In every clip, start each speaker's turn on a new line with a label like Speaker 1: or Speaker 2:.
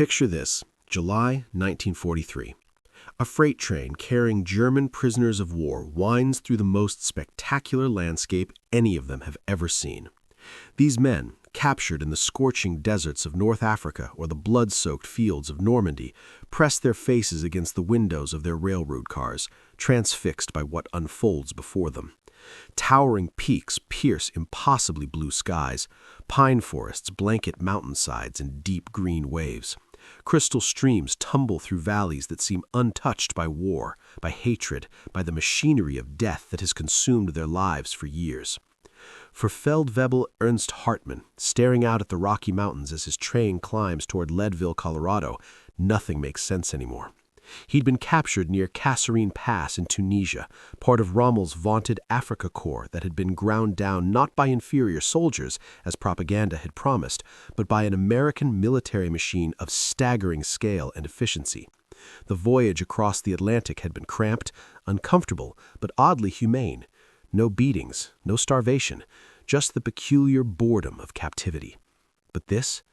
Speaker 1: Picture this, July 1943. A freight train carrying German prisoners of war winds through the most spectacular landscape any of them have ever seen. These men, captured in the scorching deserts of North Africa or the blood-soaked fields of Normandy, press their faces against the windows of their railroad cars, transfixed by what unfolds before them. Towering peaks pierce impossibly blue skies. Pine forests blanket mountainsides in deep green waves. Crystal streams tumble through valleys that seem untouched by war, by hatred, by the machinery of death that has consumed their lives for years. For Feldwebel Ernst Hartmann, staring out at the Rocky Mountains as his train climbs toward Leadville, Colorado, nothing makes sense anymore. He'd been captured near Kasserine Pass in Tunisia, part of Rommel's vaunted Afrika Korps that had been ground down not by inferior soldiers, as propaganda had promised, but by an American military machine of staggering scale and efficiency. The voyage across the Atlantic had been cramped, uncomfortable, but oddly humane. No beatings, no starvation, just the peculiar boredom of captivity. But this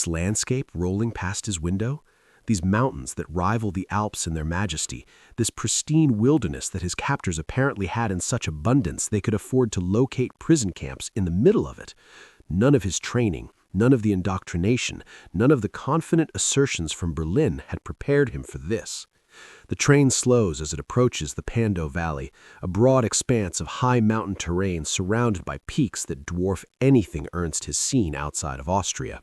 Speaker 1: landscape rolling past his window, these mountains that rival the Alps in their majesty, this pristine wilderness that his captors apparently had in such abundance they could afford to locate prison camps in the middle of it. None of his training, none of the indoctrination, none of the confident assertions from Berlin had prepared him for this. The train slows as it approaches the Pando Valley, a broad expanse of high mountain terrain surrounded by peaks that dwarf anything Ernst has seen outside of Austria.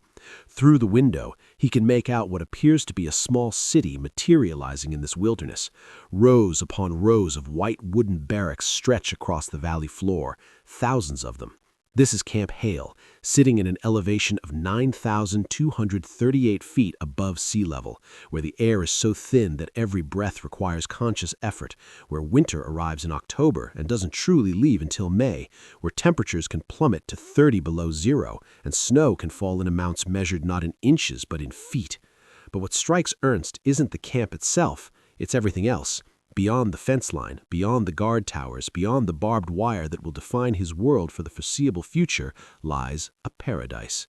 Speaker 1: Through the window, he can make out what appears to be a small city materializing in this wilderness. Rows upon rows of white wooden barracks stretch across the valley floor, thousands of them. This is Camp Hale, sitting in an elevation of 9,238 feet above sea level, where the air is so thin that every breath requires conscious effort, where winter arrives in October and doesn't truly leave until May, where temperatures can plummet to 30 below zero, and snow can fall in amounts measured not in inches but in feet. But what strikes Ernst isn't the camp itself, it's everything else. Beyond the fence line, beyond the guard towers, beyond the barbed wire that will define his world for the foreseeable future, lies a paradise.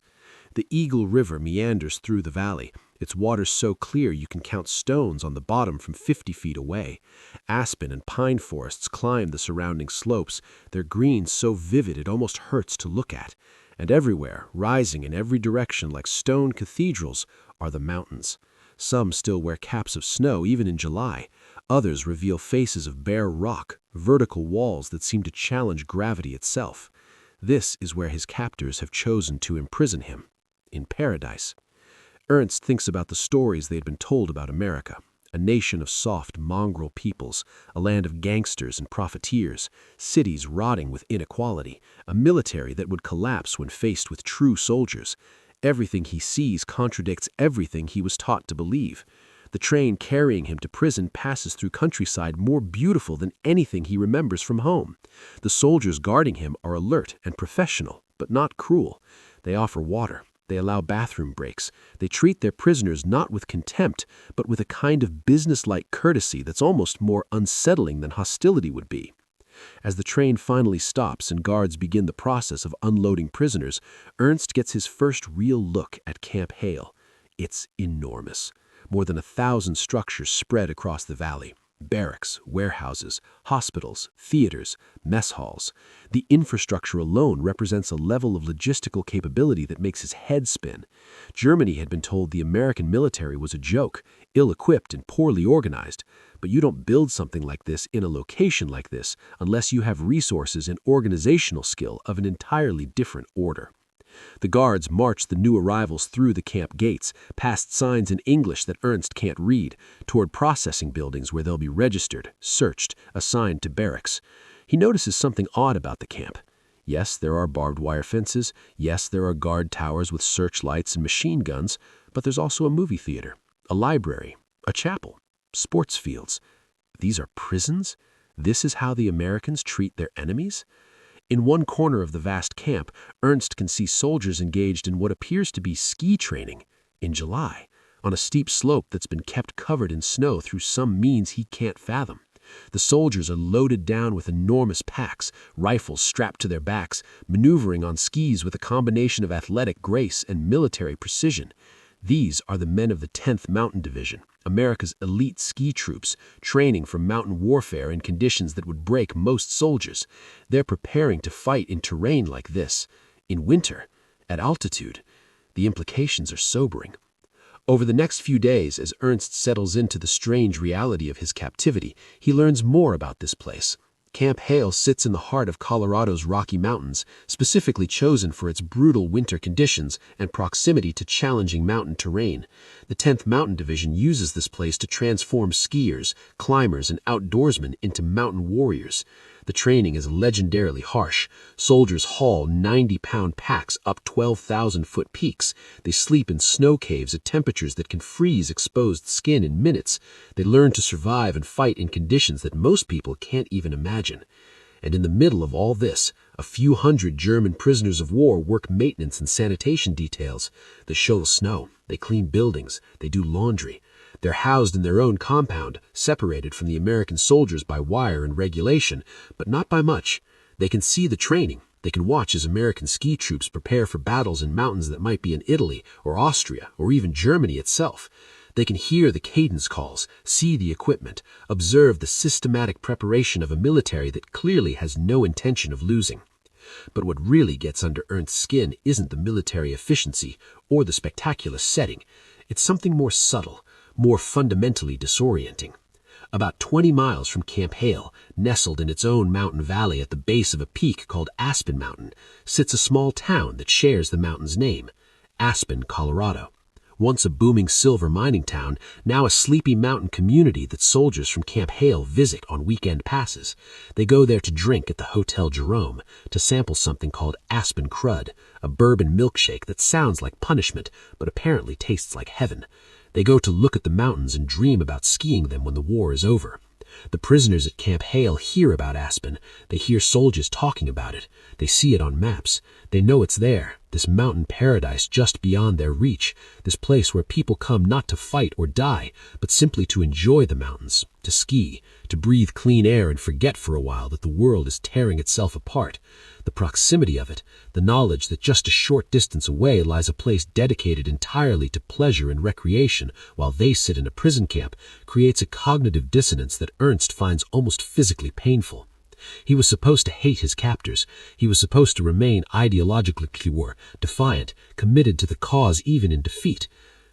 Speaker 1: The Eagle River meanders through the valley, its waters so clear you can count stones on the bottom from 50 feet away. Aspen and pine forests climb the surrounding slopes, their green so vivid it almost hurts to look at. And everywhere, rising in every direction like stone cathedrals, are the mountains. Some still wear caps of snow even in July. Others reveal faces of bare rock, vertical walls that seem to challenge gravity itself. This is where his captors have chosen to imprison him, in paradise. Ernst thinks about the stories they had been told about America, a nation of soft, mongrel peoples, a land of gangsters and profiteers, cities rotting with inequality, a military that would collapse when faced with true soldiers. Everything he sees contradicts everything he was taught to believe. The train carrying him to prison passes through countryside more beautiful than anything he remembers from home. The soldiers guarding him are alert and professional, but not cruel. They offer water. They allow bathroom breaks. They treat their prisoners not with contempt, but with a kind of businesslike courtesy that's almost more unsettling than hostility would be. As the train finally stops and guards begin the process of unloading prisoners, Ernst gets his first real look at Camp Hale. It's enormous. More than 1,000 structures spread across the valley. Barracks, warehouses, hospitals, theaters, mess halls. The infrastructure alone represents a level of logistical capability that makes his head spin. Germany had been told the American military was a joke, ill-equipped and poorly organized. But you don't build something like this in a location like this unless you have resources and organizational skill of an entirely different order. The guards march the new arrivals through the camp gates, past signs in English that Ernst can't read, toward processing buildings where they'll be registered, searched, assigned to barracks. He notices something odd about the camp. Yes, there are barbed wire fences. Yes, there are guard towers with searchlights and machine guns. But there's also a movie theater, a library, a chapel, sports fields. These are prisons? This is how the Americans treat their enemies? In one corner of the vast camp, Ernst can see soldiers engaged in what appears to be ski training in July, on a steep slope that's been kept covered in snow through some means he can't fathom. The soldiers are loaded down with enormous packs, rifles strapped to their backs, maneuvering on skis with a combination of athletic grace and military precision. These are the men of the 10th Mountain Division, America's elite ski troops, training for mountain warfare in conditions that would break most soldiers. They're preparing to fight in terrain like this, in winter, at altitude. The implications are sobering. Over the next few days, as Ernst settles into the strange reality of his captivity, he learns more about this place. Camp Hale sits in the heart of Colorado's Rocky Mountains, specifically chosen for its brutal winter conditions and proximity to challenging mountain terrain. The 10th Mountain Division uses this place to transform skiers, climbers, and outdoorsmen into mountain warriors. The training is legendarily harsh. Soldiers haul 90-pound packs up 12,000-foot peaks. They sleep in snow caves at temperatures that can freeze exposed skin in minutes. They learn to survive and fight in conditions that most people can't even imagine. And in the middle of all this, a few hundred German prisoners of war work maintenance and sanitation details. They shovel snow, they clean buildings, they do laundry. They're housed in their own compound, separated from the American soldiers by wire and regulation, but not by much. They can see the training. They can watch as American ski troops prepare for battles in mountains that might be in Italy or Austria or even Germany itself. They can hear the cadence calls, see the equipment, observe the systematic preparation of a military that clearly has no intention of losing. But what really gets under Ernst's skin isn't the military efficiency or the spectacular setting. It's something more subtle, more fundamentally disorienting. About 20 miles from Camp Hale, nestled in its own mountain valley at the base of a peak called Aspen Mountain, sits a small town that shares the mountain's name, Aspen, Colorado. Once a booming silver mining town, now a sleepy mountain community that soldiers from Camp Hale visit on weekend passes. They go there to drink at the Hotel Jerome, to sample something called Aspen Crud, a bourbon milkshake that sounds like punishment, but apparently tastes like heaven. They go to look at the mountains and dream about skiing them when the war is over. The prisoners at Camp Hale hear about Aspen. They hear soldiers talking about it. They see it on maps. They know it's there, this mountain paradise just beyond their reach, this place where people come not to fight or die, but simply to enjoy the mountains, to ski, to breathe clean air and forget for a while that the world is tearing itself apart. The proximity of it, the knowledge that just a short distance away lies a place dedicated entirely to pleasure and recreation while they sit in a prison camp, creates a cognitive dissonance that Ernst finds almost physically painful. He was supposed to hate his captors. He was supposed to remain ideologically pure, defiant, committed to the cause even in defeat.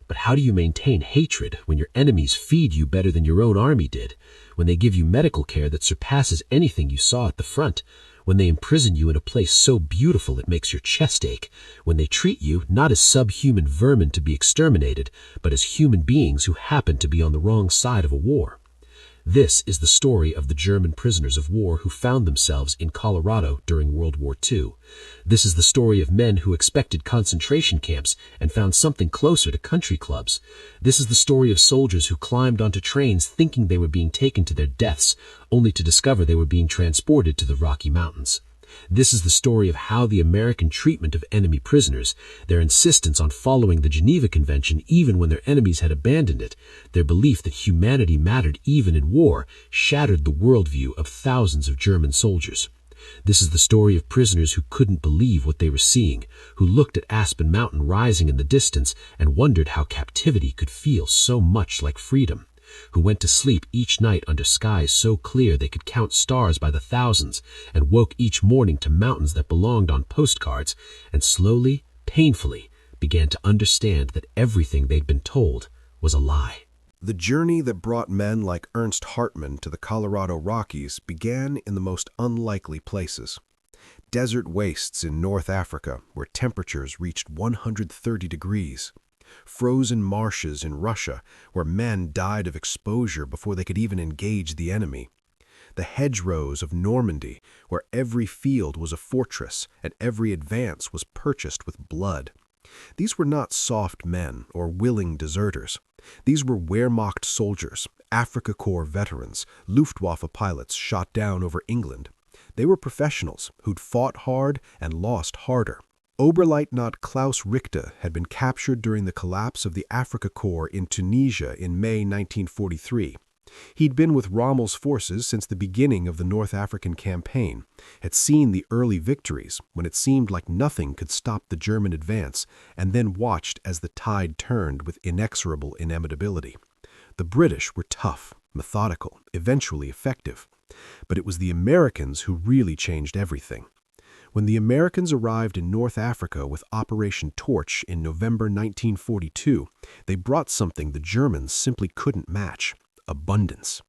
Speaker 1: But how do you maintain hatred when your enemies feed you better than your own army did, when they give you medical care that surpasses anything you saw at the front, when they imprison you in a place so beautiful it makes your chest ache, when they treat you not as subhuman vermin to be exterminated, but as human beings who happen to be on the wrong side of a war? This is the story of the German prisoners of war who found themselves in Colorado during World War II. This is the story of men who expected concentration camps and found something closer to country clubs. This is the story of soldiers who climbed onto trains thinking they were being taken to their deaths, only to discover they were being transported to the Rocky Mountains. This is the story of how the American treatment of enemy prisoners, their insistence on following the Geneva Convention even when their enemies had abandoned it, their belief that humanity mattered even in war, shattered the worldview of thousands of German soldiers. This is the story of prisoners who couldn't believe what they were seeing, who looked at Aspen Mountain rising in the distance and wondered how captivity could feel so much like freedom, who went to sleep each night under skies so clear they could count stars by the thousands, and woke each morning to mountains that belonged on postcards, and slowly, painfully, began to understand that everything they'd been told was a lie.
Speaker 2: The journey that brought men like Ernst Hartmann to the Colorado Rockies began in the most unlikely places. Desert wastes in North Africa where temperatures reached 130 degrees. Frozen marshes in Russia where men died of exposure before they could even engage the enemy. The hedgerows of Normandy where every field was a fortress and every advance was purchased with blood. These were not soft men or willing deserters. These were Wehrmacht soldiers, Afrika Korps veterans, Luftwaffe pilots shot down over England. They were professionals who'd fought hard and lost harder. Oberleutnant Klaus Richter had been captured during the collapse of the Afrika Korps in Tunisia in May 1943. He'd been with Rommel's forces since the beginning of the North African campaign, had seen the early victories when it seemed like nothing could stop the German advance, and then watched as the tide turned with inexorable inevitability. The British were tough, methodical, eventually effective. But it was the Americans who really changed everything. When the Americans arrived in North Africa with Operation Torch in November 1942, they brought something the Germans simply couldn't match: abundance.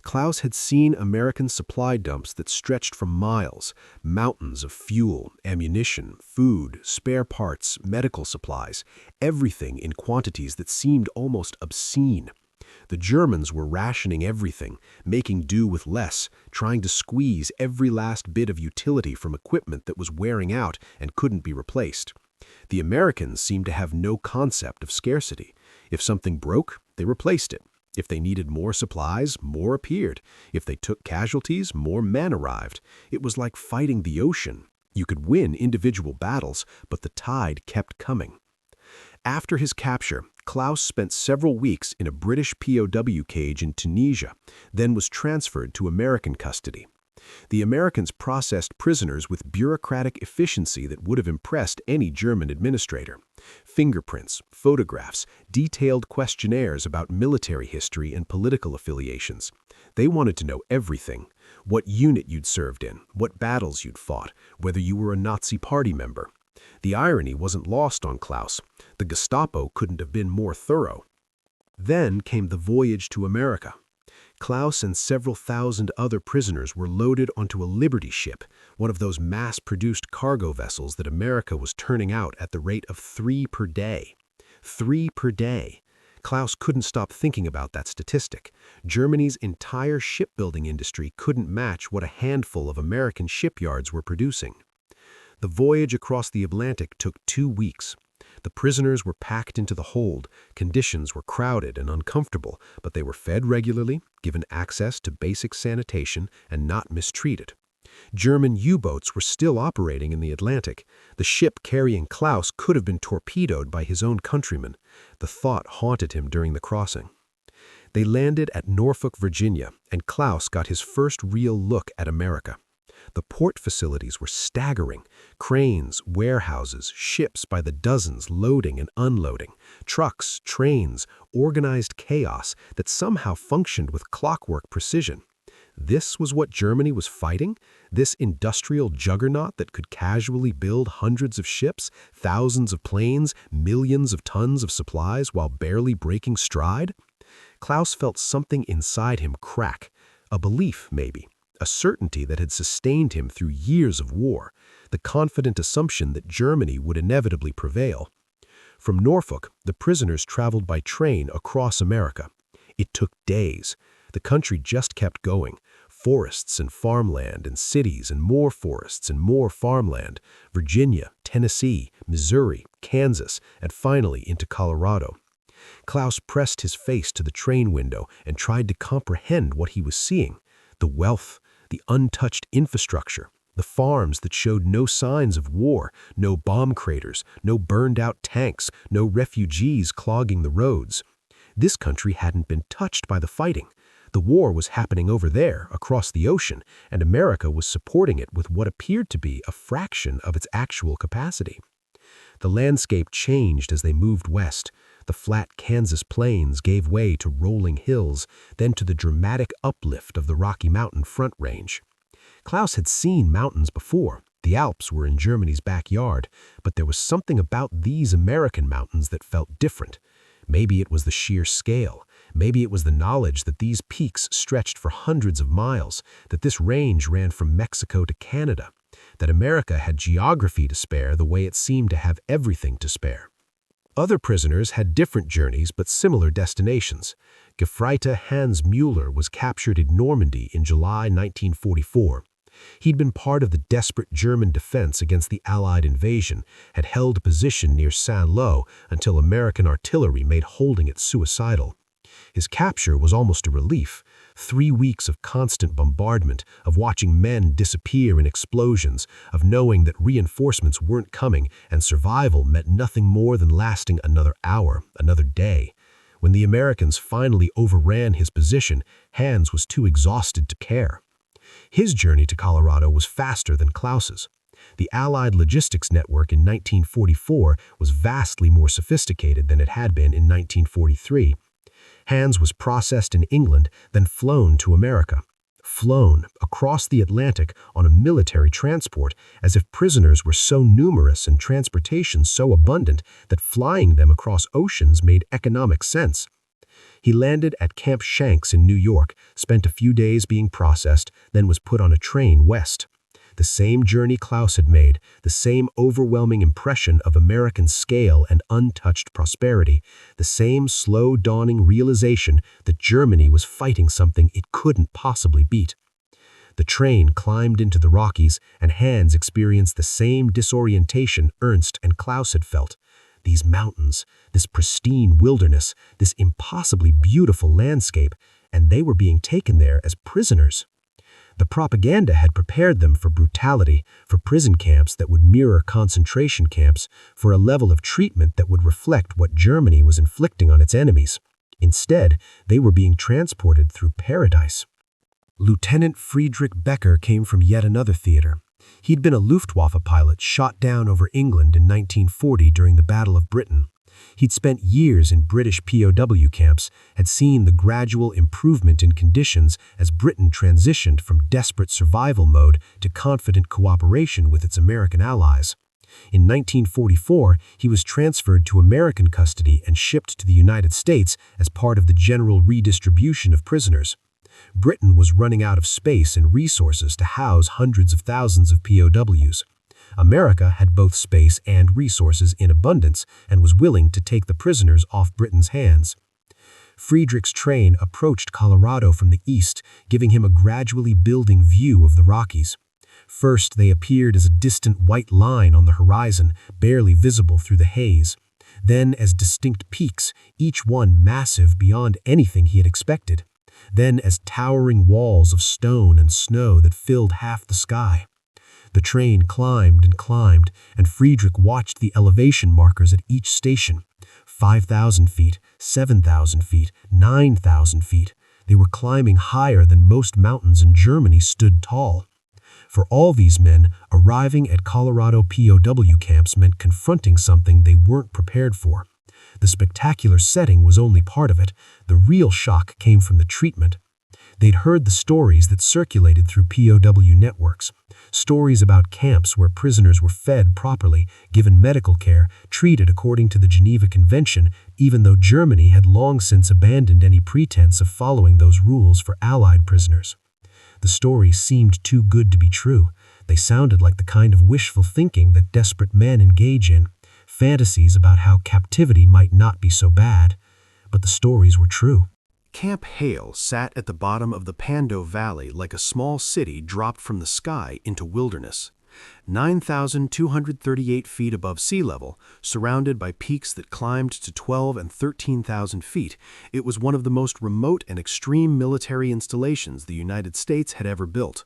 Speaker 2: Klaus had seen American supply dumps that stretched for miles, mountains of fuel, ammunition, food, spare parts, medical supplies, everything in quantities that seemed almost obscene. The Germans were rationing everything, making do with less, trying to squeeze every last bit of utility from equipment that was wearing out and couldn't be replaced. The Americans seemed to have no concept of scarcity. If something broke, they replaced it. If they needed more supplies, more appeared. If they took casualties, more men arrived. It was like fighting the ocean. You could win individual battles, but the tide kept coming. After his capture, Klaus spent several weeks in a British POW cage in Tunisia, then was transferred to American custody. The Americans processed prisoners with bureaucratic efficiency that would have impressed any German administrator. Fingerprints, photographs, detailed questionnaires about military history and political affiliations. They wanted to know everything: what unit you'd served in, what battles you'd fought, whether you were a Nazi party member. The irony wasn't lost on Klaus. The Gestapo couldn't have been more thorough. Then came the voyage to America. Klaus and several thousand other prisoners were loaded onto a Liberty ship, one of those mass-produced cargo vessels that America was turning out at the rate of 3 per day. 3 per day. Klaus couldn't stop thinking about that statistic. Germany's entire shipbuilding industry couldn't match what a handful of American shipyards were producing. The voyage across the Atlantic took 2 weeks. The prisoners were packed into the hold. Conditions were crowded and uncomfortable, but they were fed regularly, given access to basic sanitation, and not mistreated. German U-boats were still operating in the Atlantic. The ship carrying Klaus could have been torpedoed by his own countrymen. The thought haunted him during the crossing. They landed at Norfolk, Virginia, and Klaus got his first real look at America. The port facilities were staggering. Cranes, warehouses, ships by the dozens loading and unloading, trucks, trains, organized chaos that somehow functioned with clockwork precision. This was what Germany was fighting? This industrial juggernaut that could casually build hundreds of ships, thousands of planes, millions of tons of supplies while barely breaking stride? Klaus felt something inside him crack. A belief, maybe. A certainty that had sustained him through years of war, the confident assumption that Germany would inevitably prevail. From Norfolk, the prisoners traveled by train across America. It took days. The country just kept going. Forests and farmland and cities and more forests and more farmland. Virginia, Tennessee, Missouri, Kansas, and finally into Colorado. Klaus pressed his face to the train window and tried to comprehend what he was seeing. The wealth, the untouched infrastructure, the farms that showed no signs of war, no bomb craters, no burned-out tanks, no refugees clogging the roads. This country hadn't been touched by the fighting. The war was happening over there, across the ocean, and America was supporting it with what appeared to be a fraction of its actual capacity. The landscape changed as they moved west. The flat Kansas plains gave way to rolling hills, then to the dramatic uplift of the Rocky Mountain Front Range. Klaus had seen mountains before. The Alps were in Germany's backyard, but there was something about these American mountains that felt different. Maybe it was the sheer scale. Maybe it was the knowledge that these peaks stretched for hundreds of miles, that this range ran from Mexico to Canada, that America had geography to spare the way it seemed to have everything to spare. Other prisoners had different journeys but similar destinations. Gefreiter Hans Mueller was captured in Normandy in July 1944. He'd been part of the desperate German defense against the Allied invasion, had held a position near Saint-Lô until American artillery made holding it suicidal. His capture was almost a relief. 3 weeks of constant bombardment, of watching men disappear in explosions, of knowing that reinforcements weren't coming and survival meant nothing more than lasting another hour, another day. When the Americans finally overran his position, Hans was too exhausted to care. His journey to Colorado was faster than Klaus's. The Allied logistics network in 1944 was vastly more sophisticated than it had been in 1943. Hans was processed in England, then flown to America. Flown across the Atlantic on a military transport, as if prisoners were so numerous and transportation so abundant that flying them across oceans made economic sense. He landed at Camp Shanks in New York, spent a few days being processed, then was put on a train west. The same journey Klaus had made, the same overwhelming impression of American scale and untouched prosperity, the same slow dawning realization that Germany was fighting something it couldn't possibly beat. The train climbed into the Rockies, and Hans experienced the same disorientation Ernst and Klaus had felt. These mountains, this pristine wilderness, this impossibly beautiful landscape, and they were being taken there as prisoners. The propaganda had prepared them for brutality, for prison camps that would mirror concentration camps, for a level of treatment that would reflect what Germany was inflicting on its enemies. Instead, they were being transported through paradise. Lieutenant Friedrich Becker came from yet another theater. He'd been a Luftwaffe pilot shot down over England in 1940 during the Battle of Britain. He'd spent years in British POW camps, had seen the gradual improvement in conditions as Britain transitioned from desperate survival mode to confident cooperation with its American allies. In 1944, he was transferred to American custody and shipped to the United States as part of the general redistribution of prisoners. Britain was running out of space and resources to house hundreds of thousands of POWs. America had both space and resources in abundance and was willing to take the prisoners off Britain's hands. Friedrich's train approached Colorado from the east, giving him a gradually building view of the Rockies. First, they appeared as a distant white line on the horizon, barely visible through the haze. Then as distinct peaks, each one massive beyond anything he had expected. Then as towering walls of stone and snow that filled half the sky. The train climbed, and Friedrich watched the elevation markers at each station. 5,000 feet, 7,000 feet, 9,000 feet. They were climbing higher than most mountains in Germany stood tall. For all these men, arriving at Colorado POW camps meant confronting something they weren't prepared for. The spectacular setting was only part of it. The real shock came from the treatment. They'd heard the stories that circulated through POW networks. Stories about camps where prisoners were fed properly, given medical care, treated according to the Geneva Convention, even though Germany had long since abandoned any pretense of following those rules for Allied prisoners. The stories seemed too good to be true. They sounded like the kind of wishful thinking that desperate men engage in. Fantasies about how captivity might not be so bad. But the stories were true.
Speaker 1: Camp Hale sat at the bottom of the Pando Valley like a small city dropped from the sky into wilderness. 9,238 feet above sea level, surrounded by peaks that climbed to 12 and 13,000 feet, it was one of the most remote and extreme military installations the United States had ever built.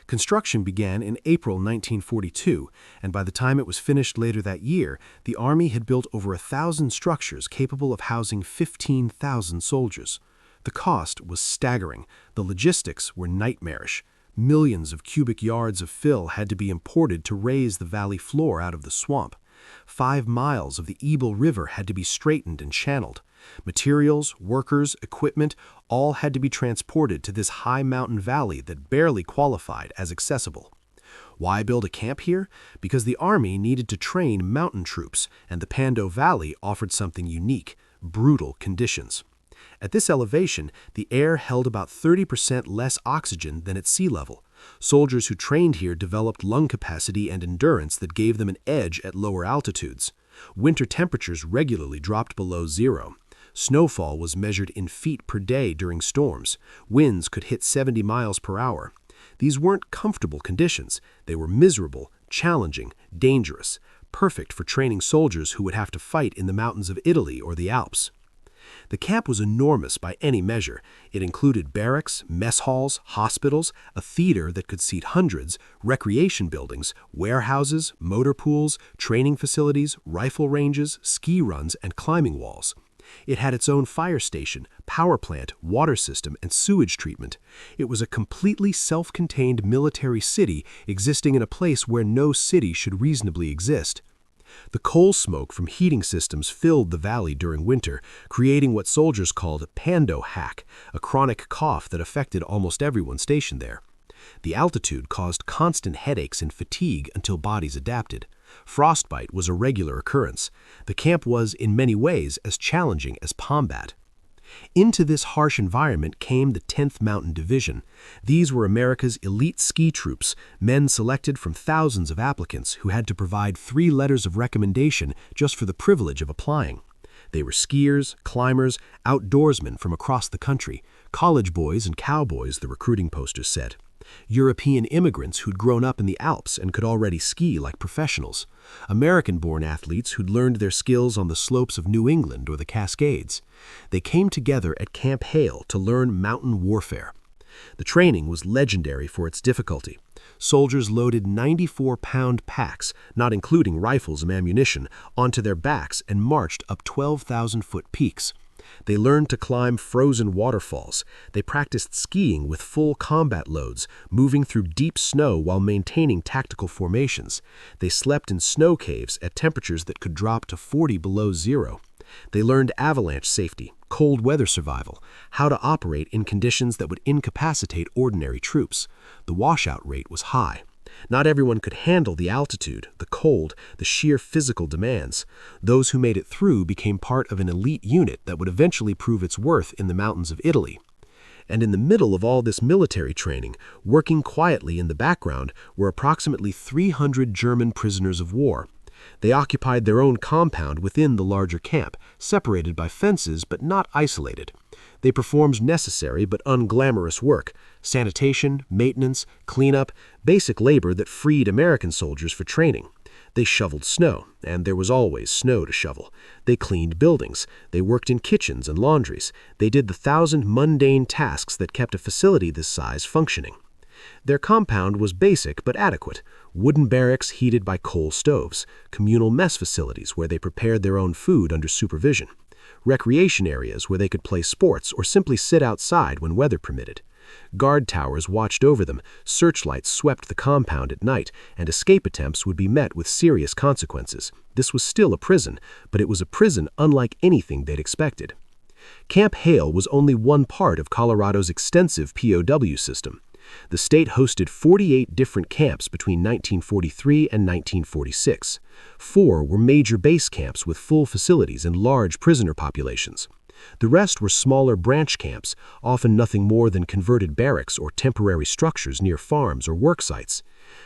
Speaker 1: Construction began in April 1942, and by the time it was finished later that year, the Army had built over 1,000 structures capable of housing 15,000 soldiers. The cost was staggering. The logistics were nightmarish. Millions of cubic yards of fill had to be imported to raise the valley floor out of the swamp. 5 miles of the Ebel River had to be straightened and channeled. Materials, workers, equipment, all had to be transported to this high mountain valley that barely qualified as accessible. Why build a camp here? Because the Army needed to train mountain troops, and the Pando Valley offered something unique: brutal conditions. At this elevation, the air held about 30% less oxygen than at sea level. Soldiers who trained here developed lung capacity and endurance that gave them an edge at lower altitudes. Winter temperatures regularly dropped below zero. Snowfall was measured in feet per day during storms. Winds could hit 70 miles per hour. These weren't comfortable conditions. They were miserable, challenging, dangerous, perfect for training soldiers who would have to fight in the mountains of Italy or the Alps. The camp was enormous by any measure. It included barracks, mess halls, hospitals, a theater that could seat hundreds, recreation buildings, warehouses, motor pools, training facilities, rifle ranges, ski runs, and climbing walls. It had its own fire station, power plant, water system, and sewage treatment. It was a completely self-contained military city existing in a place where no city should reasonably exist. The coal smoke from heating systems filled the valley during winter, creating what soldiers called pando hack, a chronic cough that affected almost everyone stationed there. The altitude caused constant headaches and fatigue until bodies adapted. Frostbite was a regular occurrence. The camp was, in many ways, as challenging as combat. Into this harsh environment came the 10th Mountain Division. These were America's elite ski troops, men selected from thousands of applicants who had to provide 3 letters of recommendation just for the privilege of applying. They were skiers, climbers, outdoorsmen from across the country, college boys and cowboys, the recruiting posters said. European immigrants who'd grown up in the Alps and could already ski like professionals. American-born athletes who'd learned their skills on the slopes of New England or the Cascades. They came together at Camp Hale to learn mountain warfare. The training was legendary for its difficulty. Soldiers loaded 94-pound packs, not including rifles and ammunition, onto their backs and marched up 12,000-foot peaks. They learned to climb frozen waterfalls. They practiced skiing with full combat loads, moving through deep snow while maintaining tactical formations. They slept in snow caves at temperatures that could drop to 40 below zero. They learned avalanche safety, cold weather survival, how to operate in conditions that would incapacitate ordinary troops. The washout rate was high. Not everyone could handle the altitude, the cold, the sheer physical demands. Those who made it through became part of an elite unit that would eventually prove its worth in the mountains of Italy. And in the middle of all this military training, working quietly in the background, were approximately 300 German prisoners of war. They occupied their own compound within the larger camp, separated by fences but not isolated. They performed necessary but unglamorous work: sanitation, maintenance, cleanup, basic labor that freed American soldiers for training. They shoveled snow, and there was always snow to shovel. They cleaned buildings. They worked in kitchens and laundries. They did the 1,000 mundane tasks that kept a facility this size functioning. Their compound was basic but adequate: wooden barracks heated by coal stoves, communal mess facilities where they prepared their own food under supervision, recreation areas where they could play sports or simply sit outside when weather permitted. Guard towers watched over them, searchlights swept the compound at night, and escape attempts would be met with serious consequences. This was still a prison, but it was a prison unlike anything they'd expected. Camp Hale was only one part of Colorado's extensive POW system. The state hosted 48 different camps between 1943 and 1946. 4 were major base camps with full facilities and large prisoner populations. The rest were smaller branch camps, often nothing more than converted barracks or temporary structures near farms or work sites.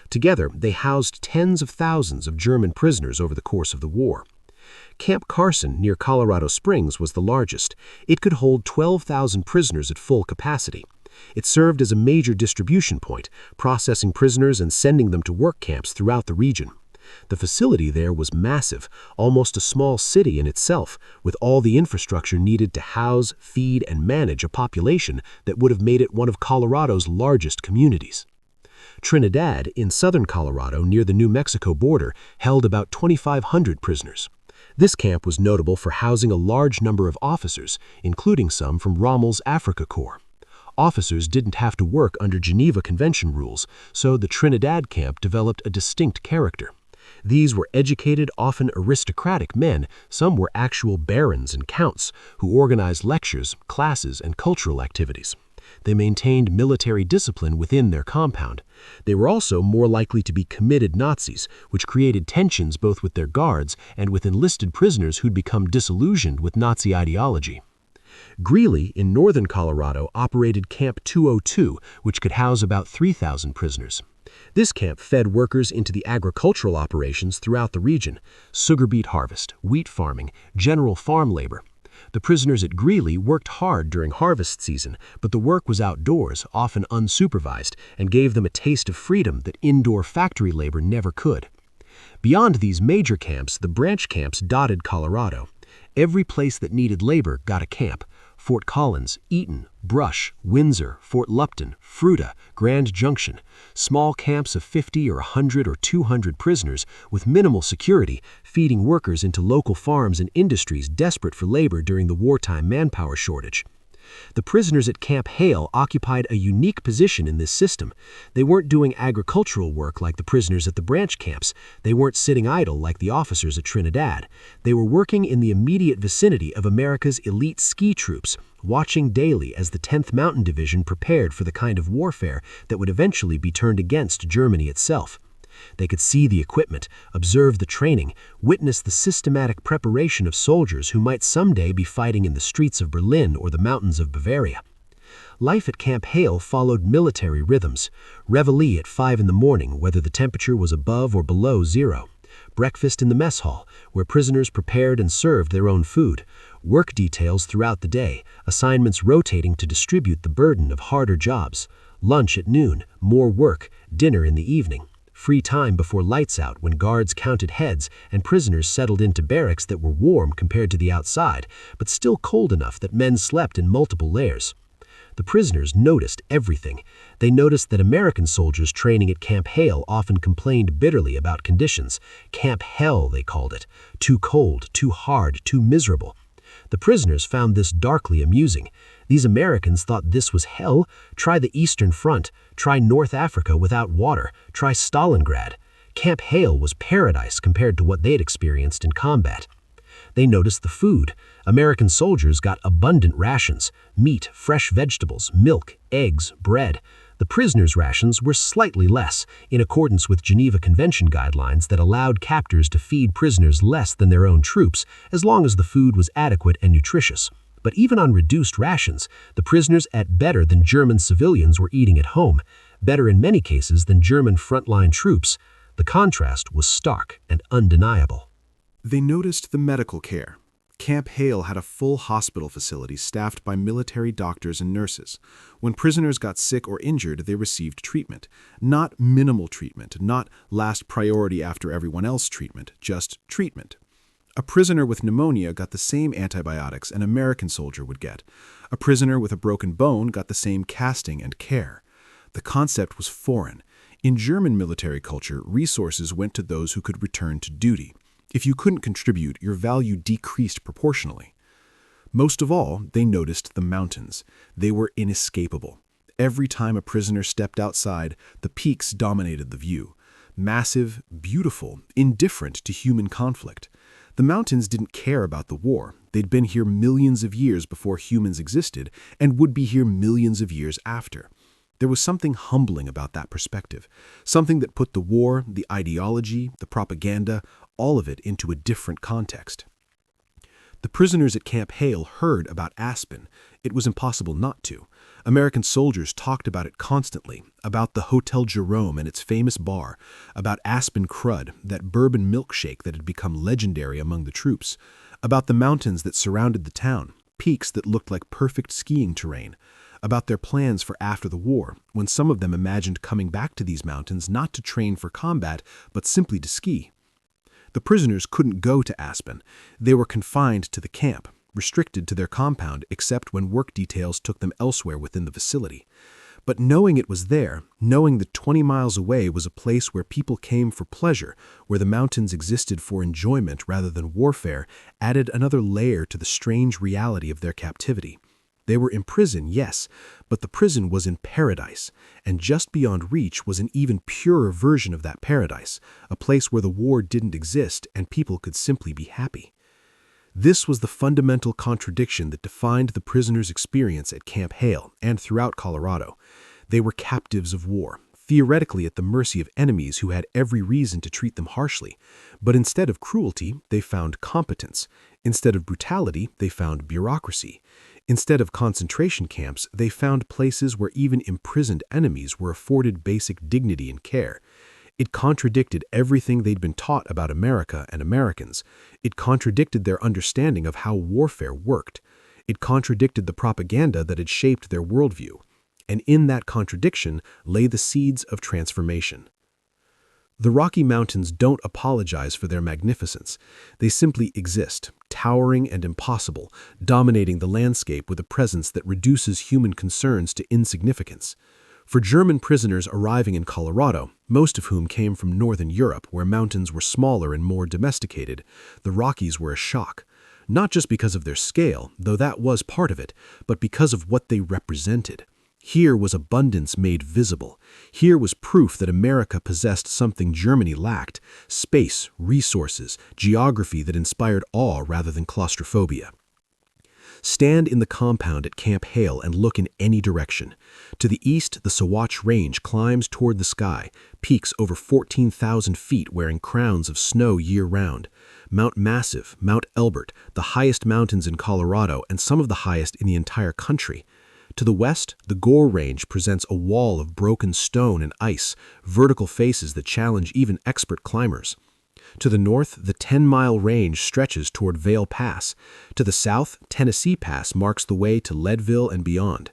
Speaker 1: Together, they housed tens of thousands of German prisoners over the course of the war. Camp Carson near Colorado Springs was the largest. It could hold 12,000 prisoners at full capacity. It served as a major distribution point, processing prisoners and sending them to work camps throughout the region. The facility there was massive, almost a small city in itself, with all the infrastructure needed to house, feed, and manage a population that would have made it one of Colorado's largest communities. Trinidad, in southern Colorado near the New Mexico border, held about 2,500 prisoners. This camp was notable for housing a large number of officers, including some from Rommel's Afrika Korps. Officers didn't have to work under Geneva Convention rules, so the Trinidad camp developed a distinct character. These were educated, often aristocratic men. Some were actual barons and counts who organized lectures, classes, and cultural activities. They maintained military discipline within their compound. They were also more likely to be committed Nazis, which created tensions both with their guards and with enlisted prisoners who'd become disillusioned with Nazi ideology. Greeley, in northern Colorado, operated Camp 202, which could house about 3,000 prisoners. This camp fed workers into the agricultural operations throughout the region: sugar beet harvest, wheat farming, general farm labor. The prisoners at Greeley worked hard during harvest season, but the work was outdoors, often unsupervised, and gave them a taste of freedom that indoor factory labor never could. Beyond these major camps, the branch camps dotted Colorado. Every place that needed labor got a camp. Fort Collins, Eaton, Brush, Windsor, Fort Lupton, Fruita, Grand Junction, small camps of 50 or 100 or 200 prisoners with minimal security, feeding workers into local farms and industries desperate for labor during the wartime manpower shortage. The prisoners at Camp Hale occupied a unique position in this system. They weren't doing agricultural work like the prisoners at the branch camps. They weren't sitting idle like the officers at Trinidad. They were working in the immediate vicinity of America's elite ski troops, watching daily as the 10th Mountain Division prepared for the kind of warfare that would eventually be turned against Germany itself. They could see the equipment, observe the training, witness the systematic preparation of soldiers who might someday be fighting in the streets of Berlin or the mountains of Bavaria. Life at Camp Hale followed military rhythms. Reveille at 5 in the morning, whether the temperature was above or below zero. Breakfast in the mess hall, where prisoners prepared and served their own food. Work details throughout the day, assignments rotating to distribute the burden of harder jobs. Lunch at noon, more work, dinner in the evening. Free time before lights out when guards counted heads and prisoners settled into barracks that were warm compared to the outside, but still cold enough that men slept in multiple layers. The prisoners noticed everything. They noticed that American soldiers training at Camp Hale often complained bitterly about conditions. Camp Hell, they called it. Too cold, too hard, too miserable. The prisoners found this darkly amusing. These Americans thought this was hell. Try the Eastern Front. Try North Africa without water. Try Stalingrad. Camp Hale was paradise compared to what they had experienced in combat. They noticed the food. American soldiers got abundant rations: meat, fresh vegetables, milk, eggs, bread. The prisoners' rations were slightly less, in accordance with Geneva Convention guidelines that allowed captors to feed prisoners less than their own troops, as long as the food was adequate and nutritious. But even on reduced rations, the prisoners ate better than German civilians were eating at home, better in many cases than German frontline troops. The contrast was stark and undeniable.
Speaker 2: They noticed the medical care. Camp Hale had a full hospital facility staffed by military doctors and nurses. When prisoners got sick or injured, they received treatment. Not minimal treatment, not last priority after everyone else treatment, just treatment. A prisoner with pneumonia got the same antibiotics an American soldier would get. A prisoner with a broken bone got the same casting and care. The concept was foreign. In German military culture, resources went to those who could return to duty. If you couldn't contribute, your value decreased proportionally. Most of all, they noticed the mountains. They were inescapable. Every time a prisoner stepped outside, the peaks dominated the view. Massive, beautiful, indifferent to human conflict. The mountains didn't care about the war. They'd been here millions of years before humans existed and would be here millions of years after. There was something humbling about that perspective, something that put the war, the ideology, the propaganda, all of it into a different context. The prisoners at Camp Hale heard about Aspen. It was impossible not to. American soldiers talked about it constantly, about the Hotel Jerome and its famous bar, about Aspen Crud, that bourbon milkshake that had become legendary among the troops, about the mountains that surrounded the town, peaks that looked like perfect skiing terrain, about their plans for after the war, when some of them imagined coming back to these mountains not to train for combat, but simply to ski. The prisoners couldn't go to Aspen. They were confined to the camp, restricted to their compound except when work details took them elsewhere within the facility. But knowing it was there, knowing that 20 miles away was a place where people came for pleasure, where the mountains existed for enjoyment rather than warfare, added another layer to the strange reality of their captivity. They were in prison, yes, but the prison was in paradise, and just beyond reach was an even purer version of that paradise, a place where the war didn't exist and people could simply be happy. This was the fundamental contradiction that defined the prisoners' experience at Camp Hale and throughout Colorado. They were captives of war, theoretically at the mercy of enemies who had every reason to treat them harshly. But instead of cruelty, they found competence. Instead of brutality, they found bureaucracy. Instead of concentration camps, they found places where even imprisoned enemies were afforded basic dignity and care. It contradicted everything they'd been taught about America and Americans. It contradicted their understanding of how warfare worked. It contradicted the propaganda that had shaped their worldview. And in that contradiction lay the seeds of transformation. The Rocky Mountains don't apologize for their magnificence. They simply exist,
Speaker 1: towering and impossible, dominating the landscape with a presence that reduces human concerns to insignificance. For German prisoners arriving in Colorado, most of whom came from northern Europe where mountains were smaller and more domesticated, the Rockies were a shock. Not just because of their scale, though that was part of it, but because of what they represented. Here was abundance made visible. Here was proof that America possessed something Germany lacked: space, resources, geography that inspired awe rather than claustrophobia. Stand in the compound at Camp Hale and look in any direction. To the east, the Sawatch Range climbs toward the sky, peaks over 14,000 feet wearing crowns of snow year-round. Mount Massive, Mount Elbert, the highest mountains in Colorado and some of the highest in the entire country. To the west, the Gore Range presents a wall of broken stone and ice, vertical faces that challenge even expert climbers. To the north, the 10-mile range stretches toward Vail Pass. To the south, Tennessee Pass marks the way to Leadville and beyond.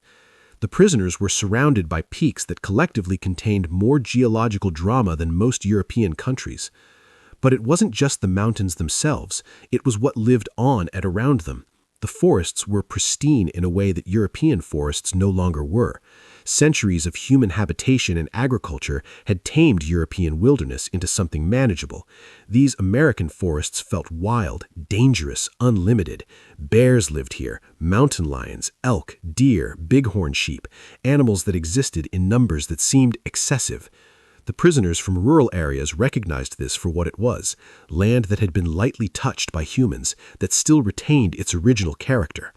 Speaker 1: The prisoners were surrounded by peaks that collectively contained more geological drama than most European countries. But it wasn't just the mountains themselves, it was what lived on and around them. The forests were pristine in a way that European forests no longer were. Centuries of human habitation and agriculture had tamed European wilderness into something manageable. These American forests felt wild, dangerous, unlimited. Bears lived here, mountain lions, elk, deer, bighorn sheep, animals that existed in numbers that seemed excessive. The prisoners from rural areas recognized this for what it was: land that had been lightly touched by humans, that still retained its original character.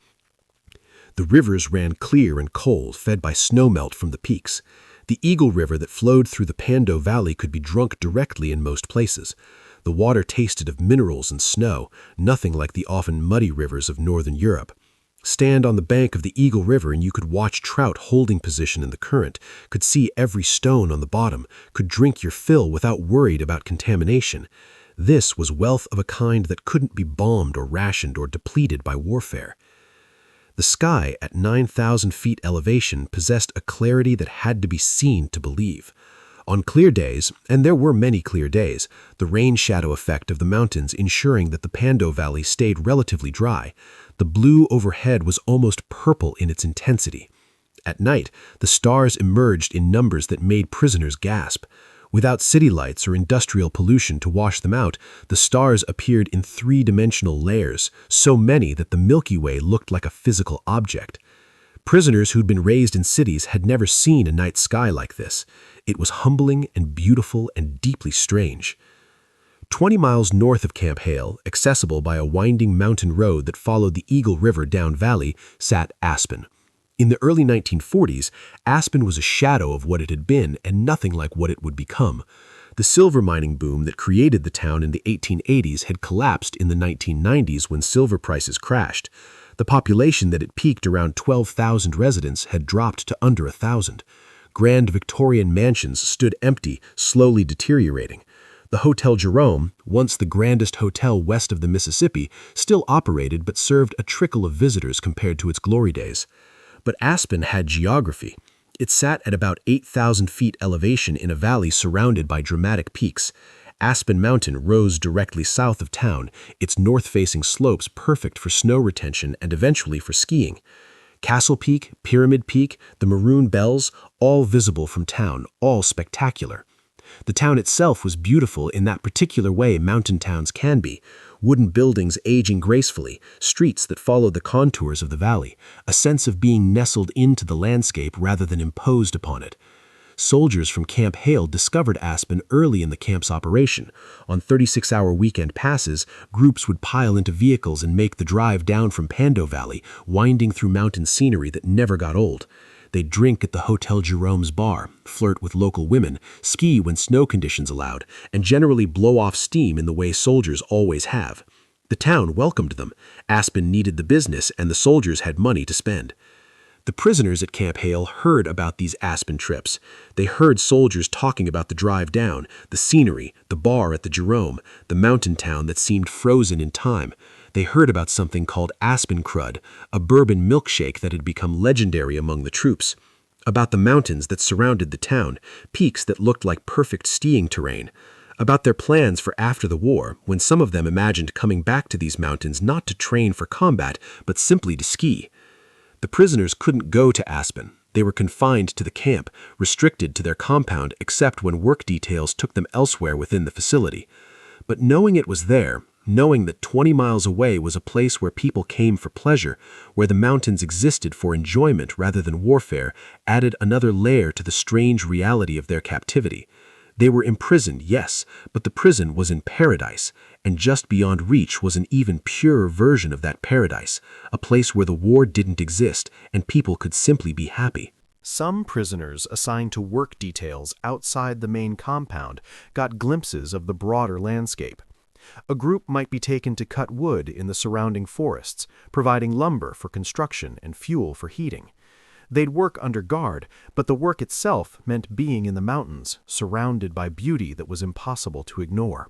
Speaker 1: The rivers ran clear and cold, fed by snowmelt from the peaks. The Eagle River that flowed through the Pando Valley could be drunk directly in most places. The water tasted of minerals and snow, nothing like the often muddy rivers of northern Europe. Stand on the bank of the Eagle River and you could watch trout holding position in the current, could see every stone on the bottom, could drink your fill without worried about contamination. This was wealth of a kind that couldn't be bombed or rationed or depleted by warfare. The sky at 9,000 feet elevation possessed a clarity that had to be seen to believe. On clear days, and there were many clear days, the rain shadow effect of the mountains ensuring that the Pando Valley stayed relatively dry, the blue overhead was almost purple in its intensity. At night, the stars emerged in numbers that made prisoners gasp. Without city lights or industrial pollution to wash them out, the stars appeared in three-dimensional layers, so many that the Milky Way looked like a physical object. Prisoners who'd been raised in cities had never seen a night sky like this. It was humbling and beautiful and deeply strange. 20 miles north of Camp Hale, accessible by a winding mountain road that followed the Eagle River down valley, sat Aspen. In the early 1940s, Aspen was a shadow of what it had been and nothing like what it would become. The silver mining boom that created the town in the 1880s had collapsed in the 1990s when silver prices crashed. The population that had peaked around 12,000 residents had dropped to under 1,000. Grand Victorian mansions stood empty, slowly deteriorating. The Hotel Jerome, once the grandest hotel west of the Mississippi, still operated but served a trickle of visitors compared to its glory days. But Aspen had geography. It sat at about 8,000 feet elevation in a valley surrounded by dramatic peaks. Aspen Mountain rose directly south of town, its north-facing slopes perfect for snow retention and eventually for skiing. Castle Peak, Pyramid Peak, the Maroon Bells, all visible from town, all spectacular. The town itself was beautiful in that particular way mountain towns can be: wooden buildings aging gracefully, streets that followed the contours of the valley, a sense of being nestled into the landscape rather than imposed upon it. Soldiers from Camp Hale discovered Aspen early in the camp's operation. On 36-hour weekend passes, groups would pile into vehicles and make the drive down from Pando Valley, winding through mountain scenery that never got old. They'd drink at the Hotel Jerome's bar, flirt with local women, ski when snow conditions allowed, and generally blow off steam in the way soldiers always have. The town welcomed them. Aspen needed the business, and the soldiers had money to spend. The prisoners at Camp Hale heard about these Aspen trips. They heard soldiers talking about the drive down, the scenery, the bar at the Jerome, the mountain town that seemed frozen in time. They heard about something called Aspen Crud, a bourbon milkshake that had become legendary among the troops. About the mountains that surrounded the town, peaks that looked like perfect skiing terrain. about their plans for after the war, when some of them imagined coming back to these mountains not to train for combat, but simply to ski. The prisoners couldn't go to Aspen. They were confined to the camp, restricted to their compound except when work details took them elsewhere within the facility. But knowing it was there, knowing that 20 miles away was a place where people came for pleasure, where the mountains existed for enjoyment rather than warfare, added another layer to the strange reality of their captivity. They were imprisoned, yes, but the prison was in paradise, and just beyond reach was an even purer version of that paradise, a place where the war didn't exist and people could simply be happy.
Speaker 3: Some prisoners assigned to work details outside the main compound got glimpses of the broader landscape. A group might be taken to cut wood in the surrounding forests, providing lumber for construction and fuel for heating. They'd work under guard, but the work itself meant being in the mountains, surrounded by beauty that was impossible to ignore.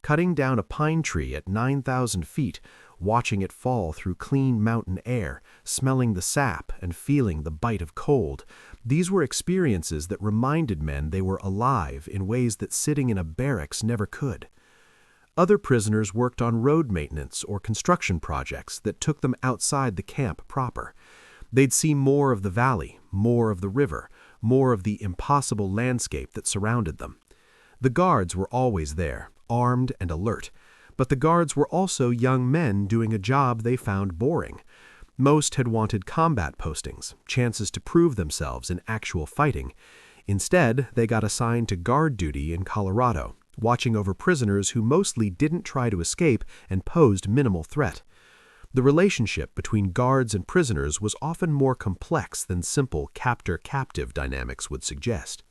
Speaker 3: Cutting down a pine tree at 9,000 feet, watching it fall through clean mountain air, smelling the sap and feeling the bite of cold, these were experiences that reminded men they were alive in ways that sitting in a barracks never could. Other prisoners worked on road maintenance or construction projects that took them outside the camp proper. They'd see more of the valley, more of the river, more of the impossible landscape that surrounded them. The guards were always there, armed and alert, but the guards were also young men doing a job they found boring. Most had wanted combat postings, chances to prove themselves in actual fighting. Instead, they got assigned to guard duty in Colorado, watching over prisoners who mostly didn't try to escape and posed minimal threat. The relationship between guards and prisoners was often more complex than simple captor-captive dynamics would suggest.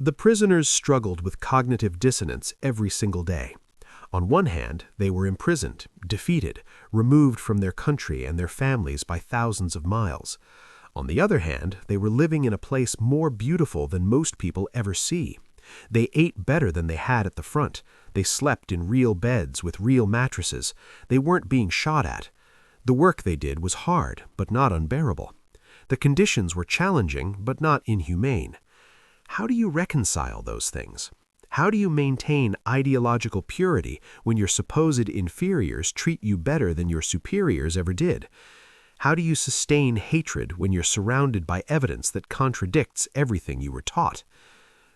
Speaker 3: The prisoners struggled with cognitive dissonance every single day. On one hand, they were imprisoned, defeated, removed from their country and their families by thousands of miles. On the other hand, they were living in a place more beautiful than most people ever see. They ate better than they had at the front. They slept in real beds with real mattresses. They weren't being shot at. The work they did was hard, but not unbearable. The conditions were challenging, but not inhumane. How do you reconcile those things? How do you maintain ideological purity when your supposed inferiors treat you better than your superiors ever did? How do you sustain hatred when you're surrounded by evidence that contradicts everything you were taught?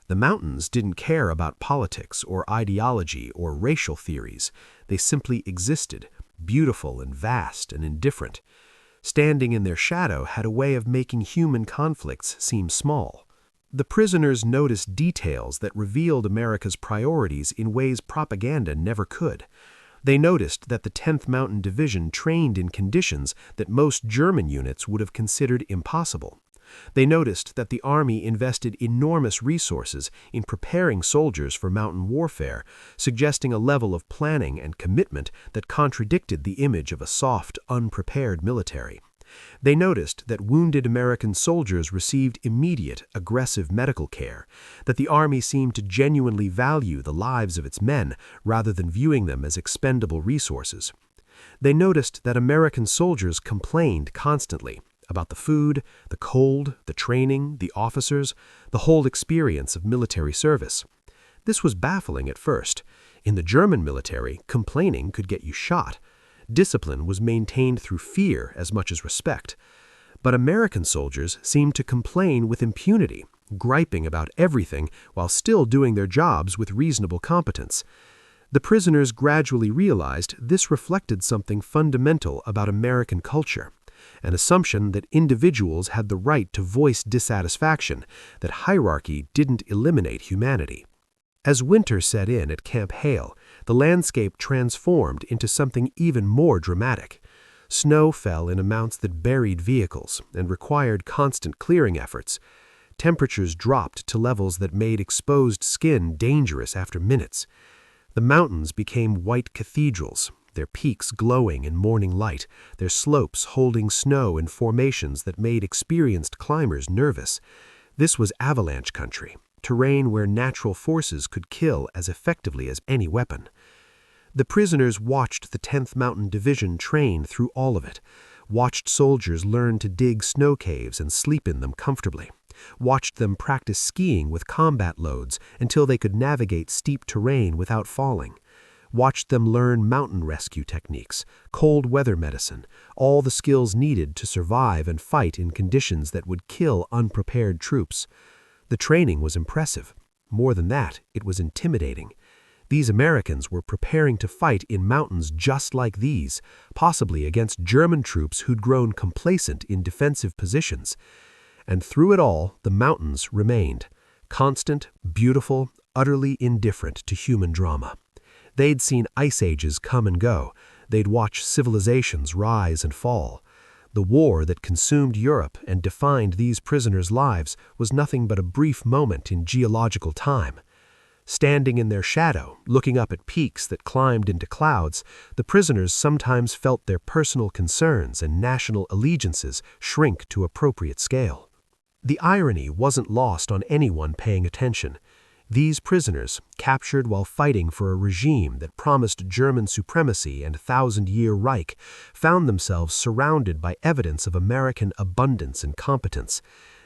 Speaker 3: The mountains didn't care about politics or ideology or racial theories. They simply existed, beautiful and vast and indifferent. Standing in their shadow had a way of making human conflicts seem small. The prisoners noticed details that revealed America's priorities in ways propaganda never could. They noticed that the 10th Mountain Division trained in conditions that most German units would have considered impossible. They noticed that the Army invested enormous resources in preparing soldiers for mountain warfare, suggesting a level of planning and commitment that contradicted the image of a soft, unprepared military. They noticed that wounded American soldiers received immediate, aggressive medical care, that the Army seemed to genuinely value the lives of its men rather than viewing them as expendable resources. They noticed that American soldiers complained constantly about the food, the cold, the training, the officers, the whole experience of military service. This was baffling at first. In the German military, complaining could get you shot. Discipline was maintained through fear as much as respect. But American soldiers seemed to complain with impunity, griping about everything while still doing their jobs with reasonable competence. The prisoners gradually realized this reflected something fundamental about American culture, an assumption that individuals had the right to voice dissatisfaction, that hierarchy didn't eliminate humanity. As winter set in at Camp Hale, the landscape transformed into something even more dramatic. Snow fell in amounts that buried vehicles and required constant clearing efforts. Temperatures dropped to levels that made exposed skin dangerous after minutes. The mountains became white cathedrals, their peaks glowing in morning light, their slopes holding snow in formations that made experienced climbers nervous. This was avalanche country, terrain where natural forces could kill as effectively as any weapon. The prisoners watched the 10th Mountain Division train through all of it, watched soldiers learn to dig snow caves and sleep in them comfortably,
Speaker 1: watched them practice skiing with combat loads until they could navigate steep terrain without falling, watched them learn mountain rescue techniques, cold weather medicine, all the skills needed to survive and fight in conditions that would kill unprepared troops. The training was impressive. More than that, it was intimidating. These Americans were preparing to fight in mountains just like these, possibly against German troops who'd grown complacent in defensive positions. And through it all, the mountains remained, constant, beautiful, utterly indifferent to human drama. They'd seen ice ages come and go. They'd watched civilizations rise and fall. The war that consumed Europe and defined these prisoners' lives was nothing but a brief moment in geological time. Standing in their shadow, looking up at peaks that climbed into clouds, the prisoners sometimes felt their personal concerns and national allegiances shrink to appropriate scale. The irony wasn't lost on anyone paying attention. These prisoners, captured while fighting for a regime that promised German supremacy and thousand-year Reich, found themselves surrounded by evidence of American abundance and competence.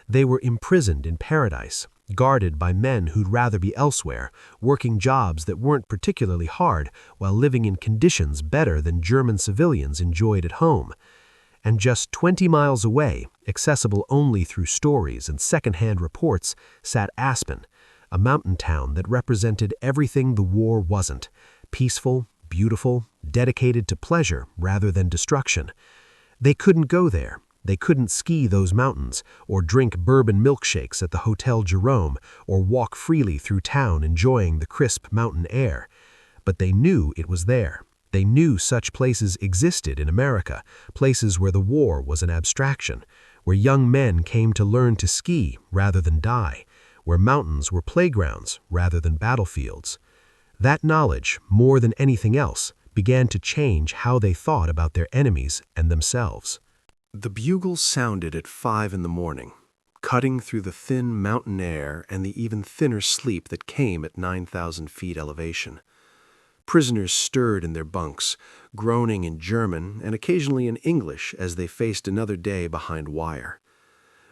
Speaker 1: They were imprisoned in paradise, guarded by men who'd rather be elsewhere, working jobs that weren't particularly hard while living in conditions better than German civilians enjoyed at home. And just 20 miles away, accessible only through stories and second-hand reports, sat Aspen, a mountain town that represented everything the war wasn't: peaceful, beautiful, dedicated to pleasure rather than destruction. They couldn't go there. They couldn't ski those mountains, or drink bourbon milkshakes at the Hotel Jerome, or walk freely through town enjoying the crisp mountain air. But they knew it was there. They knew such places existed in America, places where the war was an abstraction, where young men came to learn to ski rather than die, where mountains were playgrounds rather than battlefields. That knowledge, more than anything else, began to change how they thought about their enemies and themselves.
Speaker 3: The bugle sounded at 5 in the morning, cutting through the thin mountain air and the even thinner sleep that came at 9,000 feet elevation. Prisoners stirred in their bunks, groaning in German and occasionally in English as they faced another day behind wire.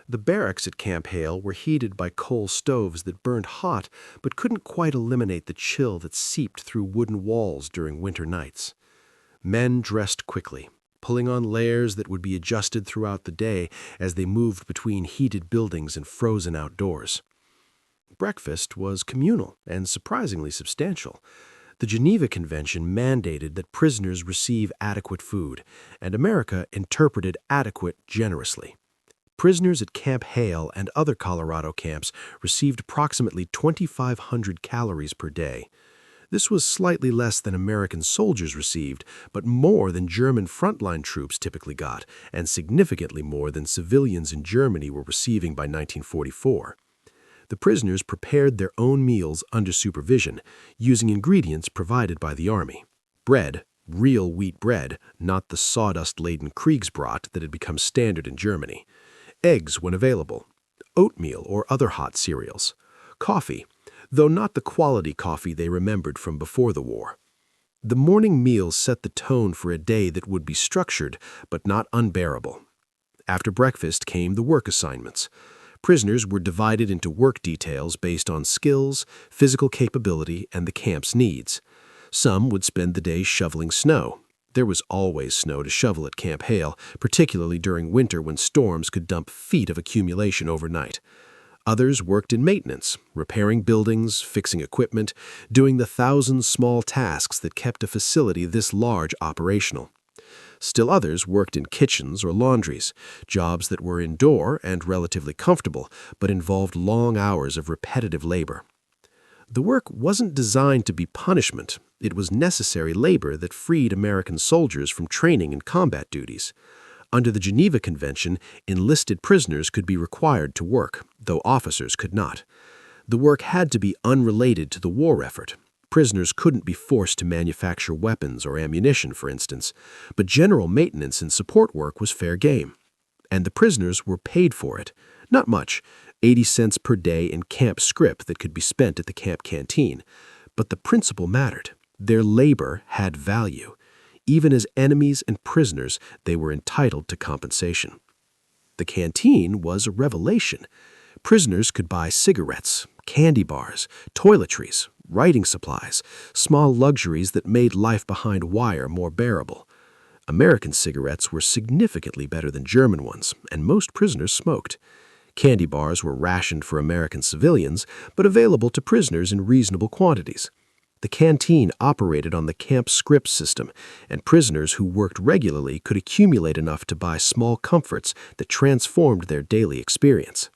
Speaker 3: The barracks at Camp Hale were heated by coal stoves that burned hot but couldn't quite eliminate the chill that seeped through wooden walls during winter nights. Men dressed quickly, pulling on layers that would be adjusted throughout the day as they moved between heated buildings and frozen outdoors. Breakfast was communal and surprisingly substantial. The Geneva Convention mandated that prisoners receive adequate food, and America interpreted adequate generously. Prisoners at Camp Hale and other Colorado camps received approximately 2,500 calories per day. This was slightly less than American soldiers received, but more than German frontline troops typically got, and significantly more than civilians in Germany were receiving by 1944. The prisoners prepared their own meals under supervision, using ingredients provided by the Army. Bread, real wheat bread, not the sawdust-laden Kriegsbrot that had become standard in Germany. Eggs when available. Oatmeal or other hot cereals. Coffee, though not the quality coffee they remembered from before the war. The morning meals set the tone for a day that would be structured, but not unbearable. After breakfast came the work assignments. Prisoners were divided into work details based on skills, physical capability, and the camp's needs. Some would spend the day shoveling snow. There was always snow to shovel at Camp Hale, particularly during winter when storms could dump feet of accumulation overnight. Others worked in maintenance, repairing buildings, fixing equipment, doing the thousand small tasks that kept a facility this large operational. Still others worked in kitchens or laundries, jobs that were indoor and relatively comfortable, but involved long hours of repetitive labor. The work wasn't designed to be punishment. It was necessary labor that freed American soldiers from training and combat duties. Under the Geneva Convention, enlisted prisoners could be required to work, though officers could not. The work had to be unrelated to the war effort. Prisoners couldn't be forced to manufacture weapons or ammunition, for instance, but general maintenance and support work was fair game. And the prisoners were paid for it. Not much, 80 cents per day in camp scrip that could be spent at the camp canteen. But the principle mattered. Their labor had value. Even as enemies and prisoners, they were entitled to compensation. The canteen was a revelation.
Speaker 1: Prisoners could buy cigarettes, candy bars, toiletries, writing supplies, small luxuries that made life behind wire more bearable. American cigarettes were significantly better than German ones, and most prisoners smoked. Candy bars were rationed for American civilians, but available to prisoners in reasonable quantities. The canteen operated on the camp script system, and prisoners who worked regularly could accumulate enough to buy small comforts that transformed their daily experience.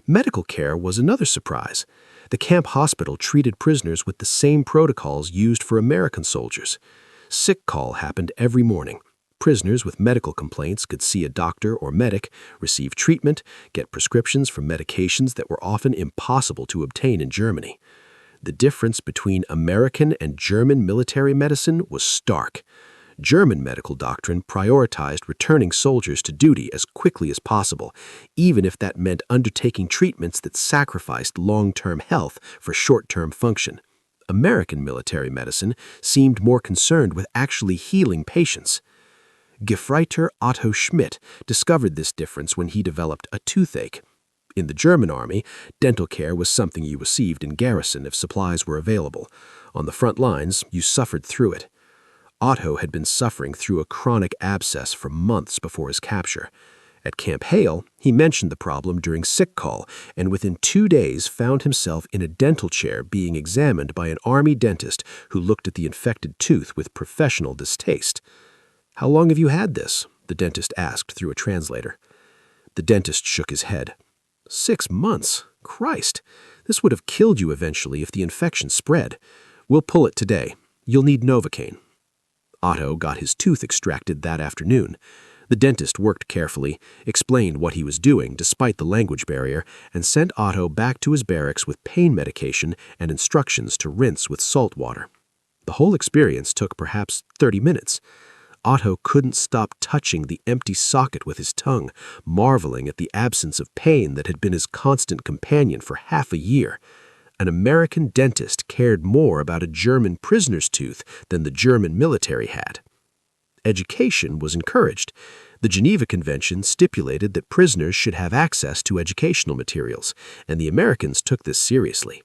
Speaker 1: Medical care was another surprise. The camp hospital treated prisoners with the same protocols used for American soldiers. Sick call happened every morning. Prisoners with medical complaints could see a doctor or medic, receive treatment, get prescriptions for medications that were often impossible to obtain in Germany. The difference between American and German military medicine was stark. German medical doctrine prioritized returning soldiers to duty as quickly as possible, even if that meant undertaking treatments that sacrificed long-term health for short-term function. American military medicine seemed more concerned with actually healing patients. Gefreiter Otto Schmidt discovered this difference when he developed a toothache. In the German army, dental care was something you received in garrison if supplies were available. On the front lines, you suffered through it. Otto had been suffering through a chronic abscess for months before his capture. At Camp Hale, he mentioned the problem during sick call, and within 2 days found himself in a dental chair being examined by an army dentist who looked at the infected tooth with professional distaste. "How long have you had this?" the dentist asked through a translator. The dentist shook his head. 6 months? Christ! This would have killed you eventually if the infection spread. We'll pull it today. You'll need Novocaine. Otto got his tooth extracted that afternoon. The dentist worked carefully, explained what he was doing despite the language barrier, and sent Otto back to his barracks with pain medication and instructions to rinse with salt water. The whole experience took perhaps 30 minutes. Otto couldn't stop touching the empty socket with his tongue, marveling at the absence of pain that had been his constant companion for half a year. An American dentist cared more about a German prisoner's tooth than the German military had. Education was encouraged. The Geneva Convention stipulated that prisoners should have access to educational materials, and the Americans took this seriously.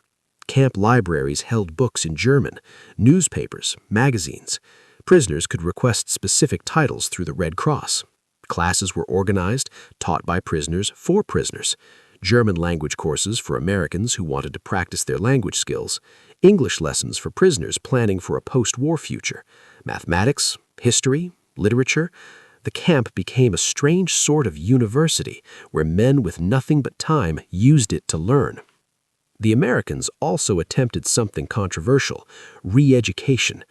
Speaker 1: Camp libraries held books in German, newspapers, magazines. Prisoners could request specific titles through the Red Cross. Classes were organized, taught by prisoners for prisoners. German language courses for Americans who wanted to practice their language skills, English lessons for prisoners planning for a post-war future, mathematics, history, literature. The camp became a strange sort of university where men with nothing but time used it to learn. The Americans also attempted something controversial: re-education.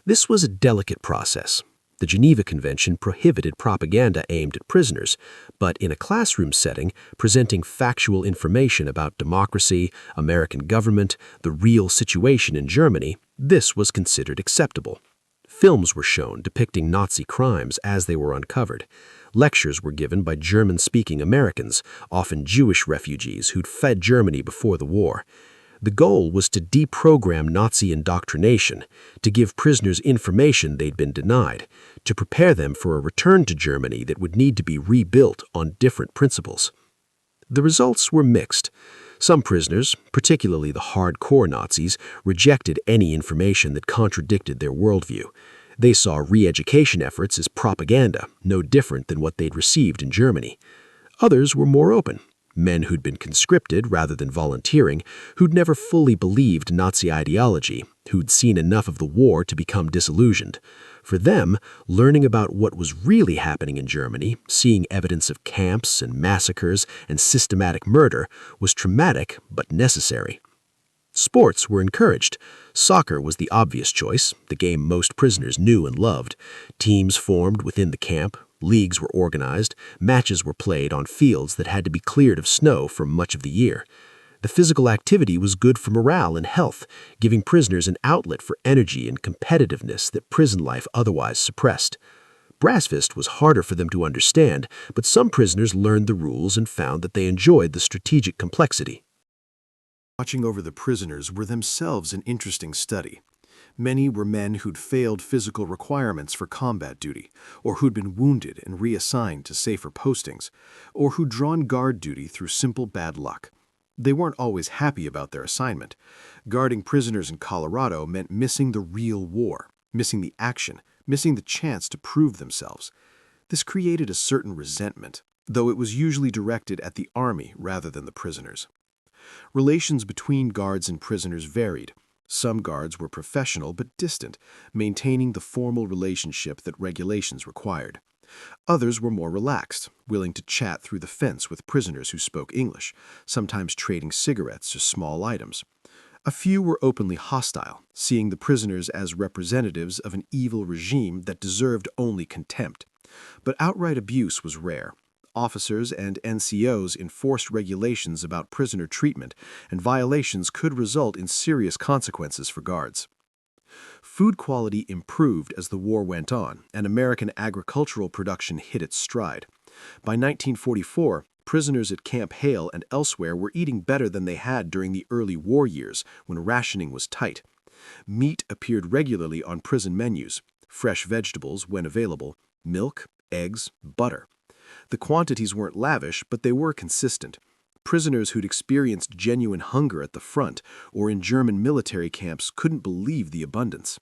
Speaker 1: This was a delicate process. The Geneva Convention prohibited propaganda aimed at prisoners, but in a classroom setting, presenting factual information about democracy, American government, the real situation in Germany, this was considered acceptable. Films were shown depicting Nazi crimes as they were uncovered. Lectures were given by German-speaking Americans, often Jewish refugees who'd fled Germany before the war. The goal was to deprogram Nazi indoctrination, to give prisoners information they'd been denied, to prepare them for a return to Germany that would need to be rebuilt on different principles. The results were mixed. Some prisoners, particularly the hardcore Nazis, rejected any information that contradicted their worldview. They saw re-education efforts as propaganda, no different than what they'd received in Germany. Others were more open. Men who'd been conscripted rather than volunteering, who'd never fully believed Nazi ideology, who'd seen enough of the war to become disillusioned. For them, learning about what was really happening in Germany, seeing evidence of camps and massacres and systematic murder, was traumatic but necessary. Sports were encouraged. Soccer was the obvious choice, the game most prisoners knew and loved. Teams formed within the camp. Leagues were organized, matches were played on fields that had to be cleared of snow for much of the year. The physical activity was good for morale and health, giving prisoners an outlet for energy and competitiveness that prison life otherwise suppressed. Brassfist was harder for them to understand, but some prisoners learned the rules and found that they enjoyed the strategic complexity.
Speaker 3: Watching over the prisoners were themselves an interesting study. Many were men who'd failed physical requirements for combat duty, or who'd been wounded and reassigned to safer postings, or who'd drawn guard duty through simple bad luck. They weren't always happy about their assignment. Guarding prisoners in Colorado meant missing the real war, missing the action, missing the chance to prove themselves. This created a certain resentment, though it was usually directed at the army rather than the prisoners. Relations between guards and prisoners varied. Some guards were professional but distant, maintaining the formal relationship that regulations required. Others were more relaxed, willing to chat through the fence with prisoners who spoke English, sometimes trading cigarettes or small items. A few were openly hostile, seeing the prisoners as representatives of an evil regime that deserved only contempt. But outright abuse was rare. Officers and NCOs enforced regulations about prisoner treatment, and violations could result in serious consequences for guards. Food quality improved as the war went on, and American agricultural production hit its stride. By 1944, prisoners at Camp Hale and elsewhere were eating better than they had during the early war years, when rationing was tight. Meat appeared regularly on prison menus, fresh vegetables when available, milk, eggs, butter. The quantities weren't lavish, but they were consistent. Prisoners who'd experienced genuine hunger at the front or in German military camps couldn't believe the abundance.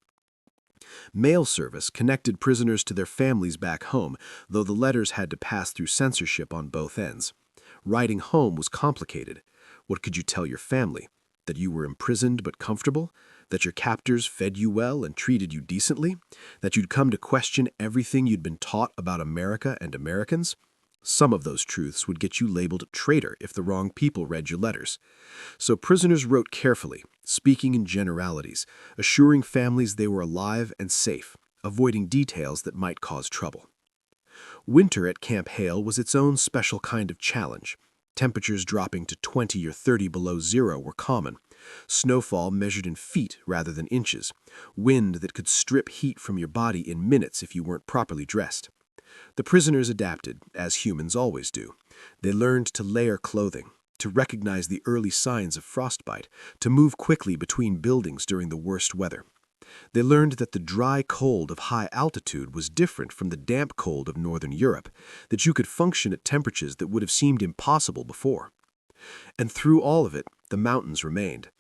Speaker 3: Mail service connected prisoners to their families back home, though the letters had to pass through censorship on both ends. Writing home was complicated. What could you tell your family? That you were imprisoned but comfortable? That your captors fed you well and treated you decently? That you'd come to question everything you'd been taught about America and Americans? Some of those truths would get you labeled traitor if the wrong people read your letters. So prisoners wrote carefully, speaking in generalities, assuring families they were alive and safe, avoiding details that might cause trouble. Winter at Camp Hale was its own special kind of challenge. Temperatures dropping to 20 or 30 below zero were common. Snowfall measured in feet rather than inches. Wind that could strip heat from your body in minutes if you weren't properly dressed. The prisoners adapted, as humans always do. They learned to layer clothing, to recognize the early signs of frostbite, to move quickly between buildings during the worst weather. They learned that the dry cold of high altitude was different from the damp cold of northern Europe, that you could function at temperatures that would have seemed impossible before. And through all of it, the mountains remained.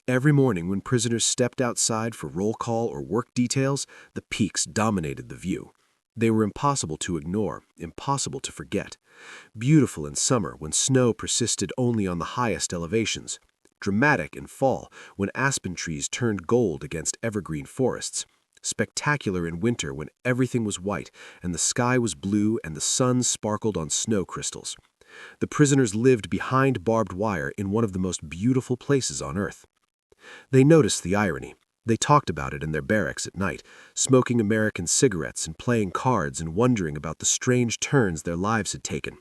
Speaker 3: Every morning when prisoners stepped outside for roll call or work details, the peaks dominated the view. They were impossible to ignore, impossible to forget. Beautiful in summer when snow persisted only on the highest elevations. Dramatic in fall when aspen trees turned gold against evergreen forests. Spectacular in winter when everything was white and the sky was blue and the sun sparkled on snow crystals. The prisoners lived behind barbed wire in one of the most beautiful places on earth. They noticed the irony. They talked about it in their barracks at night, smoking American cigarettes and playing cards and wondering about the strange turns their lives had taken.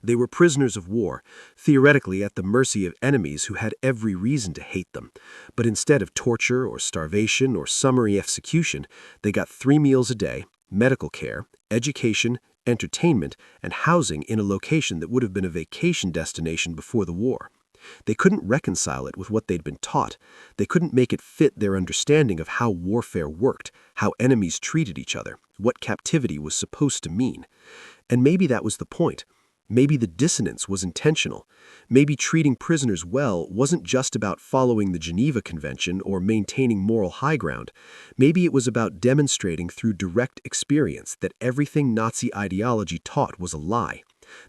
Speaker 3: They were prisoners of war, theoretically at the mercy of enemies who had every reason to hate them. But instead of torture or starvation or summary execution, they got 3 meals a day, medical care, education, entertainment, and housing in a location that would have been a vacation destination before the war. They couldn't reconcile it with what they'd been taught. They couldn't make it fit their understanding of how warfare worked, how enemies treated each other, what captivity was supposed to mean. And maybe that was the point. Maybe the dissonance was intentional. Maybe treating prisoners well wasn't just about following the Geneva Convention or maintaining moral high ground. Maybe it was about demonstrating through direct experience that everything Nazi ideology taught was a lie.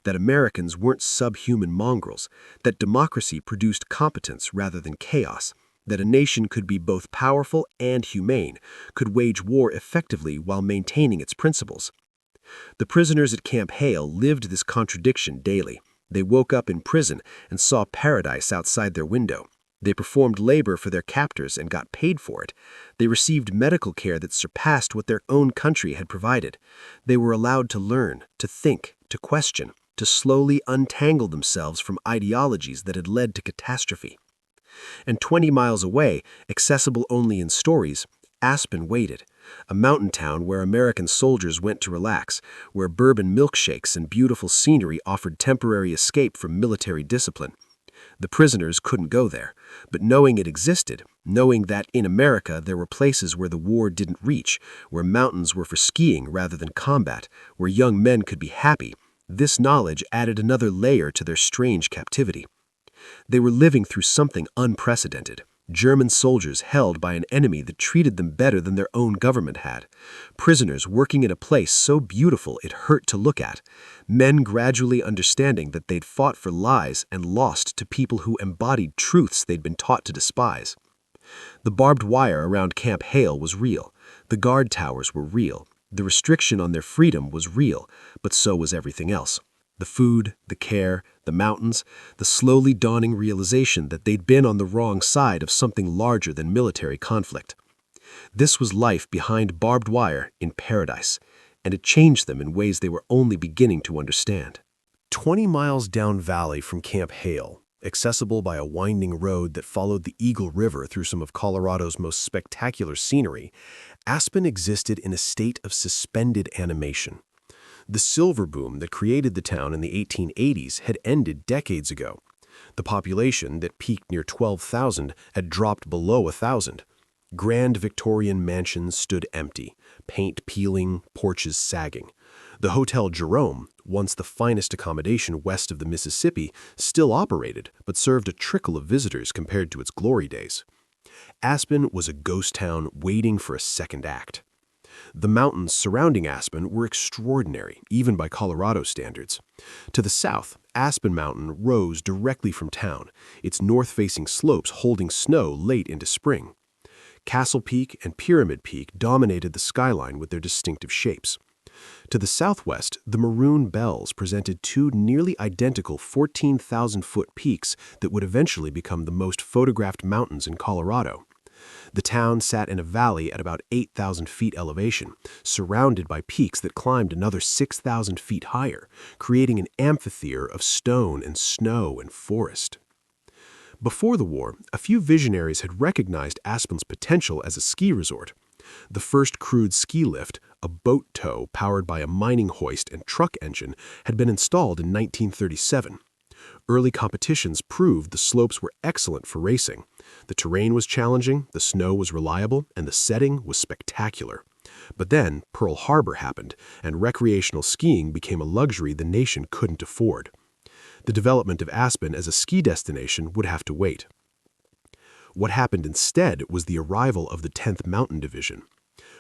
Speaker 3: That Americans weren't subhuman mongrels, that democracy produced competence rather than chaos, that a nation could be both powerful and humane, could wage war effectively while maintaining its principles. The prisoners at Camp Hale lived this contradiction daily. They woke up in prison and saw paradise outside their window. They performed labor for their captors and got paid for it. They received medical care that surpassed what their own country had provided. They were allowed to learn, to think, to question, to slowly untangle themselves from ideologies that had led to catastrophe. And 20 miles away, accessible only in stories, Aspen waited, a mountain town where American soldiers went to relax, where bourbon milkshakes and beautiful scenery offered temporary escape from military discipline.
Speaker 1: The prisoners couldn't go there, but knowing it existed, knowing that in America there were places where the war didn't reach, where mountains were for skiing rather than combat, where young men could be happy, this knowledge added another layer to their strange captivity. They were living through something unprecedented. German soldiers held by an enemy that treated them better than their own government had. Prisoners working in a place so beautiful it hurt to look at. Men gradually understanding that they'd fought for lies and lost to people who embodied truths they'd been taught to despise. The barbed wire around Camp Hale was real. The guard towers were real. The restriction on their freedom was real, but so was everything else. The food, the care, the mountains, the slowly dawning realization that they'd been on the wrong side of something larger than military conflict. This was life behind barbed wire in paradise, and it changed them in ways they were only beginning to understand.
Speaker 3: 20 miles down valley from Camp Hale, accessible by a winding road that followed the Eagle River through some of Colorado's most spectacular scenery, Aspen existed in a state of suspended animation. The silver boom that created the town in the 1880s had ended decades ago. The population that peaked near 12,000 had dropped below 1,000. Grand Victorian mansions stood empty, paint peeling, porches sagging. The Hotel Jerome, once the finest accommodation west of the Mississippi, still operated, but served a trickle of visitors compared to its glory days. Aspen was a ghost town waiting for a second act. The mountains surrounding Aspen were extraordinary, even by Colorado standards. To the south, Aspen Mountain rose directly from town, its north-facing slopes holding snow late into spring. Castle Peak and Pyramid Peak dominated the skyline with their distinctive shapes. To the southwest, the Maroon Bells presented two nearly identical 14,000-foot peaks that would eventually become the most photographed mountains in Colorado. The town sat in a valley at about 8,000 feet elevation, surrounded by peaks that climbed another 6,000 feet higher, creating an amphitheater of stone and snow and forest. Before the war, a few visionaries had recognized Aspen's potential as a ski resort. The first crude ski lift, a boat tow powered by a mining hoist and truck engine, had been installed in 1937. Early competitions proved the slopes were excellent for racing. The terrain was challenging, the snow was reliable, and the setting was spectacular. But then Pearl Harbor happened, and recreational skiing became a luxury the nation couldn't afford. The development of Aspen as a ski destination would have to wait. What happened instead was the arrival of the 10th Mountain Division.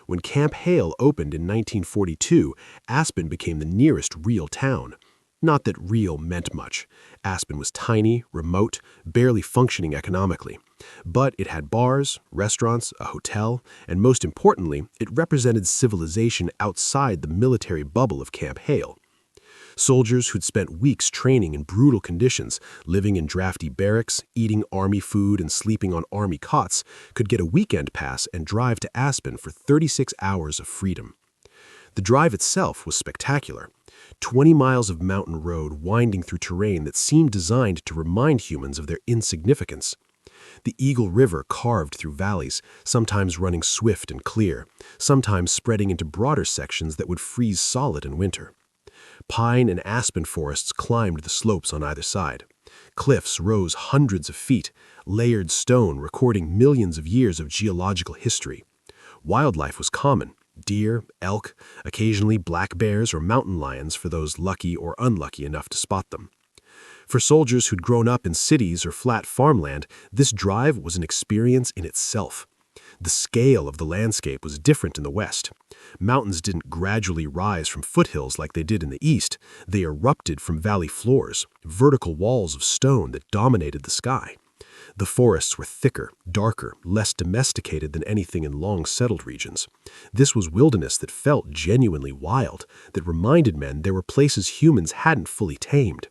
Speaker 3: When Camp Hale opened in 1942, Aspen became the nearest real town. Not that real meant much. Aspen was tiny, remote, barely functioning economically. But it had bars, restaurants, a hotel, and most importantly, it represented civilization outside the military bubble of Camp Hale. Soldiers who'd spent weeks training in brutal conditions, living in drafty barracks, eating army food and sleeping on army cots, could get a weekend pass and drive to Aspen for 36 hours of freedom. The drive itself was spectacular. 20 miles of mountain road winding through terrain that seemed designed to remind humans of their insignificance. The Eagle River carved through valleys, sometimes running swift and clear, sometimes spreading into broader sections that would freeze solid in winter. Pine and aspen forests climbed the slopes on either side. Cliffs rose hundreds of feet, layered stone recording millions of years of geological history. Wildlife was common. Deer, elk, occasionally black bears or mountain lions for those lucky or unlucky enough to spot them. For soldiers who'd grown up in cities or flat farmland, this drive was an experience in itself. The scale of the landscape was different in the West. Mountains didn't gradually rise from foothills like they did in the East. They erupted from valley floors, vertical walls of stone that dominated the sky. The forests were thicker, darker, less domesticated than anything in long-settled regions. This was wilderness that felt genuinely wild, that reminded men there were places humans hadn't fully tamed.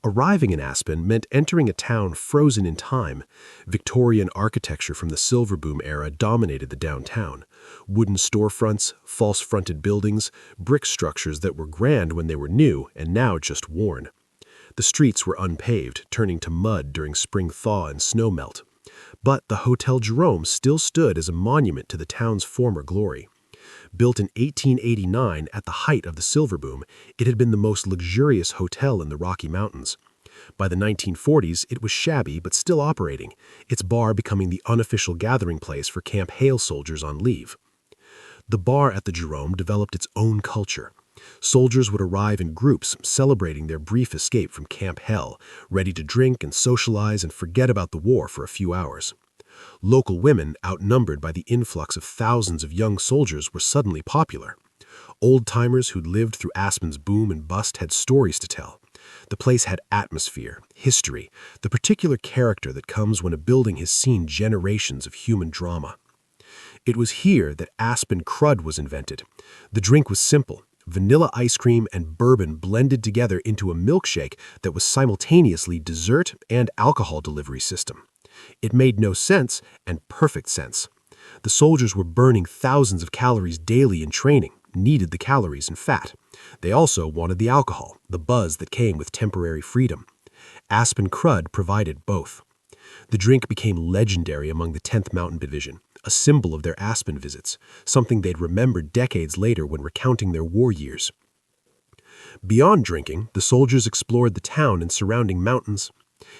Speaker 3: Arriving in Aspen meant entering a town frozen in time. Victorian architecture from the Silver Boom era dominated the downtown. Wooden storefronts, false-fronted buildings, brick structures that were grand when they were new and now just worn. The streets were unpaved, turning to mud during spring thaw and snow melt. But the Hotel Jerome still stood as a monument to the town's former glory. Built in 1889 at the height of the Silver Boom, it had been the most luxurious hotel in the Rocky Mountains.
Speaker 1: By the 1940s, it was shabby but still operating, its bar becoming the unofficial gathering place for Camp Hale soldiers on leave. The bar at the Jerome developed its own culture. Soldiers would arrive in groups celebrating their brief escape from Camp Hale, ready to drink and socialize and forget about the war for a few hours. Local women, outnumbered by the influx of thousands of young soldiers, were suddenly popular. Old-timers who'd lived through Aspen's boom and bust had stories to tell. The place had atmosphere, history, the particular character that comes when a building has seen generations of human drama. It was here that Aspen Crud was invented. The drink was simple: vanilla ice cream and bourbon blended together into a milkshake that was simultaneously dessert and alcohol delivery system. It made no sense, and perfect sense. The soldiers were burning thousands of calories daily in training, needed the calories and fat. They also wanted the alcohol, the buzz that came with temporary freedom. Aspen Crud provided both. The drink became legendary among the 10th Mountain Division, a symbol of their Aspen visits, something they'd remembered decades later when recounting their war years. Beyond drinking, the soldiers explored the town and surrounding mountains.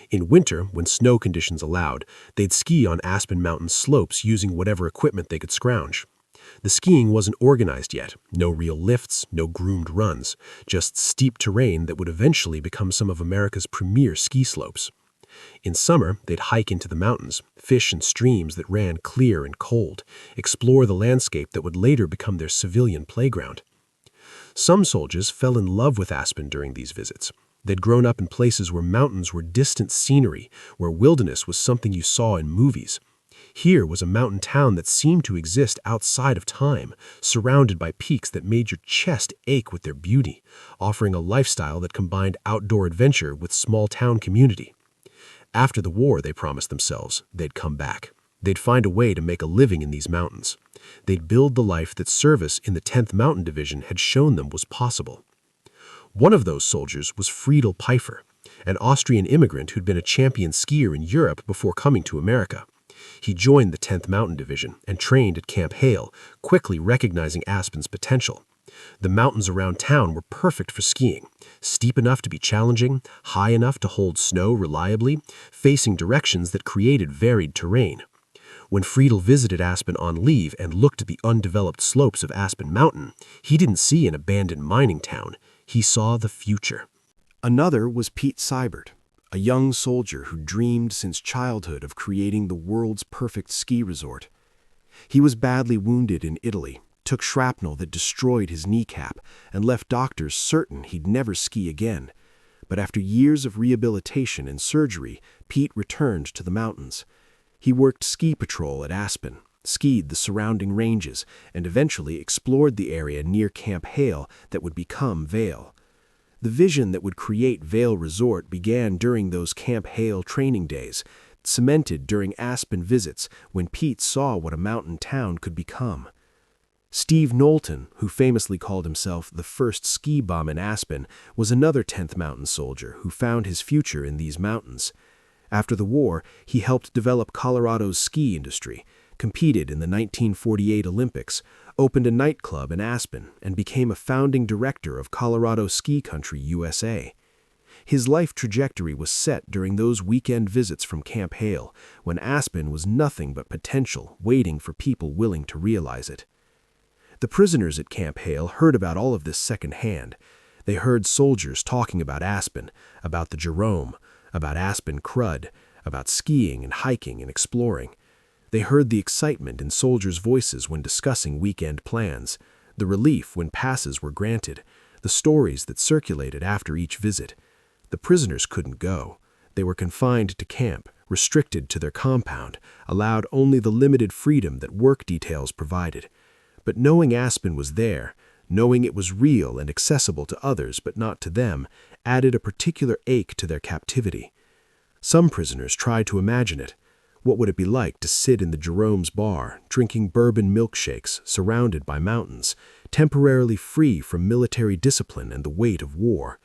Speaker 1: In winter, when snow conditions allowed, they'd ski on Aspen Mountain slopes using whatever equipment they could scrounge. The skiing wasn't organized yet, no real lifts, no groomed runs, just steep terrain that would eventually become some of America's premier ski slopes. In summer, they'd hike into the mountains, fish in streams that ran clear and cold, explore the landscape that would later become their civilian playground. Some soldiers fell in love with Aspen during these visits. They'd grown up in places where mountains were distant scenery, where wilderness was something you saw in movies. Here was a mountain town that seemed to exist outside of time, surrounded by peaks that made your chest ache with their beauty, offering a lifestyle that combined outdoor adventure with small-town community. After the war, they promised themselves, they'd come back. They'd find a way to make a living in these mountains. They'd build the life that service in the 10th Mountain Division had shown them was possible. One of those soldiers was Friedel Pfeiffer, an Austrian immigrant who'd been a champion skier in Europe before coming to America. He joined the 10th Mountain Division and trained at Camp Hale, quickly recognizing Aspen's potential. The mountains around town were perfect for skiing, steep enough to be challenging, high enough to hold snow reliably, facing directions that created varied terrain. When Friedel visited Aspen on leave and looked at the undeveloped slopes of Aspen Mountain, he didn't see an abandoned mining town. He saw the future.
Speaker 3: Another was Pete Seibert, a young soldier who dreamed since childhood of creating the world's perfect ski resort. He was badly wounded in Italy, took shrapnel that destroyed his kneecap, and left doctors certain he'd never ski again. But after years of rehabilitation and surgery, Pete returned to the mountains. He worked ski patrol at Aspen, skied the surrounding ranges, and eventually explored the area near Camp Hale that would become Vail. The vision that would create Vail Resort began during those Camp Hale training days, cemented during Aspen visits when Pete saw what a mountain town could become. Steve Knowlton, who famously called himself the first ski bum in Aspen, was another 10th Mountain soldier who found his future in these mountains. After the war, he helped develop Colorado's ski industry, competed in the 1948 Olympics, opened a nightclub in Aspen, and became a founding director of Colorado Ski Country USA. His life trajectory was set during those weekend visits from Camp Hale, when Aspen was nothing but potential waiting for people willing to realize it. The prisoners at Camp Hale heard about all of this secondhand. They heard soldiers talking about Aspen, about the Jerome, about Aspen Crud, about skiing and hiking and exploring. They heard the excitement in soldiers' voices when discussing weekend plans, the relief when passes were granted, the stories that circulated after each visit. The prisoners couldn't go. They were confined to camp, restricted to their compound, allowed only the limited freedom that work details provided. But knowing Aspen was there, knowing it was real and accessible to others but not to them, added a particular ache to their captivity. Some prisoners tried to imagine it. What would it be like to sit in the Jerome's bar, drinking bourbon milkshakes, surrounded by mountains, temporarily free from military discipline and the weight of war?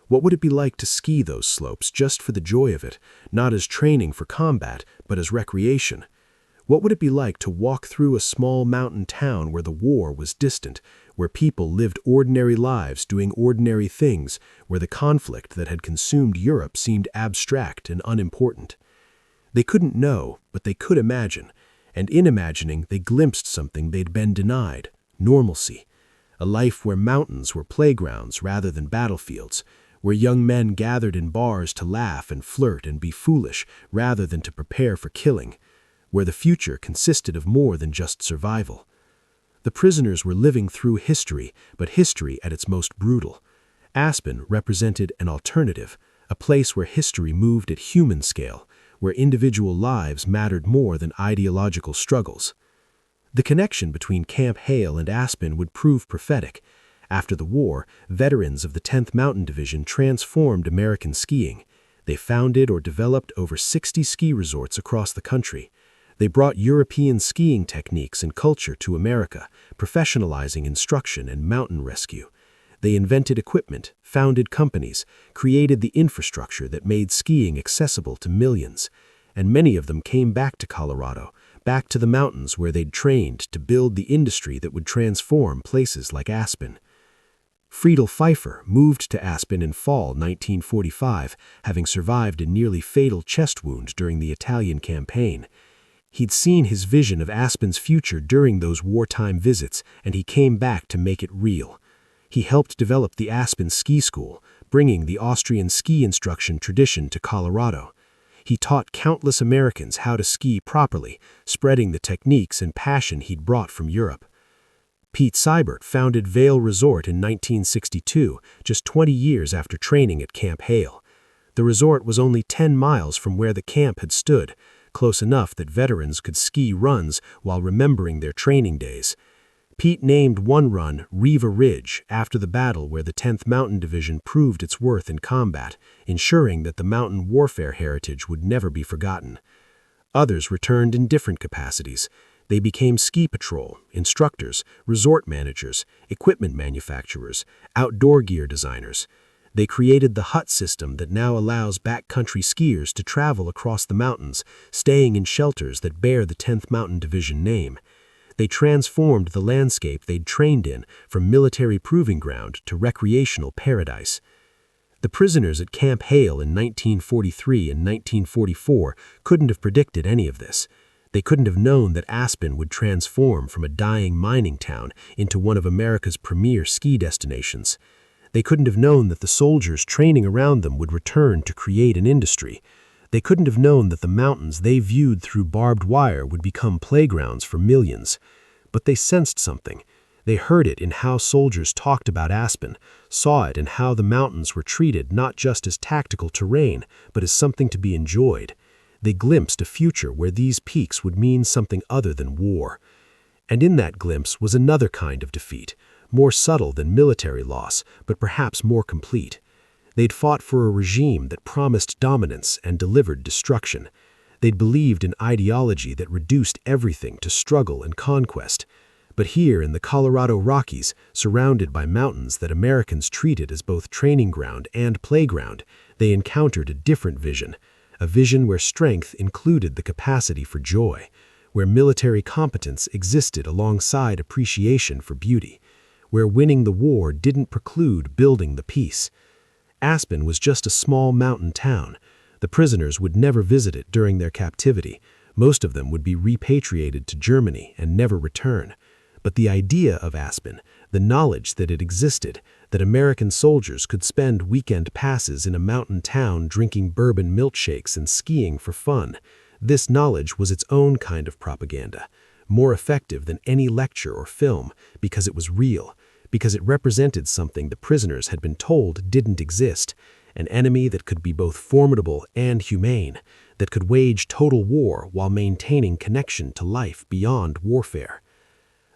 Speaker 3: What would it be like to ski those slopes just for the joy of it, not as training for combat, but as recreation? What would it be like to walk through a small mountain town where the war was distant,
Speaker 1: where people lived ordinary lives doing ordinary things, where the conflict that had consumed Europe seemed abstract and unimportant. They couldn't know, but they could imagine, and in imagining they glimpsed something they'd been denied: normalcy. A life where mountains were playgrounds rather than battlefields, where young men gathered in bars to laugh and flirt and be foolish rather than to prepare for killing, where the future consisted of more than just survival. The prisoners were living through history, but history at its most brutal. Aspen represented an alternative, a place where history moved at human scale, where individual lives mattered more than ideological struggles. The connection between Camp Hale and Aspen would prove prophetic. After the war, veterans of the 10th Mountain Division transformed American skiing. They founded or developed over 60 ski resorts across the country. They brought European skiing techniques and culture to America, professionalizing instruction and mountain rescue. They invented equipment, founded companies, created the infrastructure that made skiing accessible to millions. And many of them came back to Colorado, back to the mountains where they'd trained to build the industry that would transform places like Aspen. Friedel Pfeiffer moved to Aspen in fall 1945, having survived a nearly fatal chest wound during the Italian campaign. He'd seen his vision of Aspen's future during those wartime visits, and he came back to make it real. He helped develop the Aspen Ski School, bringing the Austrian ski instruction tradition to Colorado. He taught countless Americans how to ski properly, spreading the techniques and passion he'd brought from Europe. Pete Seibert founded Vail Resort in 1962, just 20 years after training at Camp Hale. The resort was only 10 miles from where the camp had stood, close enough that veterans could ski runs while remembering their training days. Pete named one run Riva Ridge after the battle where the 10th Mountain Division proved its worth in combat, ensuring that the mountain warfare heritage would never be forgotten. Others returned in different capacities. They became ski patrol, instructors, resort managers, equipment manufacturers, outdoor gear designers. They created the hut system that now allows backcountry skiers to travel across the mountains, staying in shelters that bear the 10th Mountain Division name. They transformed the landscape they'd trained in from military proving ground to recreational paradise. The prisoners at Camp Hale in 1943 and 1944 couldn't have predicted any of this. They couldn't have known that Aspen would transform from a dying mining town into one of America's premier ski destinations. They couldn't have known that the soldiers training around them would return to create an industry. They couldn't have known that the mountains they viewed through barbed wire would become playgrounds for millions. But they sensed something. They heard it in how soldiers talked about Aspen, saw it in how the mountains were treated not just as tactical terrain, but as something to be enjoyed. They glimpsed a future where these peaks would mean something other than war. And in that glimpse was another kind of defeat, more subtle than military loss, but perhaps more complete. They'd fought for a regime that promised dominance and delivered destruction. They'd believed in ideology that reduced everything to struggle and conquest. But here in the Colorado Rockies, surrounded by mountains that Americans treated as both training ground and playground, they encountered a different vision. A vision where strength included the capacity for joy, where military competence existed alongside appreciation for beauty, where winning the war didn't preclude building the peace. Aspen was just a small mountain town. The prisoners would never visit it during their captivity. Most of them would be repatriated to Germany and never return. But the idea of Aspen, the knowledge that it existed, that American soldiers could spend weekend passes in a mountain town drinking bourbon milkshakes and skiing for fun, this knowledge was its own kind of propaganda, more effective than any lecture or film because it was real, because it represented something the prisoners had been told didn't exist, an enemy that could be both formidable and humane, that could wage total war while maintaining connection to life beyond warfare.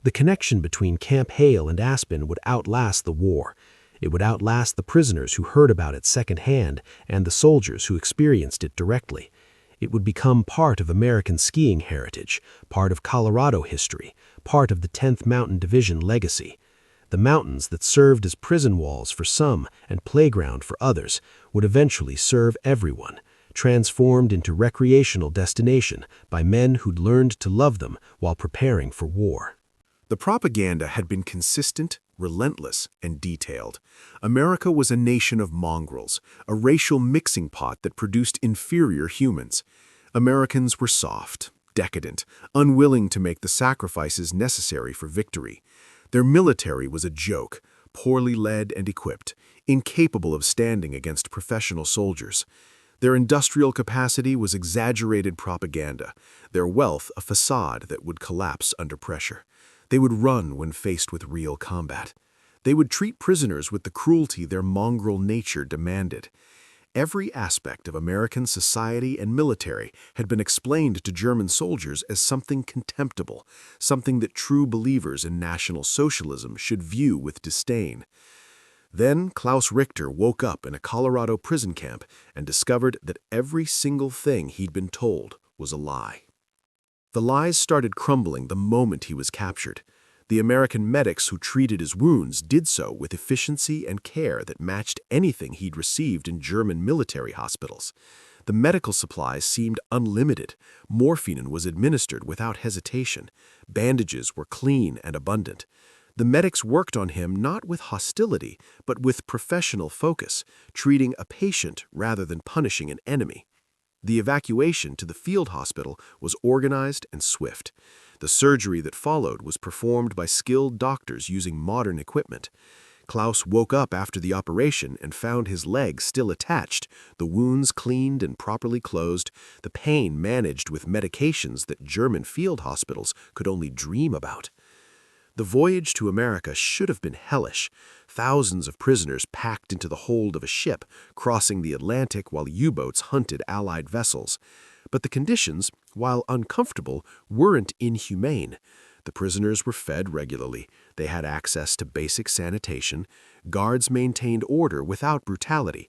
Speaker 1: The connection between Camp Hale and Aspen would outlast the war. It would outlast the prisoners who heard about it secondhand and the soldiers who experienced it directly. It would become part of American skiing heritage, part of Colorado history, part of the 10th Mountain Division legacy. The mountains that served as prison walls for some and playground for others would eventually serve everyone, transformed into recreational destination by men who'd learned to love them while preparing for war.
Speaker 2: The propaganda had been consistent,
Speaker 3: relentless, and detailed. America was a nation of mongrels, a racial mixing pot that produced inferior humans. Americans were soft, decadent, unwilling to make the sacrifices necessary for victory. Their military was a joke, poorly led and equipped, incapable of standing against professional soldiers. Their industrial capacity was exaggerated propaganda, their wealth a facade that would collapse under pressure. They would run when faced with real combat. They would treat prisoners with the cruelty their mongrel nature demanded. Every aspect of American society and military had been explained to German soldiers as something contemptible, something that true believers in National Socialism should view with disdain. Then Klaus Richter woke up in a Colorado prison camp and discovered that every single thing he'd been told was a lie. The lies started crumbling the moment he was captured. The American medics who treated his wounds did so with efficiency and care that matched anything he'd received in German military hospitals. The medical supplies seemed unlimited. Morphine was administered without hesitation. Bandages were clean and abundant. The medics worked on him not with hostility, but with professional focus, treating a patient rather than punishing an enemy. The evacuation to the field hospital was organized and swift. The surgery that followed was performed by skilled doctors using modern equipment. Klaus woke up after the operation and found his leg still attached, the wounds cleaned and properly closed, the pain managed with medications that German field hospitals could only dream about. The voyage to America should have been hellish. Thousands of prisoners packed into the hold of a ship, crossing the Atlantic while U-boats hunted Allied vessels. But the conditions, while uncomfortable, weren't inhumane. The prisoners were fed regularly. They had access to basic sanitation. Guards maintained order without brutality.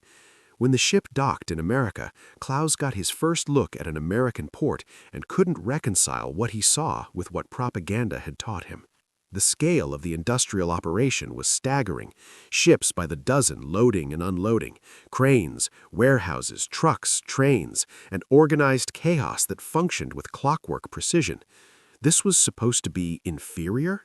Speaker 3: When the ship docked in America, Klaus got his first look at an American port and couldn't reconcile what he saw with what propaganda had taught him. The scale of the industrial operation was staggering. Ships by the dozen loading and unloading, cranes, warehouses, trucks, trains, and organized chaos that functioned with clockwork precision. This was supposed to be inferior?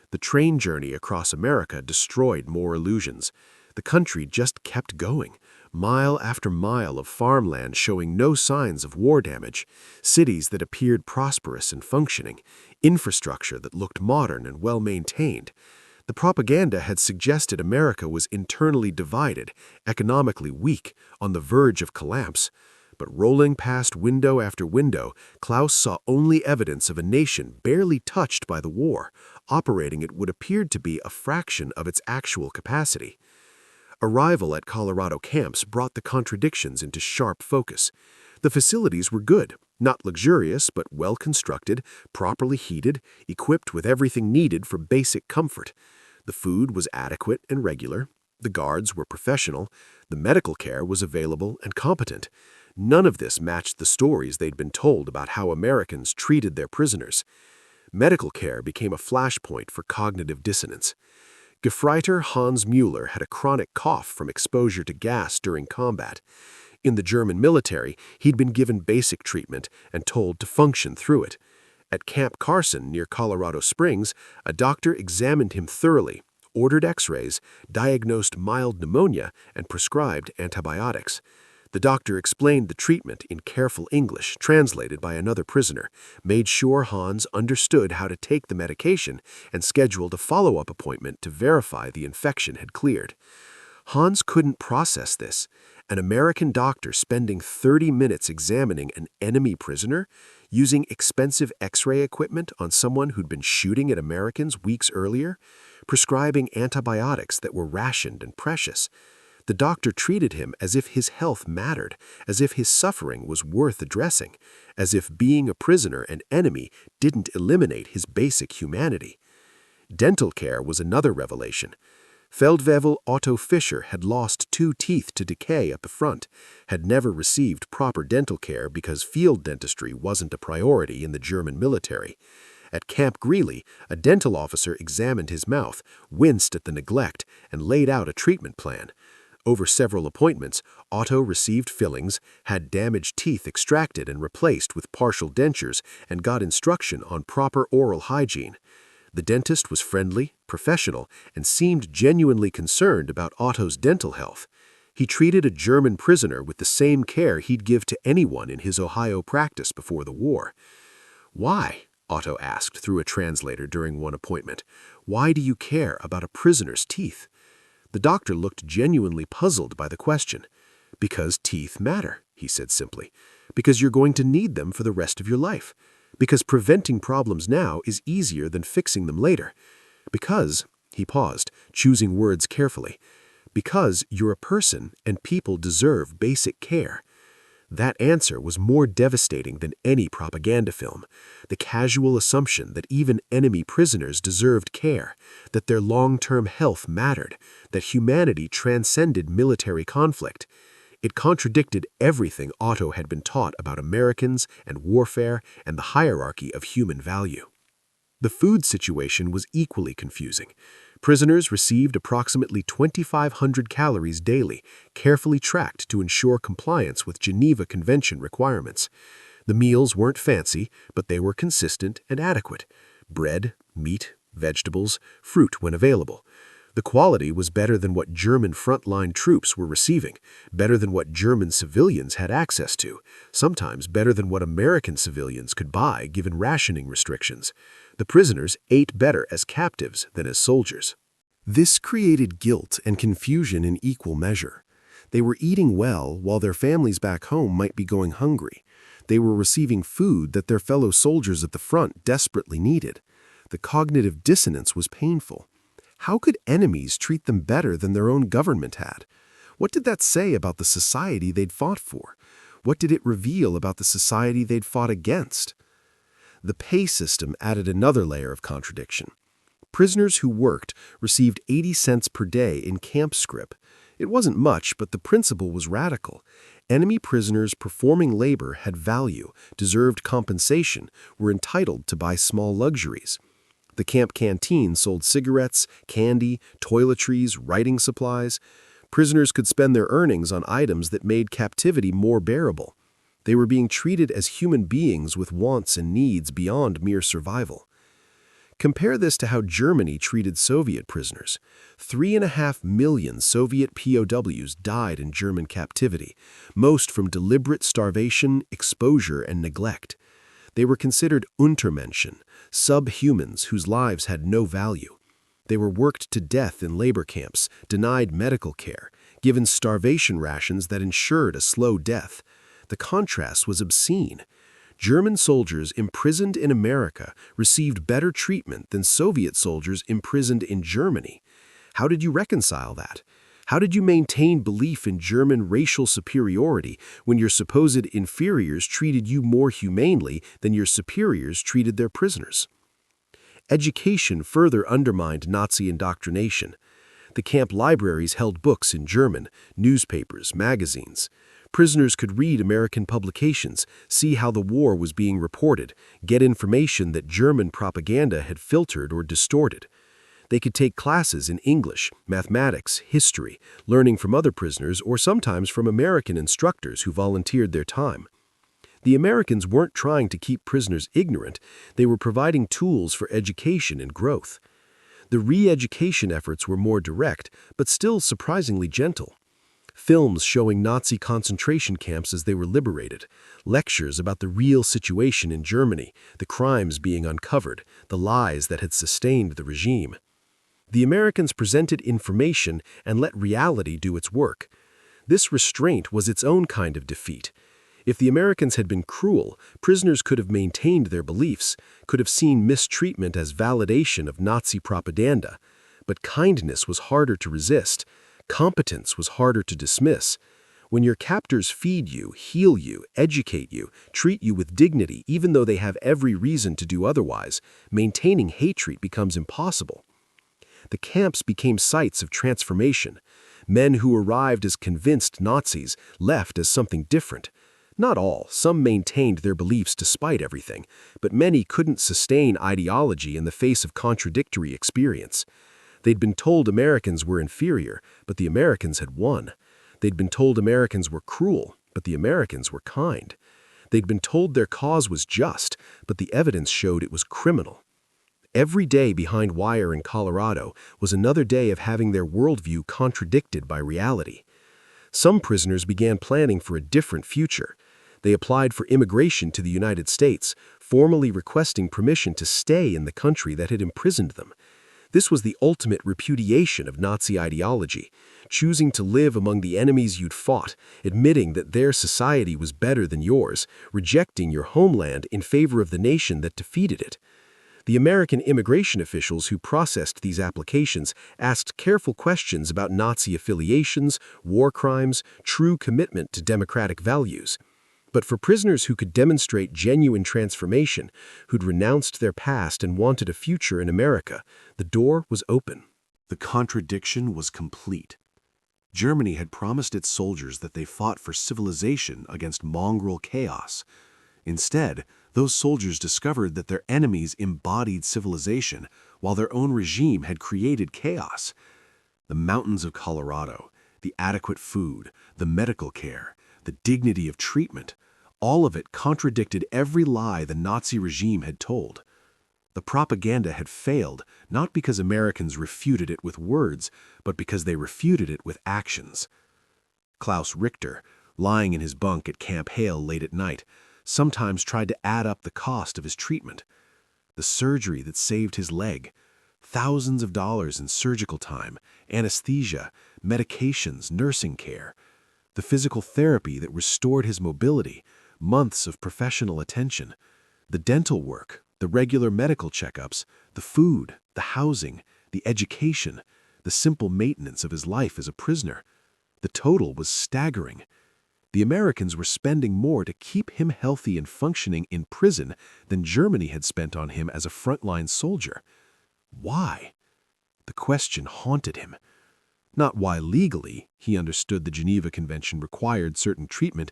Speaker 3: The train journey across America destroyed more illusions. The country just kept going, mile after mile of farmland showing no signs of war damage, cities that appeared prosperous and functioning, infrastructure that looked modern and well-maintained. The propaganda had suggested America was internally divided, economically weak, on the verge of collapse. But rolling past window after window, Klaus saw only evidence of a nation barely touched by the war, operating at what appeared to be a fraction of its actual capacity. Arrival at Colorado camps brought the contradictions into sharp focus. The facilities were good, not luxurious, but well-constructed, properly heated, equipped with everything needed for basic comfort. The food was adequate and regular. The guards were professional. The medical care was available and competent. None of this matched the stories they'd been told about how Americans treated their prisoners. Medical care became a flashpoint for cognitive dissonance. Gefreiter Hans Müller had a chronic cough from exposure to gas during combat. In the German military, he'd been given basic treatment and told to function through it. At Camp Carson near Colorado Springs, a doctor examined him thoroughly, ordered x-rays, diagnosed mild pneumonia, and prescribed antibiotics. The doctor explained the treatment in careful English, translated by another prisoner, made sure Hans understood how to take the medication, and scheduled a follow-up appointment to verify the infection had cleared. Hans couldn't process this. An American doctor spending 30 minutes examining an enemy prisoner, using expensive x-ray equipment on someone who'd been shooting at Americans weeks earlier, prescribing antibiotics that were rationed and precious. The doctor treated him as if his health mattered, as if his suffering was worth addressing, as if being a prisoner and enemy didn't eliminate his basic humanity. Dental care was another revelation. Feldwebel Otto Fischer had lost 2 teeth to decay at the front, had never received proper dental care because field dentistry wasn't a priority in the German military. At Camp Greeley, a dental officer examined his mouth, winced at the neglect, and laid out a treatment plan. Over several appointments, Otto received fillings, had damaged teeth extracted and replaced with partial dentures, and got instruction on proper oral hygiene.
Speaker 1: The dentist was friendly, professional, and seemed genuinely concerned about Otto's dental health. He treated a German prisoner with the same care he'd give to anyone in his Ohio practice before the war. "Why?" Otto asked through a translator during one appointment. "Why do you care about a prisoner's teeth?" The doctor looked genuinely puzzled by the question. "Because teeth matter," he said simply. "Because you're going to need them for the rest of your life. Because preventing problems now is easier than fixing them later. Because," he paused, choosing words carefully, "because you're a person and people deserve basic care." That answer was more devastating than any propaganda film. The casual assumption that even enemy prisoners deserved care, that their long-term health mattered, that humanity transcended military conflict. It contradicted everything Otto had been taught about Americans and warfare and the hierarchy of human value. The food situation was equally confusing. Prisoners received approximately 2,500 calories daily, carefully tracked to ensure compliance with Geneva Convention requirements. The meals weren't fancy, but they were consistent and adequate. Bread, meat, vegetables, fruit when available. The quality was better than what German frontline troops were receiving, better than what German civilians had access to, sometimes better than what American civilians could buy given rationing restrictions. The prisoners ate better as captives than as soldiers. This created guilt and confusion in equal measure. They were eating well while their families back home might be going hungry. They were receiving food that their fellow soldiers at the front desperately needed. The cognitive dissonance was painful. How could enemies treat them better than their own government had? What did that say about the society they'd fought for? What did it reveal about the society they'd fought against? The pay system added another layer of contradiction. Prisoners who worked received 80 cents per day in camp scrip. It wasn't much, but the principle was radical. Enemy prisoners performing labor had value, deserved compensation, were entitled to buy small luxuries. The camp canteen sold cigarettes, candy, toiletries, writing supplies. Prisoners could spend their earnings on items that made captivity more bearable. They were being treated as human beings with wants and needs beyond mere survival. Compare this to how Germany treated Soviet prisoners. 3.5 million Soviet POWs died in German captivity, most from deliberate starvation, exposure, and neglect. They were considered Untermenschen, subhumans whose lives had no value. They were worked to death in labor camps, denied medical care, given starvation rations that ensured a slow death. The contrast was obscene. German soldiers imprisoned in America received better treatment than Soviet soldiers imprisoned in Germany. How did you reconcile that? How did you maintain belief in German racial superiority when your supposed inferiors treated you more humanely than your superiors treated their prisoners? Education further undermined Nazi indoctrination. The camp libraries held books in German, newspapers, magazines. Prisoners could read American publications, see how the war was being reported, get information that German propaganda had filtered or distorted. They could take classes in English, mathematics, history, learning from other prisoners or sometimes from American instructors who volunteered their time. The Americans weren't trying to keep prisoners ignorant, they were providing tools for education and growth. The re-education efforts were more direct, but still surprisingly gentle. Films showing Nazi concentration camps as they were liberated, lectures about the real situation in Germany, the crimes being uncovered, the lies that had sustained the regime. The Americans presented information and let reality do its work. This restraint was its own kind of defeat. If the Americans had been cruel, prisoners could have maintained their beliefs, could have seen mistreatment as validation of Nazi propaganda. But kindness was harder to resist. Competence was harder to dismiss. When your captors feed you, heal you, educate you, treat you with dignity even though they have every reason to do otherwise, maintaining hatred becomes impossible. The camps became sites of transformation. Men who arrived as convinced Nazis left as something different. Not all, some maintained their beliefs despite everything, but many couldn't sustain ideology in the face of contradictory experience. They'd been told Americans were inferior, but the Americans had won. They'd been told Americans were cruel, but the Americans were kind. They'd been told their cause was just, but the evidence showed it was criminal. Every day behind wire in Colorado was another day of having their worldview contradicted by reality. Some prisoners began planning for a different future. They applied for immigration to the United States, formally requesting permission to stay in the country that had imprisoned them. This was the ultimate repudiation of Nazi ideology, choosing to live among the enemies you'd fought, admitting that their society was better than yours, rejecting your homeland in favor of the nation that defeated it. The American immigration officials who processed these applications asked careful questions about Nazi affiliations, war crimes, true commitment to democratic values. But for prisoners who could demonstrate genuine transformation, who'd renounced their past and wanted a future in America, the door was open.
Speaker 4: The contradiction was complete. Germany had promised its soldiers that they fought for civilization against mongrel chaos. Instead, those soldiers discovered that their enemies embodied civilization, while their own regime had created chaos. The mountains of Colorado, the adequate food, the medical care, the dignity of treatment, all of it contradicted every lie the Nazi regime had told. The propaganda had failed, not because Americans refuted it with words, but because they refuted it with actions. Klaus Richter, lying in his bunk at Camp Hale late at night, sometimes tried to add up the cost of his treatment. The surgery that saved his leg, thousands of dollars in surgical time, anesthesia, medications, nursing care, the physical therapy that restored his mobility, months of professional attention, the dental work, the regular medical checkups, the food, the housing, the education, the simple maintenance of his life as a prisoner. The total was staggering. The Americans were spending more to keep him healthy and functioning in prison than Germany had spent on him as a frontline soldier. Why? The question haunted him. Not why legally, he understood the Geneva Convention required certain treatment,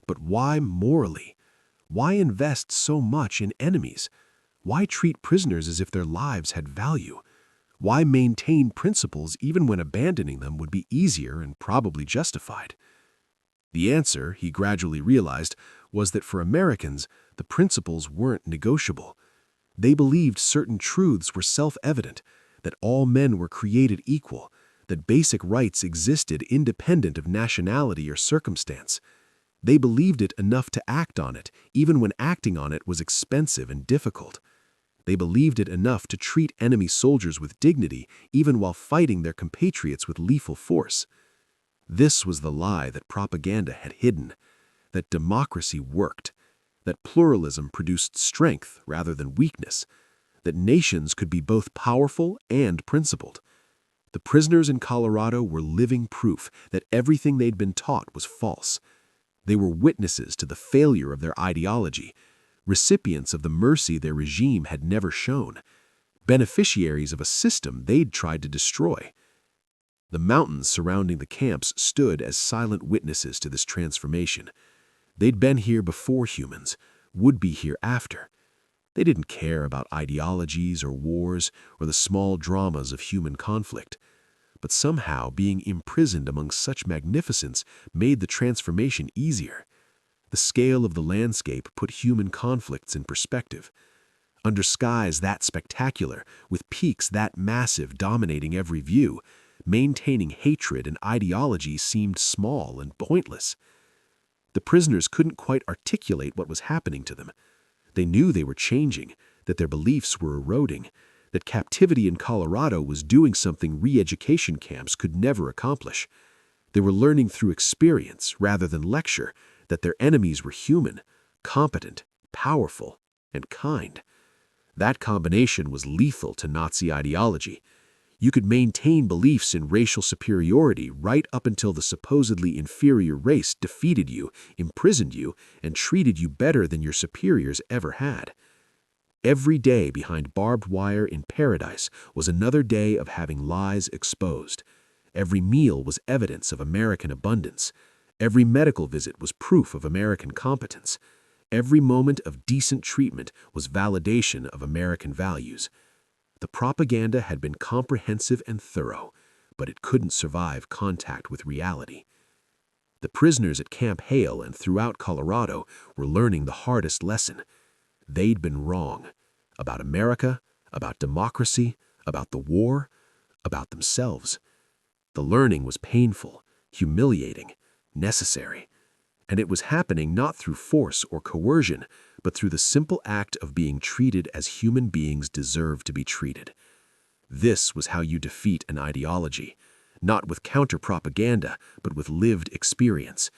Speaker 4: but why morally? Why invest so much in enemies? Why treat prisoners as if their lives had value? Why maintain principles even when abandoning them would be easier and probably justified? The answer, he gradually realized, was that for Americans, the principles weren't negotiable. They believed certain truths were self-evident, that all men were created equal, that basic rights existed independent of nationality or circumstance. They believed it enough to act on it, even when acting on it was expensive and difficult. They believed it enough to treat enemy soldiers with dignity, even while fighting their compatriots with lethal force. This was the lie that propaganda had hidden, that democracy worked, that pluralism produced strength rather than weakness, that nations could be both powerful and principled. The prisoners in Colorado were living proof that everything they'd been taught was false. They were witnesses to the failure of their ideology, recipients of the mercy their regime had never shown, beneficiaries of a system they'd tried to destroy. The mountains surrounding the camps stood as silent witnesses to this transformation. They'd been here before humans, would be here after. They didn't care about ideologies or wars or the small dramas of human conflict. But somehow being imprisoned among such magnificence made the transformation easier. The scale of the landscape put human conflicts in perspective. Under skies that spectacular, with peaks that massive dominating every view, maintaining hatred and ideology seemed small and pointless. The prisoners couldn't quite articulate what was happening to them. They knew they were changing, that their beliefs were eroding, that captivity in Colorado was doing something re-education camps could never accomplish. They were learning through experience rather than lecture that their enemies were human, competent, powerful, and kind. That combination was lethal to Nazi ideology. You could maintain beliefs in racial superiority right up until the supposedly inferior race defeated you, imprisoned you, and treated you better than your superiors ever had. Every day behind barbed wire in paradise was another day of having lies exposed. Every meal was evidence of American abundance. Every medical visit was proof of American competence. Every moment of decent treatment was validation of American values. The propaganda had been comprehensive and thorough, but it couldn't survive contact with reality. The prisoners at Camp Hale and throughout Colorado were learning the hardest lesson. They'd been wrong about America,
Speaker 1: about democracy, about the war, about themselves. The learning was painful, humiliating, necessary, and it was happening not through force or coercion, but through the simple act of being treated as human beings deserve to be treated. This was how you defeat an ideology, not with counter-propaganda, but with lived experience,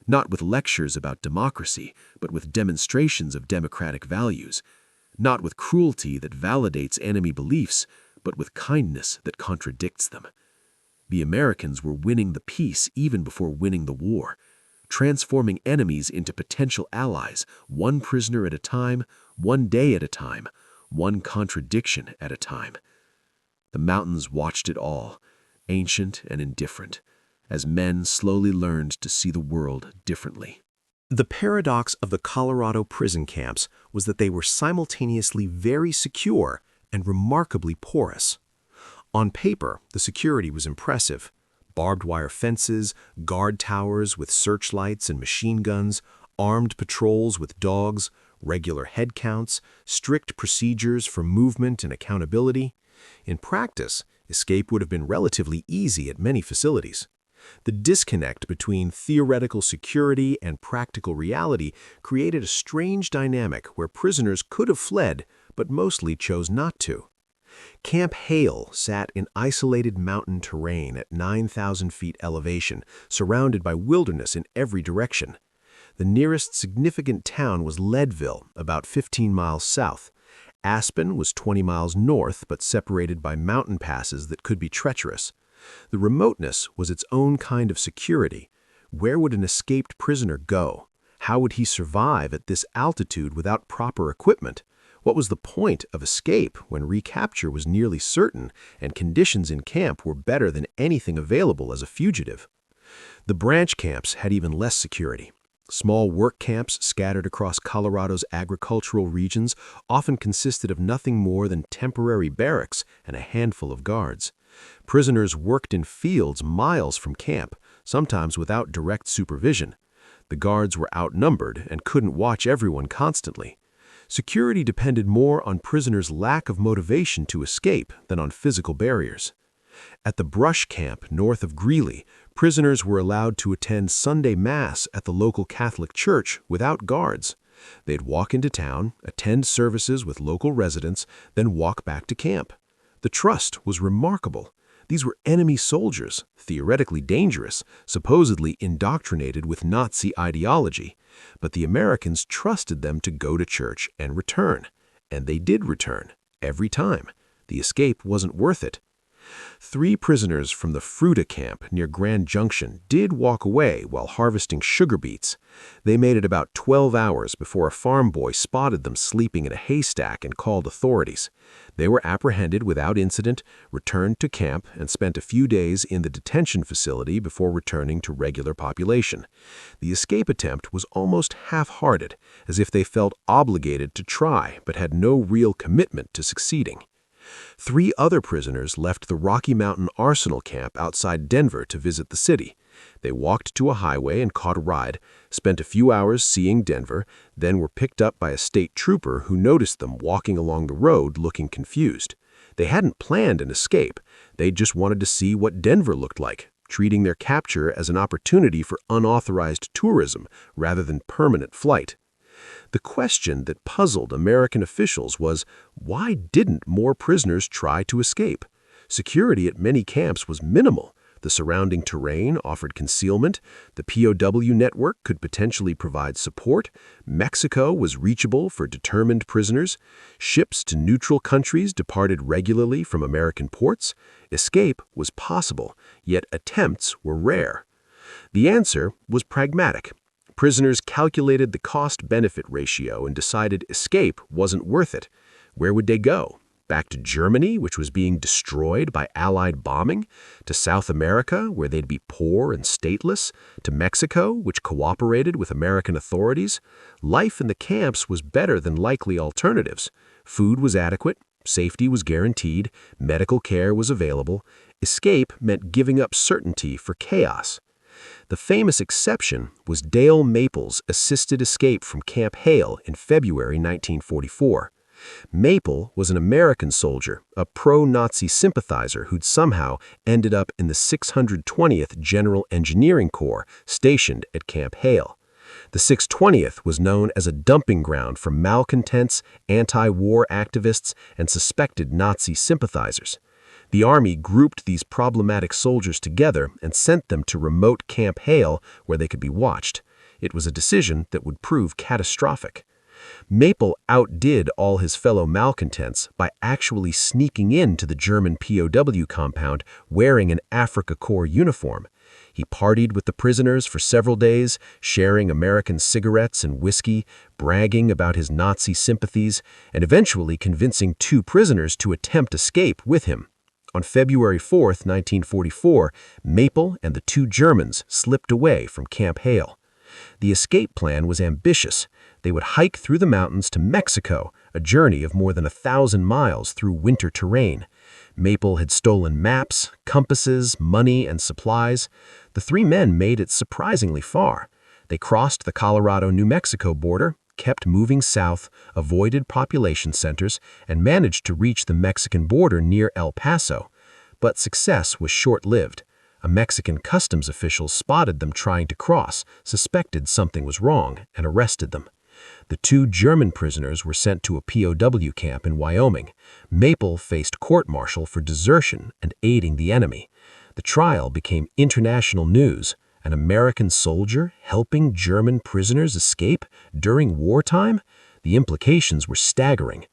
Speaker 1: not with lectures about democracy, but with demonstrations of democratic values, not with cruelty that validates enemy beliefs, but with kindness that contradicts them. The Americans were winning the peace even before winning the war, transforming enemies into potential allies, one prisoner at a time, one day at a time, one contradiction at a time. The mountains watched it all, ancient and indifferent, as men slowly learned to see the world differently.
Speaker 3: The paradox of the Colorado prison camps was that they were simultaneously very secure and remarkably porous. On paper, the security was impressive. Barbed wire fences, guard towers with searchlights and machine guns, armed patrols with dogs, regular head counts, strict procedures for movement and accountability. In practice, escape would have been relatively easy at many facilities. The disconnect between theoretical security and practical reality created a strange dynamic where prisoners could have fled, but mostly chose not to. Camp Hale sat in isolated mountain terrain at 9,000 feet elevation, surrounded by wilderness in every direction. The nearest significant town was Leadville, about 15 miles south. Aspen was 20 miles north, but separated by mountain passes that could be treacherous. The remoteness was its own kind of security. Where would an escaped prisoner go? How would he survive at this altitude without proper equipment? What was the point of escape when recapture was nearly certain and conditions in camp were better than anything available as a fugitive? The branch camps had even less security. Small work camps scattered across Colorado's agricultural regions often consisted of nothing more than temporary barracks and a handful of guards. Prisoners worked in fields miles from camp, sometimes without direct supervision. The guards were outnumbered and couldn't watch everyone constantly. Security depended more on prisoners' lack of motivation to escape than on physical barriers. At the brush camp north of Greeley, prisoners were allowed to attend Sunday Mass at the local Catholic church without guards. They'd walk into town, attend services with local residents, then walk back to camp. The trust was remarkable. These were enemy soldiers, theoretically dangerous, supposedly indoctrinated with Nazi ideology. But the Americans trusted them to go to church and return. And they did return, every time. The escape wasn't worth it. 3 prisoners from the Fruita camp near Grand Junction did walk away while harvesting sugar beets. They made it about 12 hours before a farm boy spotted them sleeping in a haystack and called authorities. They were apprehended without incident, returned to camp, and spent a few days in the detention facility before returning to regular population. The escape attempt was almost half-hearted, as if they felt obligated to try but had no real commitment to succeeding. 3 other prisoners left the Rocky Mountain Arsenal camp outside Denver to visit the city. They walked to a highway and caught a ride, spent a few hours seeing Denver, then were picked up by a state trooper who noticed them walking along the road looking confused. They hadn't planned an escape. They just wanted to see what Denver looked like, treating their capture as an opportunity for unauthorized tourism rather than permanent flight. The question that puzzled American officials was, why didn't more prisoners try to escape? Security at many camps was minimal. The surrounding terrain offered concealment. The POW network could potentially provide support. Mexico was reachable for determined prisoners. Ships to neutral countries departed regularly from American ports. Escape was possible, yet attempts were rare. The answer was pragmatic. Prisoners calculated the cost-benefit ratio and decided escape wasn't worth it. Where would they go? Back to Germany, which was being destroyed by Allied bombing? To South America, where they'd be poor and stateless? To Mexico, which cooperated with American authorities? Life in the camps was better than likely alternatives. Food was adequate, safety was guaranteed, medical care was available. Escape meant giving up certainty for chaos. The famous exception was Dale Maples' assisted escape from Camp Hale in February 1944.
Speaker 1: Maple was an American soldier, a pro-Nazi sympathizer who'd somehow ended up in the 620th General Engineering Corps stationed at Camp Hale. The 620th was known as a dumping ground for malcontents, anti-war activists, and suspected Nazi sympathizers. The Army grouped these problematic soldiers together and sent them to remote Camp Hale where they could be watched. It was a decision that would prove catastrophic. Maple outdid all his fellow malcontents by actually sneaking into the German POW compound wearing an Afrika Korps uniform. He partied with the prisoners for several days, sharing American cigarettes and whiskey, bragging about his Nazi sympathies, and eventually convincing 2 prisoners to attempt escape with him. On February 4, 1944, Maple and the 2 Germans slipped away from Camp Hale. The escape plan was ambitious. They would hike through the mountains to Mexico, a journey of more than 1,000 miles through winter terrain. Maple had stolen maps, compasses, money, and supplies. The 3 men made it surprisingly far. They crossed the Colorado-New Mexico border, kept moving south, avoided population centers, and managed to reach the Mexican border near El Paso. But success was short-lived. A Mexican customs official spotted them trying to cross, suspected something was wrong, and arrested them. The 2 German prisoners were sent to a POW camp in Wyoming. Maple faced court-martial for desertion and aiding the enemy. The trial became international news. An American soldier helping German prisoners escape during wartime? The implications were staggering.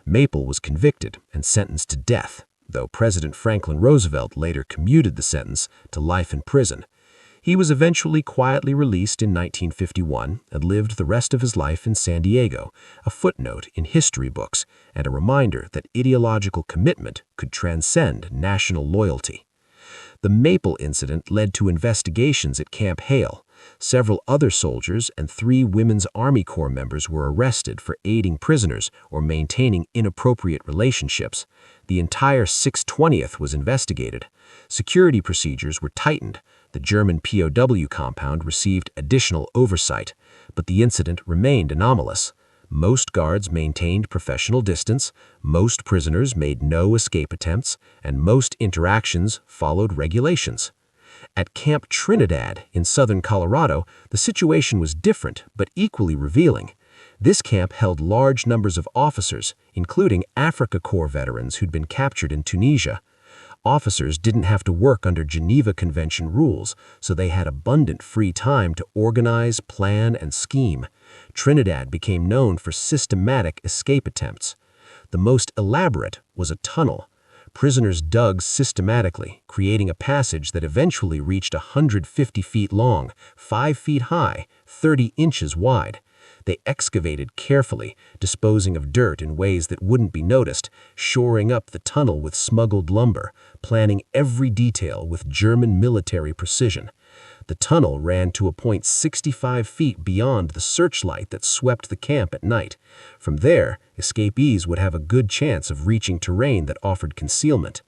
Speaker 1: Maple was convicted and sentenced to death, though President Franklin Roosevelt later commuted the sentence to life in prison. He was eventually quietly released in 1951 and lived the rest of his life in San Diego, a footnote in history books and a reminder that ideological commitment could transcend national loyalty. The Maple incident led to investigations at Camp Hale. Several other soldiers and 3 Women's Army Corps members were arrested for aiding prisoners or maintaining inappropriate relationships. The entire 620th was investigated. Security procedures were tightened. The German POW compound received additional oversight, but the incident remained anomalous. Most guards maintained professional distance, most prisoners made no escape attempts, and most interactions followed regulations. At Camp Trinidad in southern Colorado, the situation was different but equally revealing. This camp held large numbers of officers, including Afrika Korps veterans who'd been captured in Tunisia. Officers didn't have to work under Geneva Convention rules, so they had abundant free time to organize, plan, and scheme. Trinidad became known for systematic escape attempts. The most elaborate was a tunnel. Prisoners dug systematically, creating a passage that eventually reached 150 feet long, 5 feet high, 30 inches wide. They excavated carefully, disposing of dirt in ways that wouldn't be noticed, shoring up the tunnel with smuggled lumber, planning every detail with German military precision. The tunnel ran to a point 65 feet beyond the searchlight that swept the camp at night. From there, escapees would have a good chance of reaching terrain that offered concealment.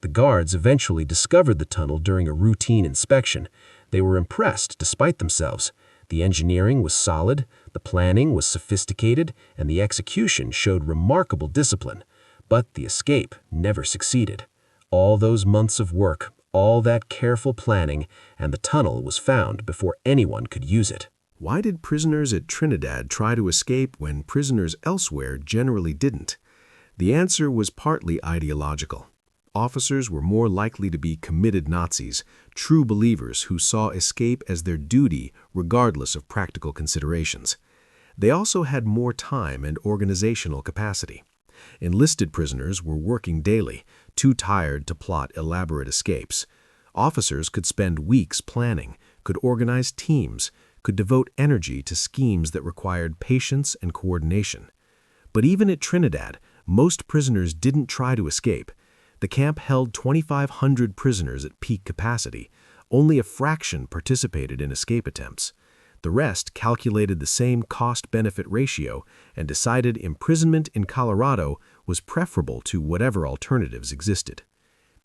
Speaker 1: The guards eventually discovered the tunnel during a routine inspection. They were impressed despite themselves. The engineering was solid, the planning was sophisticated, and the execution showed remarkable discipline. But the escape never succeeded. All those months of work, all that careful planning, and the tunnel was found before anyone could use it.
Speaker 3: Why did prisoners at Trinidad try to escape when prisoners elsewhere generally didn't? The answer was partly ideological. Officers were more likely to be committed Nazis, true believers who saw escape as their duty regardless of practical considerations. They also had more time and organizational capacity. Enlisted prisoners were working daily, too tired to plot elaborate escapes. Officers could spend weeks planning, could organize teams, could devote energy to schemes that required patience and coordination. But even at Trinidad, most prisoners didn't try to escape. The camp held 2,500 prisoners at peak capacity. Only a fraction participated in escape attempts. The rest calculated the same cost-benefit ratio and decided imprisonment in Colorado was preferable to whatever alternatives existed.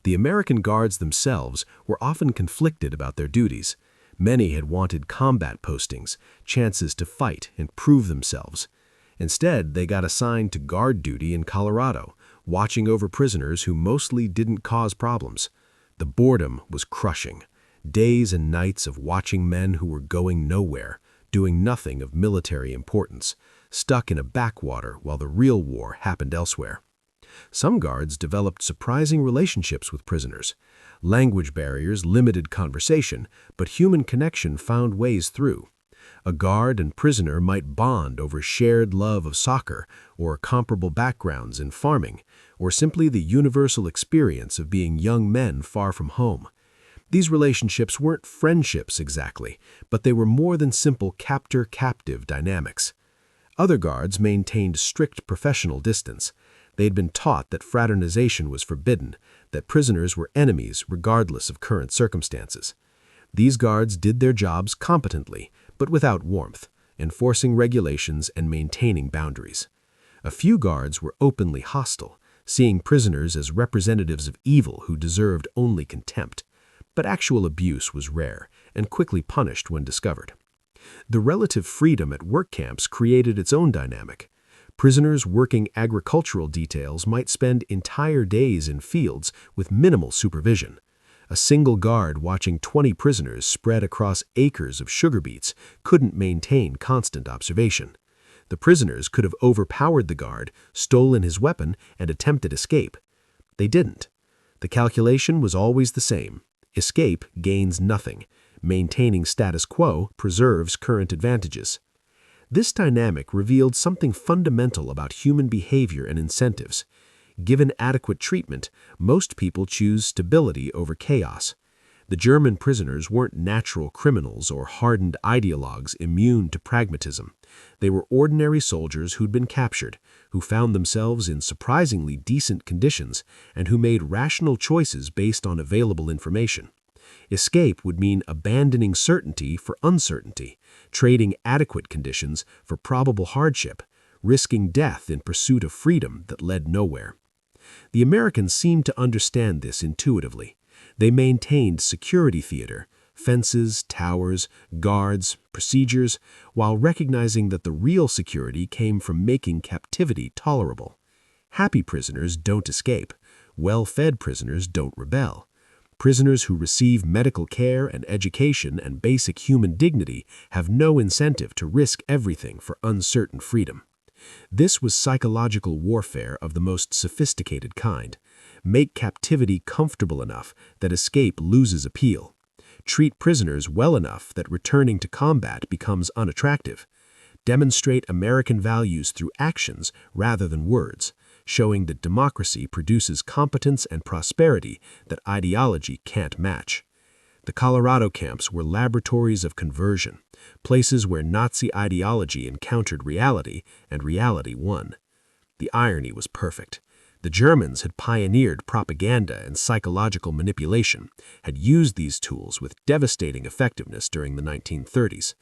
Speaker 3: The American guards themselves were often conflicted about their duties. Many had wanted combat postings, chances to fight and prove themselves.
Speaker 1: Instead, they got assigned to guard duty in Colorado, watching over prisoners who mostly didn't cause problems. The boredom was crushing. Days and nights of watching men who were going nowhere, doing nothing of military importance, stuck in a backwater while the real war happened elsewhere. Some guards developed surprising relationships with prisoners. Language barriers limited conversation, but human connection found ways through. A guard and prisoner might bond over shared love of soccer or comparable backgrounds in farming, or simply the universal experience of being young men far from home. These relationships weren't friendships exactly, but they were more than simple captor-captive dynamics. Other guards maintained strict professional distance. They had been taught that fraternization was forbidden, that prisoners were enemies regardless of current circumstances. These guards did their jobs competently, but without warmth, enforcing regulations and maintaining boundaries. A few guards were openly hostile, seeing prisoners as representatives of evil who deserved only contempt. But actual abuse was rare and quickly punished when discovered. The relative freedom at work camps created its own dynamic. Prisoners working agricultural details might spend entire days in fields with minimal supervision. A single guard watching 20 prisoners spread across acres of sugar beets couldn't maintain constant observation. The prisoners could have overpowered the guard, stolen his weapon, and attempted escape. They didn't. The calculation was always the same. Escape gains nothing. Maintaining status quo preserves current advantages. This dynamic revealed something fundamental about human behavior and incentives. Given adequate treatment, most people choose stability over chaos. The German prisoners weren't natural criminals or hardened ideologues immune to pragmatism. They were ordinary soldiers who'd been captured, who found themselves in surprisingly decent conditions, and who made rational choices based on available information. Escape would mean abandoning certainty for uncertainty, trading adequate conditions for probable hardship, risking death in pursuit of freedom that led nowhere. The Americans seemed to understand this intuitively. They maintained security theater, fences, towers, guards, procedures, while recognizing that the real security came from making captivity tolerable. Happy prisoners don't escape. Well-fed prisoners don't rebel. Prisoners who receive medical care and education and basic human dignity have no incentive to risk everything for uncertain freedom. This was psychological warfare of the most sophisticated kind. Make captivity comfortable enough that escape loses appeal. Treat prisoners well enough that returning to combat becomes unattractive. Demonstrate American values through actions rather than words, showing that democracy produces competence and prosperity that ideology can't match. The Colorado camps were laboratories of conversion, places where Nazi ideology encountered reality and reality won. The irony was perfect. The Germans had pioneered propaganda and psychological manipulation, had used these tools with devastating effectiveness during the 1930s.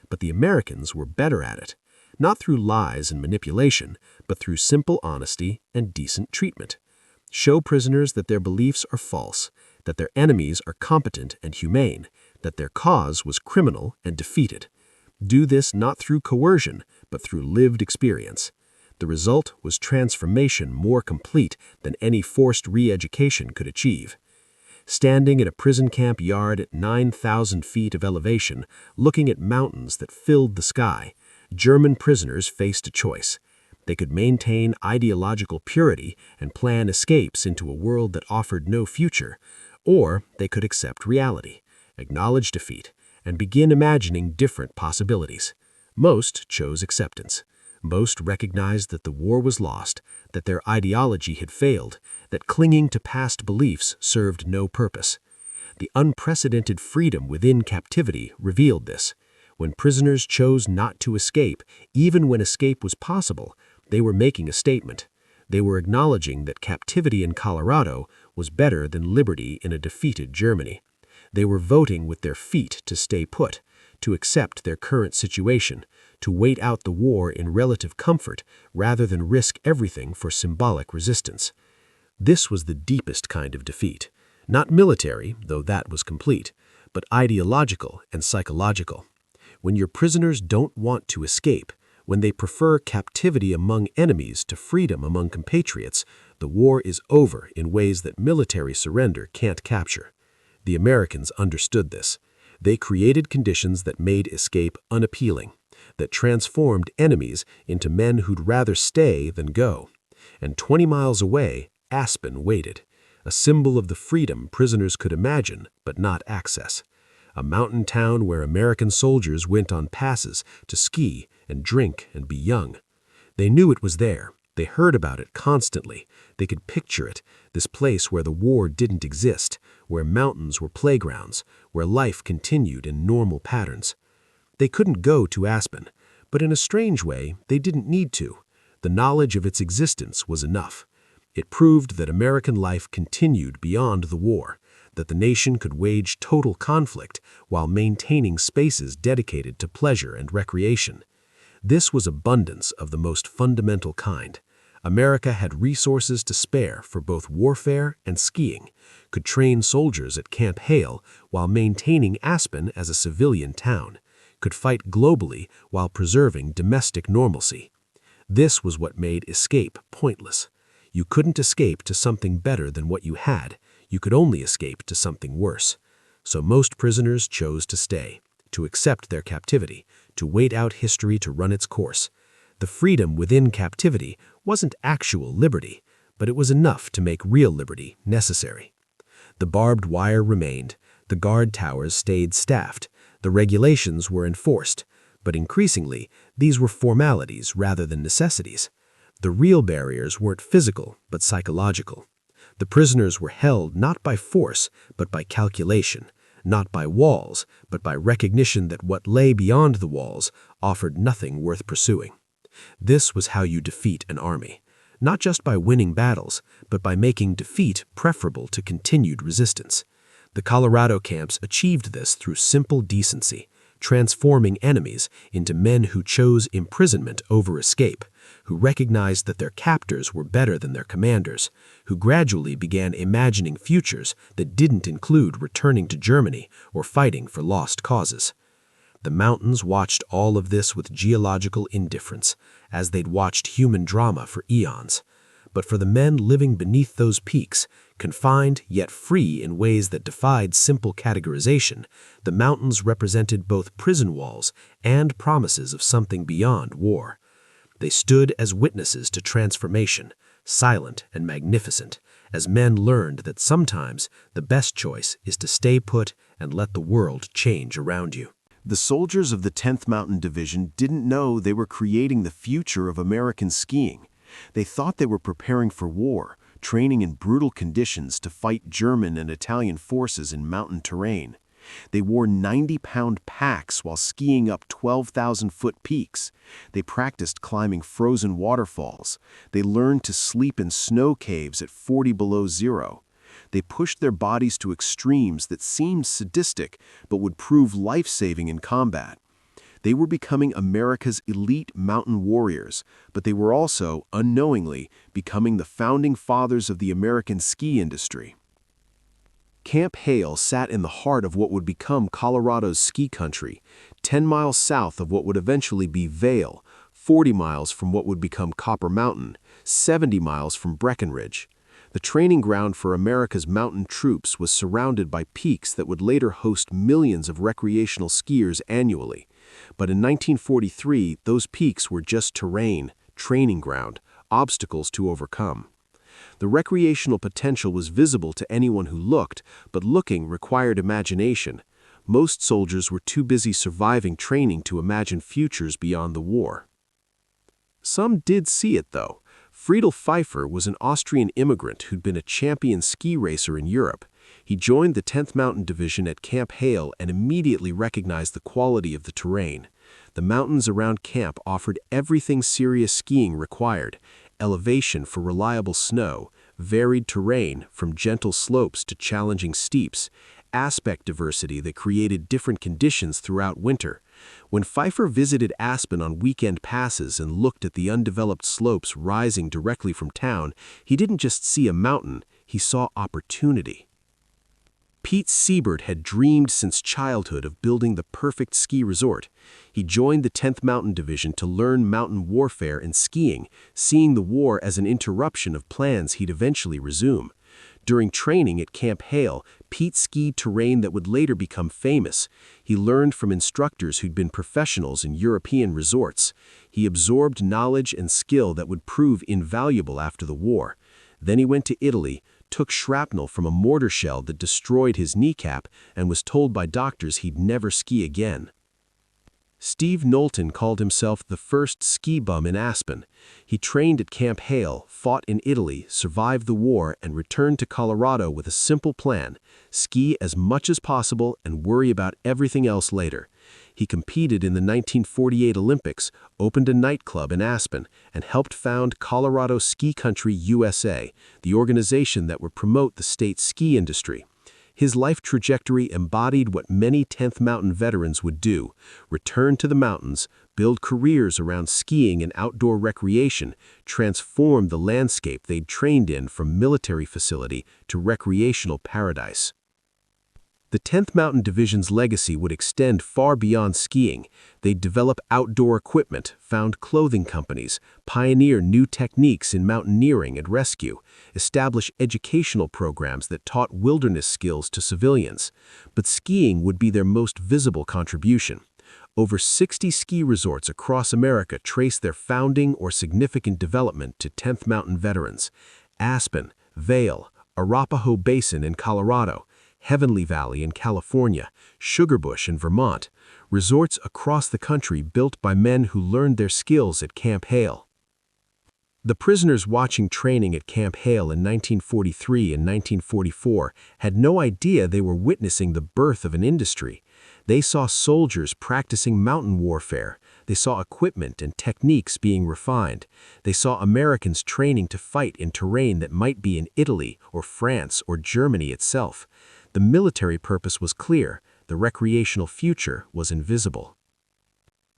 Speaker 1: But the Americans were better at it, not through lies and manipulation, but through simple honesty and decent treatment. Show prisoners that their beliefs are false, that their enemies are competent and humane, that their cause was criminal and defeated. Do this not through coercion, but through lived experience. The result was transformation more complete than any forced re-education could achieve. Standing at a prison camp yard at 9,000 feet of elevation, looking at mountains that filled the sky, German prisoners faced a choice. They could maintain ideological purity and plan escapes into a world that offered no future, or they could accept reality, acknowledge defeat, and begin imagining different possibilities. Most chose acceptance. Most recognized that the war was lost, that their ideology had failed, that clinging to past beliefs served no purpose. The unprecedented freedom within captivity revealed this. When prisoners chose not to escape, even when escape was possible, they were making a statement. They were acknowledging that captivity in Colorado was better than liberty in a defeated Germany. They were voting with their feet to stay put, to accept their current situation, to wait out the war in relative comfort rather than risk everything for symbolic resistance. This was the deepest kind of defeat, not military, though that was complete, but ideological and psychological. When your prisoners don't want to escape, When they prefer captivity among enemies to freedom among compatriots, the war is over in ways that military surrender can't capture. The Americans understood this. They created conditions that made escape unappealing, that transformed enemies into men who'd rather stay than go. And 20 miles away, Aspen waited, a symbol of the freedom prisoners could imagine but not access. A mountain town where American soldiers went on passes to ski and drink and be young. They knew it was there. They heard about it constantly. They could picture it, this place where the war didn't exist, where mountains were playgrounds, where life continued in normal patterns. They couldn't go to Aspen, but in a strange way, they didn't need to. The knowledge of its existence was enough. It proved that American life continued beyond the war, that the nation could wage total conflict while maintaining spaces dedicated to pleasure and recreation. This was abundance of the most fundamental kind. America had resources to spare for both warfare and skiing, could train soldiers at Camp Hale while maintaining Aspen as a civilian town, could fight globally while preserving domestic normalcy. This was what made escape pointless. You couldn't escape to something better than what you had. You could only escape to something worse. So most prisoners chose to stay, to accept their captivity, to wait out history to run its course. The freedom within captivity wasn't actual liberty, but it was enough to make real liberty necessary. The barbed wire remained, the guard towers stayed staffed, the regulations were enforced, but increasingly, these were formalities rather than necessities. The real barriers weren't physical, but psychological. The prisoners were held not by force, but by calculation, not by walls, but by recognition that what lay beyond the walls offered nothing worth pursuing. This was how you defeat an army, not just by winning battles, but by making defeat preferable to continued resistance. The Colorado camps achieved this through simple decency, transforming enemies into men who chose imprisonment over escape, who recognized that their captors were better than their commanders, who gradually began imagining futures that didn't include returning to Germany or fighting for lost causes. The mountains watched all of this with geological indifference, as they'd watched human drama for eons. But for the men living beneath those peaks, confined yet free in ways that defied simple categorization, the mountains represented both prison walls and promises of something beyond war. They stood as witnesses to transformation, silent and magnificent, as men learned that sometimes the best choice is to stay put and let the world change around you.
Speaker 4: The soldiers of the 10th Mountain Division didn't know they were creating the future of American skiing. They thought they were preparing for war, training in brutal conditions to fight German and Italian forces in mountain terrain. They wore 90-pound packs while skiing up 12,000-foot peaks. They practiced climbing frozen waterfalls. They learned to sleep in snow caves at 40 below zero. They pushed their bodies to extremes that seemed sadistic but would prove life-saving in combat. They were becoming America's elite mountain warriors, but they were also, unknowingly, becoming the founding fathers of the American ski industry. Camp Hale sat in the heart of what would become Colorado's ski country, 10 miles south of what would eventually be Vail, 40 miles from what would become Copper Mountain, 70 miles from Breckenridge. The training ground for America's mountain troops was surrounded by peaks that would later host millions of recreational skiers annually. But in 1943, those peaks were just terrain, training ground, obstacles to overcome. The recreational potential was visible to anyone who looked, but looking required imagination. Most soldiers were too busy surviving training to imagine futures beyond the war. Some did see it, though. Friedel Pfeiffer was an Austrian immigrant who'd been a champion ski racer in Europe. He joined the 10th Mountain Division at Camp Hale and immediately recognized the quality of the terrain. The mountains around camp offered everything serious skiing required: elevation for reliable snow, varied terrain from gentle slopes to challenging steeps, aspect diversity that created different conditions throughout winter. When Pfeiffer visited Aspen on weekend passes and looked at the undeveloped slopes rising directly from town, he didn't just see a mountain, he saw opportunity.
Speaker 1: Pete Siebert had dreamed since childhood of building the perfect ski resort. He joined the 10th Mountain Division to learn mountain warfare and skiing, seeing the war as an interruption of plans he'd eventually resume. During training at Camp Hale, Pete skied terrain that would later become famous. He learned from instructors who'd been professionals in European resorts. He absorbed knowledge and skill that would prove invaluable after the war. Then he went to Italy, took shrapnel from a mortar shell that destroyed his kneecap, and was told by doctors he'd never ski again. Steve Knowlton called himself the first ski bum in Aspen. He trained at Camp Hale, fought in Italy, survived the war, and returned to Colorado with a simple plan: ski as much as possible and worry about everything else later. He competed in the 1948 Olympics, opened a nightclub in Aspen, and helped found Colorado Ski Country USA, the organization that would promote the state's ski industry. His life trajectory embodied what many 10th Mountain veterans would do: return to the mountains, build careers around skiing and outdoor recreation, transform the landscape they'd trained in from military facility to recreational paradise. The 10th Mountain Division's legacy would extend far beyond skiing. They'd develop outdoor equipment, found clothing companies, pioneer new techniques in mountaineering and rescue, establish educational programs that taught wilderness skills to civilians. But skiing would be their most visible contribution. Over 60 ski resorts across America trace their founding or significant development to 10th Mountain veterans. Aspen, Vail, Arapahoe Basin in Colorado, Heavenly Valley in California, Sugarbush in Vermont, resorts across the country built by men who learned their skills at Camp Hale. The prisoners watching training at Camp Hale in 1943 and 1944 had no idea they were witnessing the birth of an industry. They saw soldiers practicing mountain warfare. They saw equipment and techniques being refined. They saw Americans training to fight in terrain that might be in Italy or France or Germany itself. The military purpose was clear. The recreational future was invisible.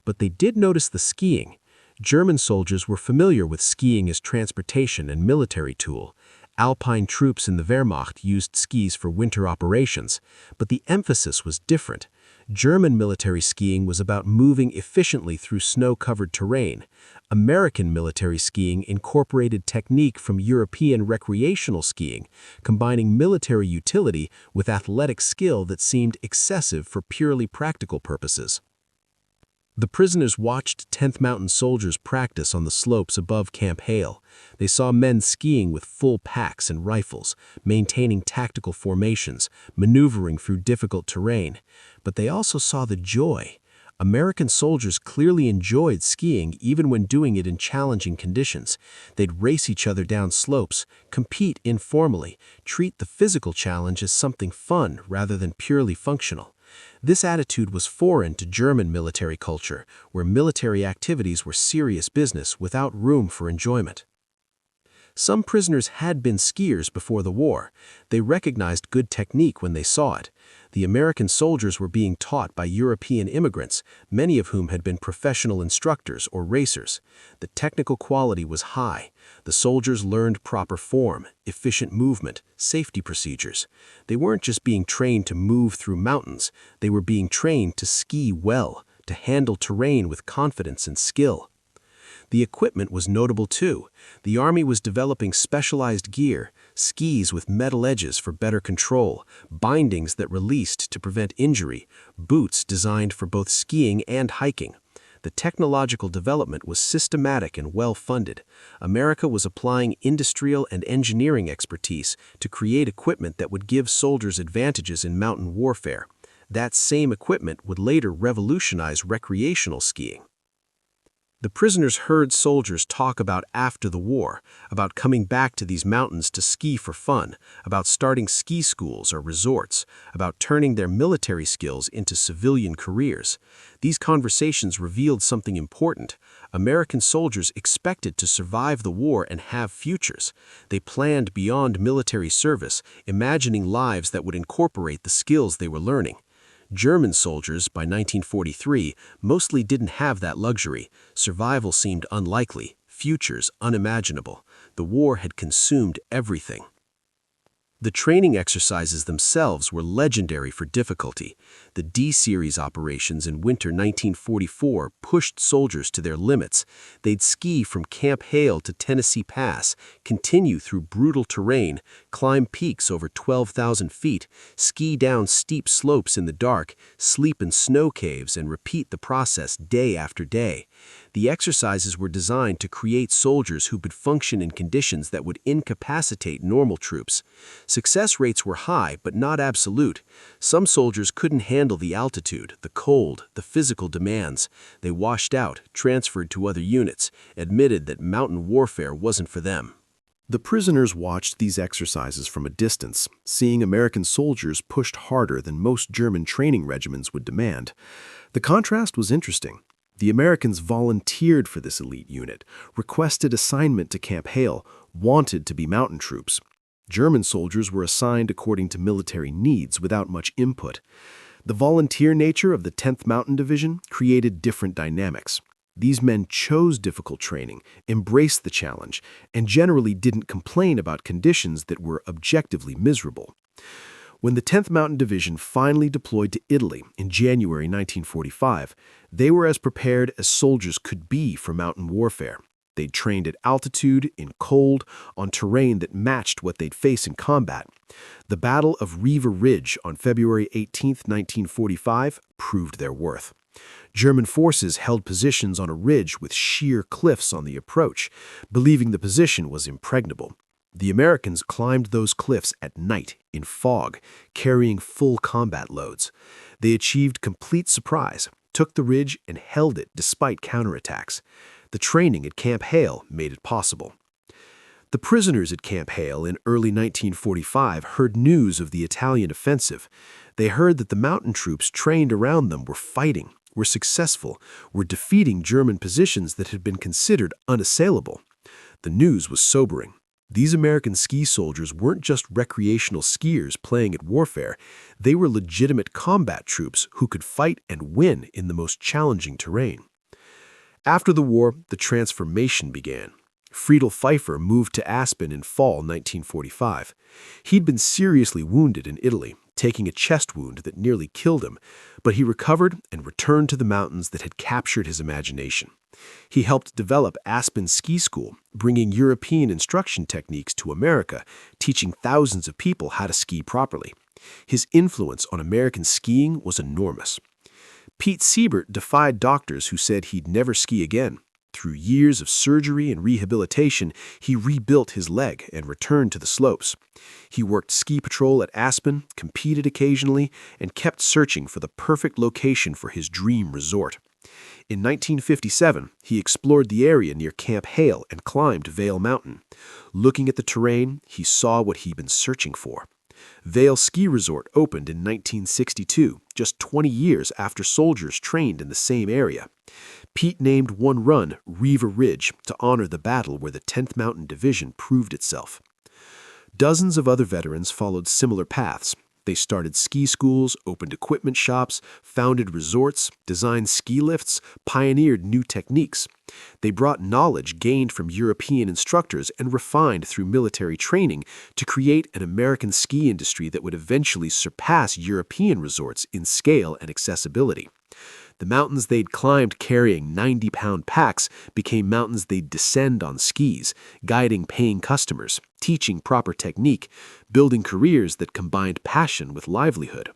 Speaker 1: But they did notice the skiing. German soldiers were familiar with skiing as transportation and military tool. Alpine troops in the Wehrmacht used skis for winter operations, but the emphasis was different. German military skiing was about moving efficiently through snow-covered terrain. American military skiing incorporated technique from European recreational skiing, combining military utility with athletic skill that seemed excessive for purely practical purposes. The prisoners watched 10th Mountain soldiers practice on the slopes above Camp Hale. They saw men skiing with full packs and rifles, maintaining tactical formations, maneuvering through difficult terrain. But they also saw the joy. American soldiers clearly enjoyed skiing even when doing it in challenging conditions. They'd race each other down slopes, compete informally, treat the physical challenge as something fun rather than purely functional. This attitude was foreign to German military culture, where military activities were serious business without room for enjoyment. Some prisoners had been skiers before the war. They recognized good technique when they saw it. The American soldiers were being taught by European immigrants, many of whom had been professional instructors or racers. The technical quality was high. The soldiers learned proper form, efficient movement, safety procedures. They weren't just being trained to move through mountains. They were being trained to ski well, to handle terrain with confidence and skill. The equipment was notable too. The Army was developing specialized gear, skis with metal edges for better control, bindings that released to prevent injury, boots designed for both skiing and hiking. The technological development was systematic and well-funded. America was applying industrial and engineering expertise to create equipment that would give soldiers advantages in mountain warfare. That same equipment would later revolutionize recreational skiing. The prisoners heard soldiers talk about after the war, about coming back to these mountains to ski for fun, about starting ski schools or resorts, about turning their military skills into civilian careers. These conversations revealed something important. American soldiers expected to survive the war and have futures. They planned beyond military service, imagining lives that would incorporate the skills they were learning. German soldiers, by 1943, mostly didn't have that luxury. Survival seemed unlikely, futures unimaginable. The war had consumed everything. The training exercises themselves were legendary for difficulty. The D-series operations in winter 1944 pushed soldiers to their limits. They'd ski from Camp Hale to Tennessee Pass, continue through brutal terrain, climb peaks over 12,000 feet, ski down steep slopes in the dark, sleep in snow caves, and repeat the process day after day. The exercises were designed to create soldiers who could function in conditions that would incapacitate normal troops. Success rates were high, but not absolute. Some soldiers couldn't handle the altitude, the cold, the physical demands. They washed out, transferred to other units, admitted that mountain warfare wasn't for them.
Speaker 3: The prisoners watched these exercises from a distance, seeing American soldiers pushed harder than most German training regiments would demand. The contrast was interesting. The Americans volunteered for this elite unit, requested assignment to Camp Hale, wanted to be mountain troops. German soldiers were assigned according to military needs without much input. The volunteer nature of the 10th Mountain Division created different dynamics. These men chose difficult training, embraced the challenge, and generally didn't complain about conditions that were objectively miserable. When the 10th Mountain Division finally deployed to Italy in January 1945, they were as prepared as soldiers could be for mountain warfare. They'd trained at altitude, in cold, on terrain that matched what they'd face in combat. The Battle of Riva Ridge on February 18, 1945, proved their worth. German forces held positions on a ridge with sheer cliffs on the approach, believing the position was impregnable. The Americans climbed those cliffs at night, in fog, carrying full combat loads. They achieved complete surprise, took the ridge, and held it despite counterattacks. The training at Camp Hale made it possible. The prisoners at Camp Hale in early 1945 heard news of the Italian offensive. They heard that the mountain troops trained around them were fighting, were successful, were defeating German positions that had been considered unassailable. The news was sobering. These American ski soldiers weren't just recreational skiers playing at warfare. They were legitimate combat troops who could fight and win in the most challenging terrain. After the war, the transformation began. Friedel Pfeiffer moved to Aspen in fall 1945. He'd been seriously wounded in Italy, taking a chest wound that nearly killed him, but he recovered and returned to the mountains that had captured his imagination. He helped develop Aspen Ski School, bringing European instruction techniques to America, teaching thousands of people how to ski properly. His influence on American skiing was enormous. Pete Siebert defied doctors who said he'd never ski again. Through years of surgery and rehabilitation, he rebuilt his leg and returned to the slopes. He worked ski patrol at Aspen, competed occasionally, and kept searching for the perfect location for his dream resort. In 1957, he explored the area near Camp Hale and climbed Vail Mountain. Looking at the terrain, he saw what he'd been searching for. Vail Ski Resort opened in 1962, just 20 years after soldiers trained in the same area. Pete named one run Riva Ridge to honor the battle where the 10th Mountain Division proved itself. Dozens of other veterans followed similar paths. They started ski schools, opened equipment shops, founded resorts, designed ski lifts, pioneered new techniques. They brought knowledge gained from European instructors and refined through military training to create an American ski industry that would eventually surpass European resorts in scale and accessibility. The mountains they'd climbed carrying 90-pound packs became mountains they'd descend on skis, guiding paying customers, teaching proper technique, building careers that combined passion with livelihood.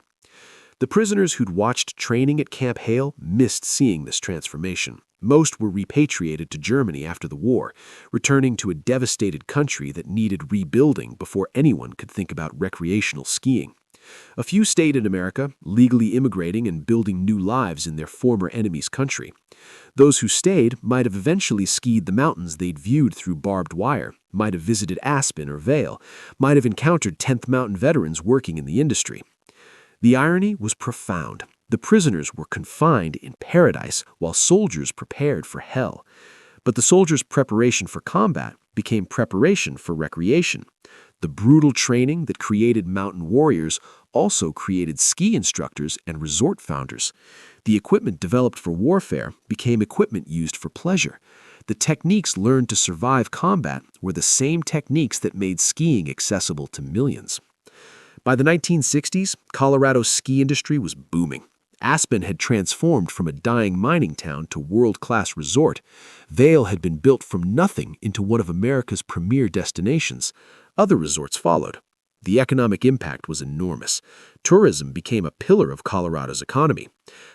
Speaker 3: The prisoners who'd watched training at Camp Hale missed seeing this transformation. Most were repatriated to Germany after the war, returning to a devastated country that needed rebuilding before anyone could think about recreational skiing. A few stayed in America, legally immigrating and building new lives in their former enemy's country. Those who stayed might have eventually skied the mountains they'd viewed through barbed wire, might have visited Aspen or Vail, might have encountered 10th Mountain veterans working in the industry. The irony was profound. The prisoners were confined in paradise while soldiers prepared for hell. But the soldiers' preparation for combat became preparation for recreation. The brutal training that created mountain warriors also created ski instructors and resort founders. The equipment developed for warfare became equipment used for pleasure. The techniques learned to survive combat were the same techniques that made skiing accessible to millions.
Speaker 1: By the 1960s, Colorado's ski industry was booming. Aspen had transformed from a dying mining town to world-class resort. Vail had been built from nothing into one of America's premier destinations. Other resorts followed. The economic impact was enormous. Tourism became a pillar of Colorado's economy.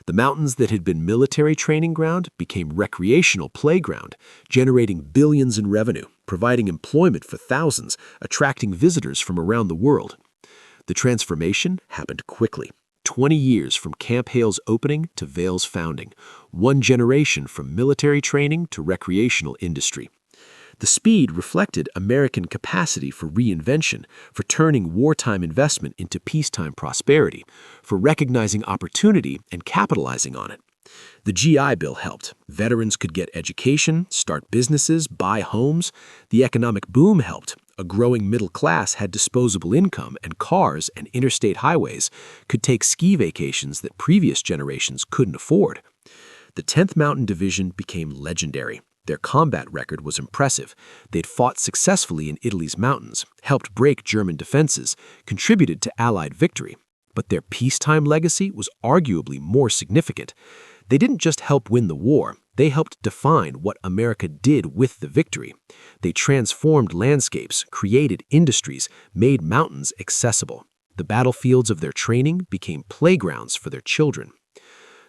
Speaker 1: The mountains that had been military training ground became recreational playground, generating billions in revenue, providing employment for thousands, attracting visitors from around the world. The transformation happened quickly. 20 years from Camp Hale's opening to Vail's founding. 1 generation from military training to recreational industry. The speed reflected American capacity for reinvention, for turning wartime investment into peacetime prosperity, for recognizing opportunity and capitalizing on it. The GI Bill helped. Veterans could get education, start businesses, buy homes. The economic boom helped. A growing middle class had disposable income, and cars and interstate highways could take ski vacations that previous generations couldn't afford. The 10th Mountain Division became legendary. Their combat record was impressive. They'd fought successfully in Italy's mountains, helped break German defenses, contributed to Allied victory. But their peacetime legacy was arguably more significant. They didn't just help win the war, they helped define what America did with the victory. They transformed landscapes, created industries, made mountains accessible. The battlefields of their training became playgrounds for their children.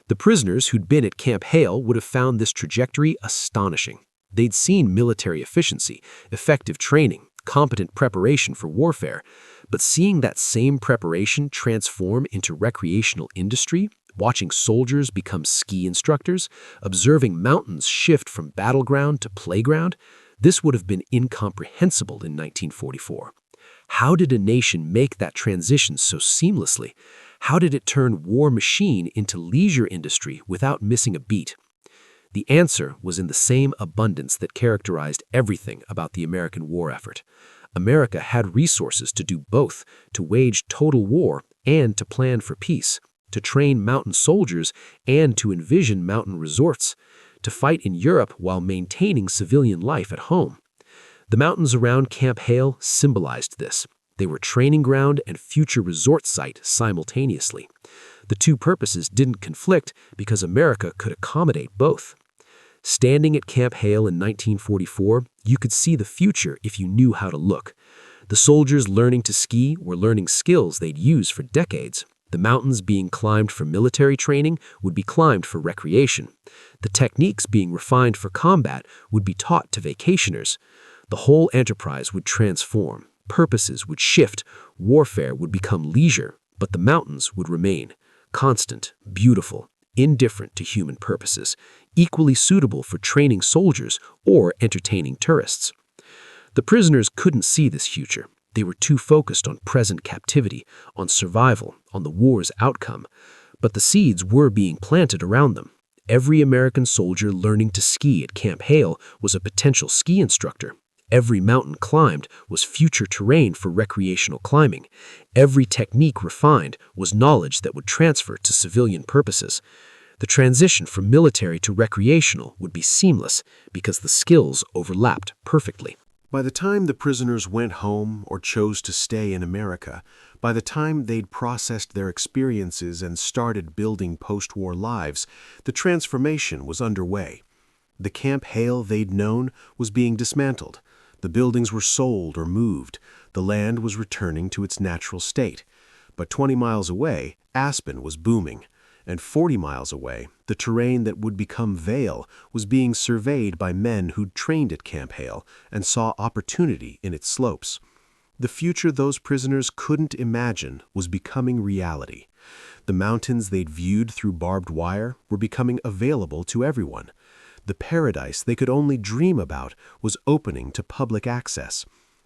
Speaker 1: The prisoners who'd been at Camp Hale would have found this trajectory astonishing. They'd seen military efficiency, effective training, competent preparation for warfare, but seeing that same preparation transform into recreational industry, watching soldiers become ski instructors, observing mountains shift from battleground to playground, this would have been incomprehensible in 1944. How did a nation make that transition so seamlessly? How did it turn war machine into leisure industry without missing a beat? The answer was in the same abundance that characterized everything about the American war effort. America had resources to do both, to wage total war and to plan for peace, to train mountain soldiers and to envision mountain resorts, to fight in Europe while maintaining civilian life at home. The mountains around Camp Hale symbolized this. They were training ground and future resort site simultaneously. The two purposes didn't conflict because America could accommodate both. Standing at Camp Hale in 1944, you could see the future if you knew how to look. The soldiers learning to ski were learning skills they'd use for decades. The mountains being climbed for military training would be climbed for recreation. The techniques being refined for combat would be taught to vacationers. The whole enterprise would transform. Purposes would shift. Warfare would become leisure, but the mountains would remain. Constant, beautiful, indifferent to human purposes, equally suitable for training soldiers or entertaining tourists. The prisoners couldn't see this future. They were too focused on present captivity, on survival, on the war's outcome. But the seeds were being planted around them. Every American soldier learning to ski at Camp Hale was a potential ski instructor. Every mountain climbed was future terrain for recreational climbing. Every technique refined was knowledge that would transfer to civilian purposes. The transition from military to recreational would be seamless because the skills overlapped perfectly.
Speaker 4: By the time the prisoners went home or chose to stay in America, by the time they'd processed their experiences and started building post-war lives, the transformation was underway. The Camp Hale they'd known was being dismantled. The buildings were sold or moved. The land was returning to its natural state. But 20 miles away, Aspen was booming. And 40 miles away, the terrain that would become Vail was being surveyed by men who'd trained at Camp Hale and saw opportunity in its slopes. The future those prisoners couldn't imagine was becoming reality. The mountains they'd viewed through barbed wire were becoming available to everyone. The paradise they could only dream about was opening to public access.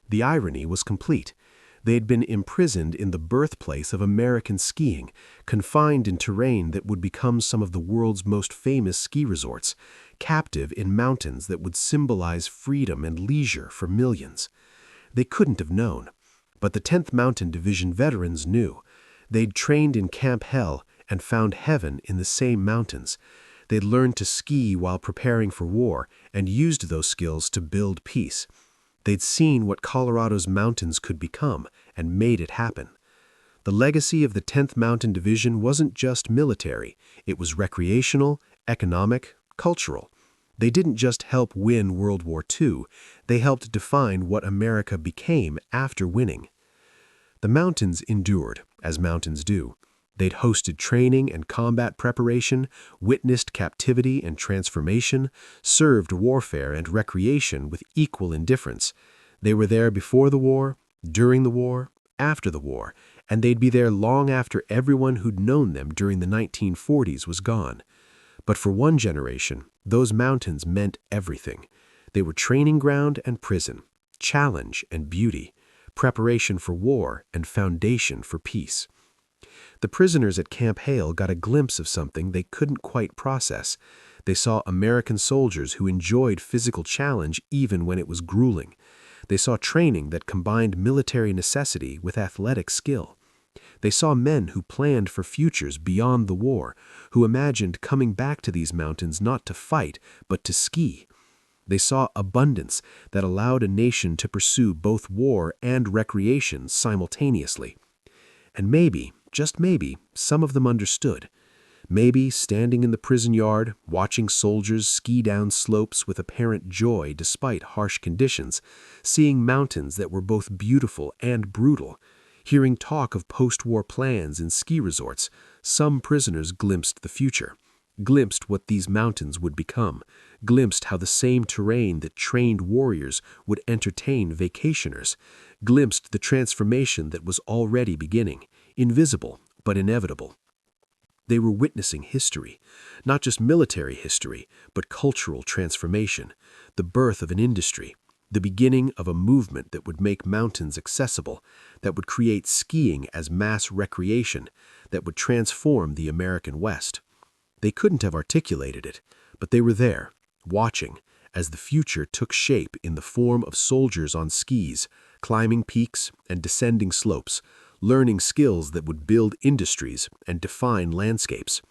Speaker 4: The irony was complete. They had been imprisoned in the birthplace of American skiing, confined in terrain that would become some of the world's most famous ski resorts, captive in mountains that would symbolize freedom and leisure for millions. They couldn't have known. But the 10th Mountain Division veterans knew. They'd trained in Camp Hale and found heaven in the same mountains. They'd learned to ski while preparing for war and used those skills to build peace. They'd seen what Colorado's mountains could become and made it happen.
Speaker 1: The legacy of the 10th Mountain Division wasn't just military, it was recreational, economic, cultural. They didn't just help win World War II, they helped define what America became after winning. The mountains endured, as mountains do. They'd hosted training and combat preparation, witnessed captivity and transformation, served warfare and recreation with equal indifference. They were there before the war, during the war, after the war, and they'd be there long after everyone who'd known them during the 1940s was gone. But for one generation, those mountains meant everything. They were training ground and prison, challenge and beauty, preparation for war and foundation for peace. The prisoners at Camp Hale got a glimpse of something they couldn't quite process. They saw American soldiers who enjoyed physical challenge even when it was grueling. They saw training that combined military necessity with athletic skill. They saw men who planned for futures beyond the war, who imagined coming back to these mountains not to fight, but to ski. They saw abundance that allowed a nation to pursue both war and recreation simultaneously. And maybe, just maybe, some of them understood. Maybe, standing in the prison yard, watching soldiers ski down slopes with apparent joy despite harsh conditions, seeing mountains that were both beautiful and brutal, hearing talk of post-war plans in ski resorts, some prisoners glimpsed the future, glimpsed what these mountains would become, glimpsed how the same terrain that trained warriors would entertain vacationers, glimpsed the transformation that was already beginning, invisible but inevitable. They were witnessing history, not just military history, but cultural transformation, the birth of an industry, the beginning of a movement that would make mountains accessible, that would create skiing as mass recreation, that would transform the American West. They couldn't have articulated it, but they were there, watching, as the future took shape in the form of soldiers on skis, climbing peaks and descending slopes, learning skills that would build industries and define landscapes.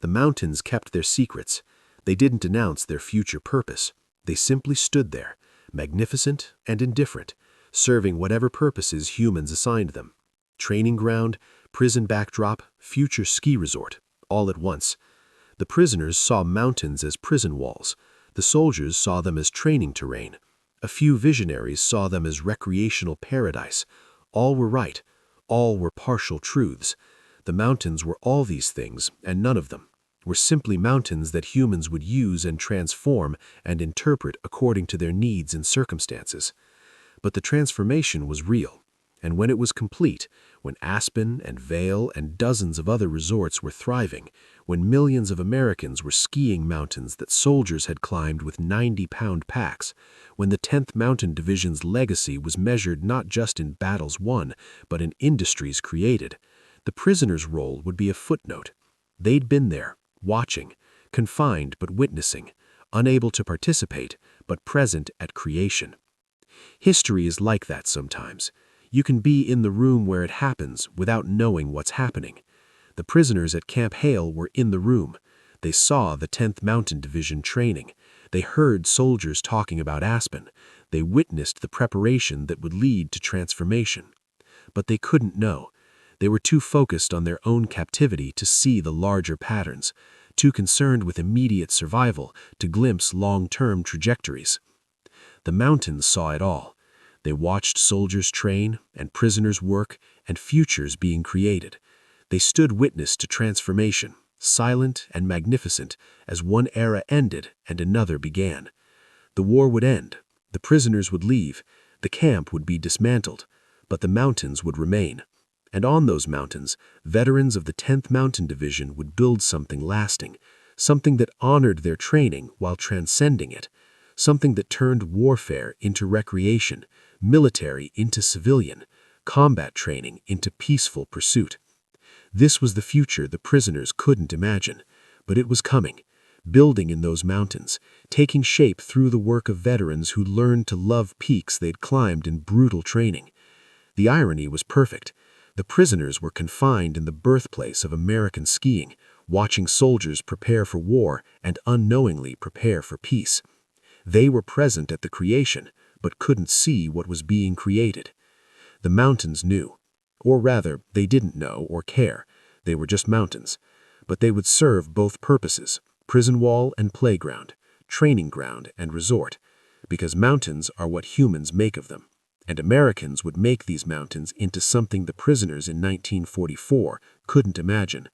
Speaker 1: The mountains kept their secrets. They didn't announce their future purpose. They simply stood there, magnificent and indifferent, serving whatever purposes humans assigned them. Training ground, prison backdrop, future ski resort, all at once. The prisoners saw mountains as prison walls. The soldiers saw them as training terrain. A few visionaries saw them as recreational paradise. All were right. All were partial truths. The mountains were all these things, and none of them were simply mountains that humans would use and transform and interpret according to their needs and circumstances. But the transformation was real, and when it was complete, when Aspen and Vail and dozens of other resorts were thriving, when millions of Americans were skiing mountains that soldiers had climbed with 90-pound packs, when the 10th Mountain Division's legacy was measured not just in battles won, but in industries created, the prisoners' role would be a footnote. They'd been there, watching, confined but witnessing, unable to participate, but present at creation. History is like that sometimes. You can be in the room where it happens without knowing what's happening. The prisoners at Camp Hale were in the room. They saw the 10th Mountain Division training. They heard soldiers talking about Aspen. They witnessed the preparation that would lead to transformation. But they couldn't know. They were too focused on their own captivity to see the larger patterns, too concerned with immediate survival to glimpse long-term trajectories. The mountains saw it all. They watched soldiers train and prisoners work and futures being created. They stood witness to transformation, silent and magnificent, as one era ended and another began. The war would end, the prisoners would leave, the camp would be dismantled, but the mountains would remain. And on those mountains, veterans of the 10th Mountain Division would build something lasting, something that honored their training while transcending it, something that turned warfare into recreation, military into civilian, combat training into peaceful pursuit. This was the future the prisoners couldn't imagine, but it was coming, building in those mountains, taking shape through the work of veterans who learned to love peaks they'd climbed in brutal training. The irony was perfect. The prisoners were confined in the birthplace of American skiing, watching soldiers prepare for war and unknowingly prepare for peace. They were present at the creation, but couldn't see what was being created. The mountains knew. Or rather, they didn't know or care. They were just mountains. But they would serve both purposes, prison wall and playground, training ground and resort, because mountains are what humans make of them. And Americans would make these mountains into something the prisoners in 1944 couldn't imagine,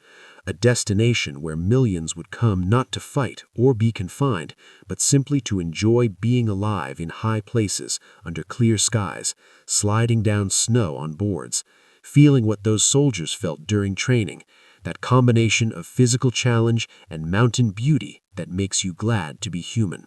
Speaker 1: a destination where millions would come not to fight or be confined, but simply to enjoy being alive in high places, under clear skies, sliding down snow on boards, feeling what those soldiers felt during training, that combination of physical challenge and mountain beauty that makes you glad to be human.